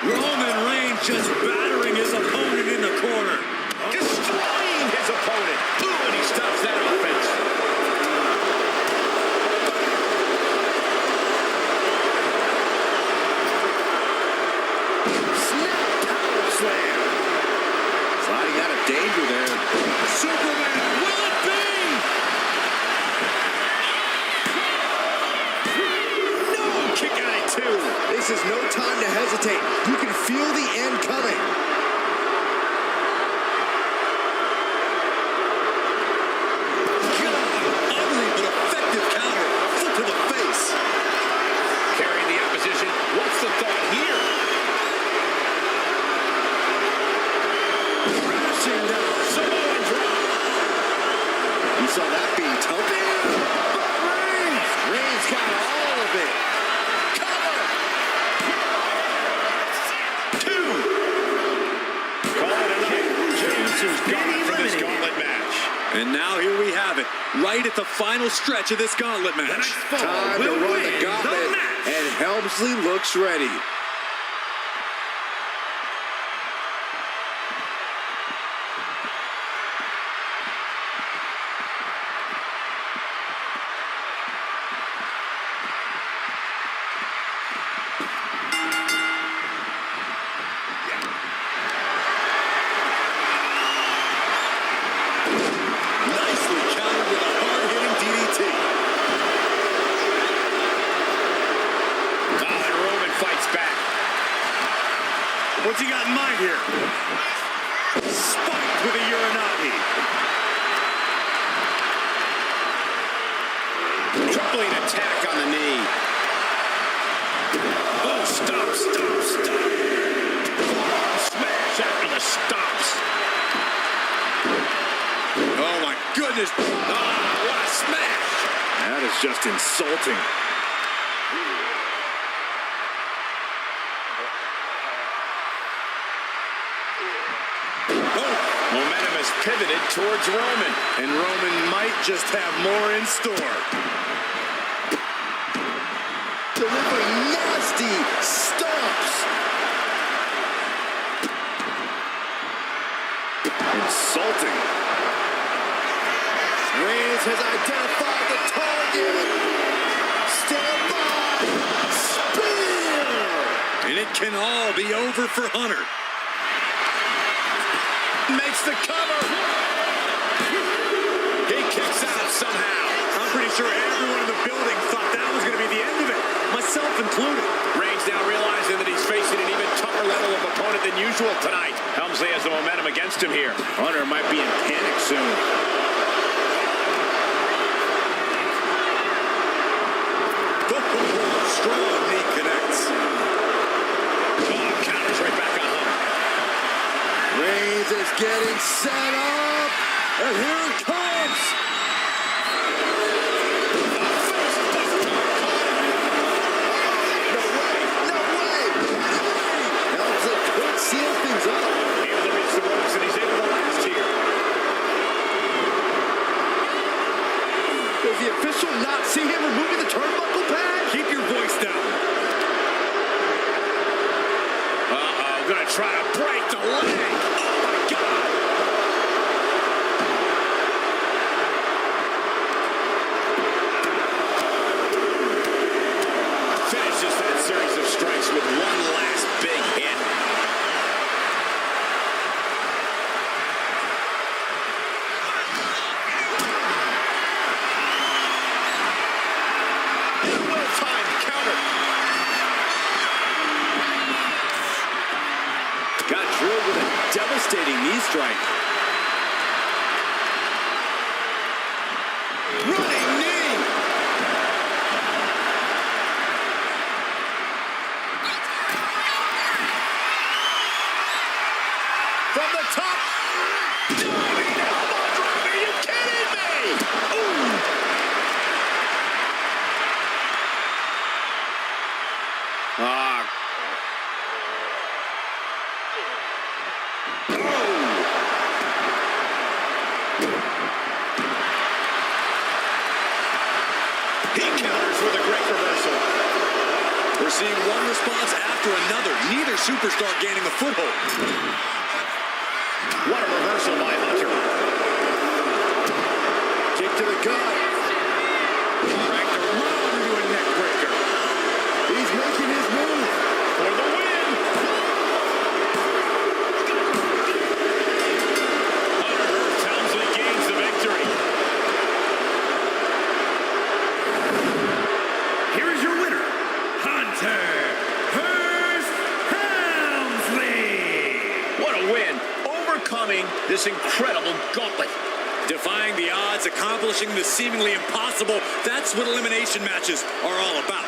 Roman Reigns just battering his opponent in the corner. Destroying his opponent. Ooh, and he stops that offense. Snap power slam. Sliding out of danger there. Superman, will it be? No, kick out at 2. This is no time to hesitate. You can feel the end coming. Ugly but effective counter. Foot to the face. Carrying the opposition. What's the thought here? Crashing down. Samoan drop. You saw that being tough. But Reigns got all of it. Cover. 2. Call it a night. Jey Uso's gone from this gauntlet match. And now here we have it. Right at the final stretch of this gauntlet match. Time to run the gauntlet. And Helmsley looks ready. Nicely countered with a hard-hitting DDT. Oh, and Roman fights back. What's he got in mind here? Spiked with a Uranagi. Crippling attack on the knee. Oh, stop. Smash after the stops. Oh my goodness. Oh, what a smash. That is just insulting. Oh, Momentum has pivoted towards Roman. And Roman might just have more in store. Delivering nasty stomps. Insulting. Reigns has identified the target. Stand by. Spear. and it can all be over for Hunter. Makes the cover. He kicks out somehow. I'm pretty sure everyone in the building thought that was going to be the end of it, myself included. Reigns now realizing that he's facing an even tougher level of opponent than usual tonight. Helmsley has the momentum against him here. Hunter might be in panic soon. Strong knee connects. Oh, counters right back on Hunter. Reigns is getting set up, and here it comes. going to try to break the leg. Oh, my God. Finishes that series of strikes with one last big hit. Got drilled with a devastating knee strike. Running knee. From the top. Diving elbow drop. Are you kidding me? Ooh. He counters with a great reversal. We're seeing one response after another. Neither superstar gaining a foothold. What a reversal by Hunter. Kick to the gut. Cracked around into a neck breaker. He's making his move. For the win. Hunter Helmsley gains the victory. Here is your winner, Hunter Helmsley. What a win. Overcoming this incredible gauntlet. Defying the odds, accomplishing the seemingly impossible. That's what elimination matches are all about.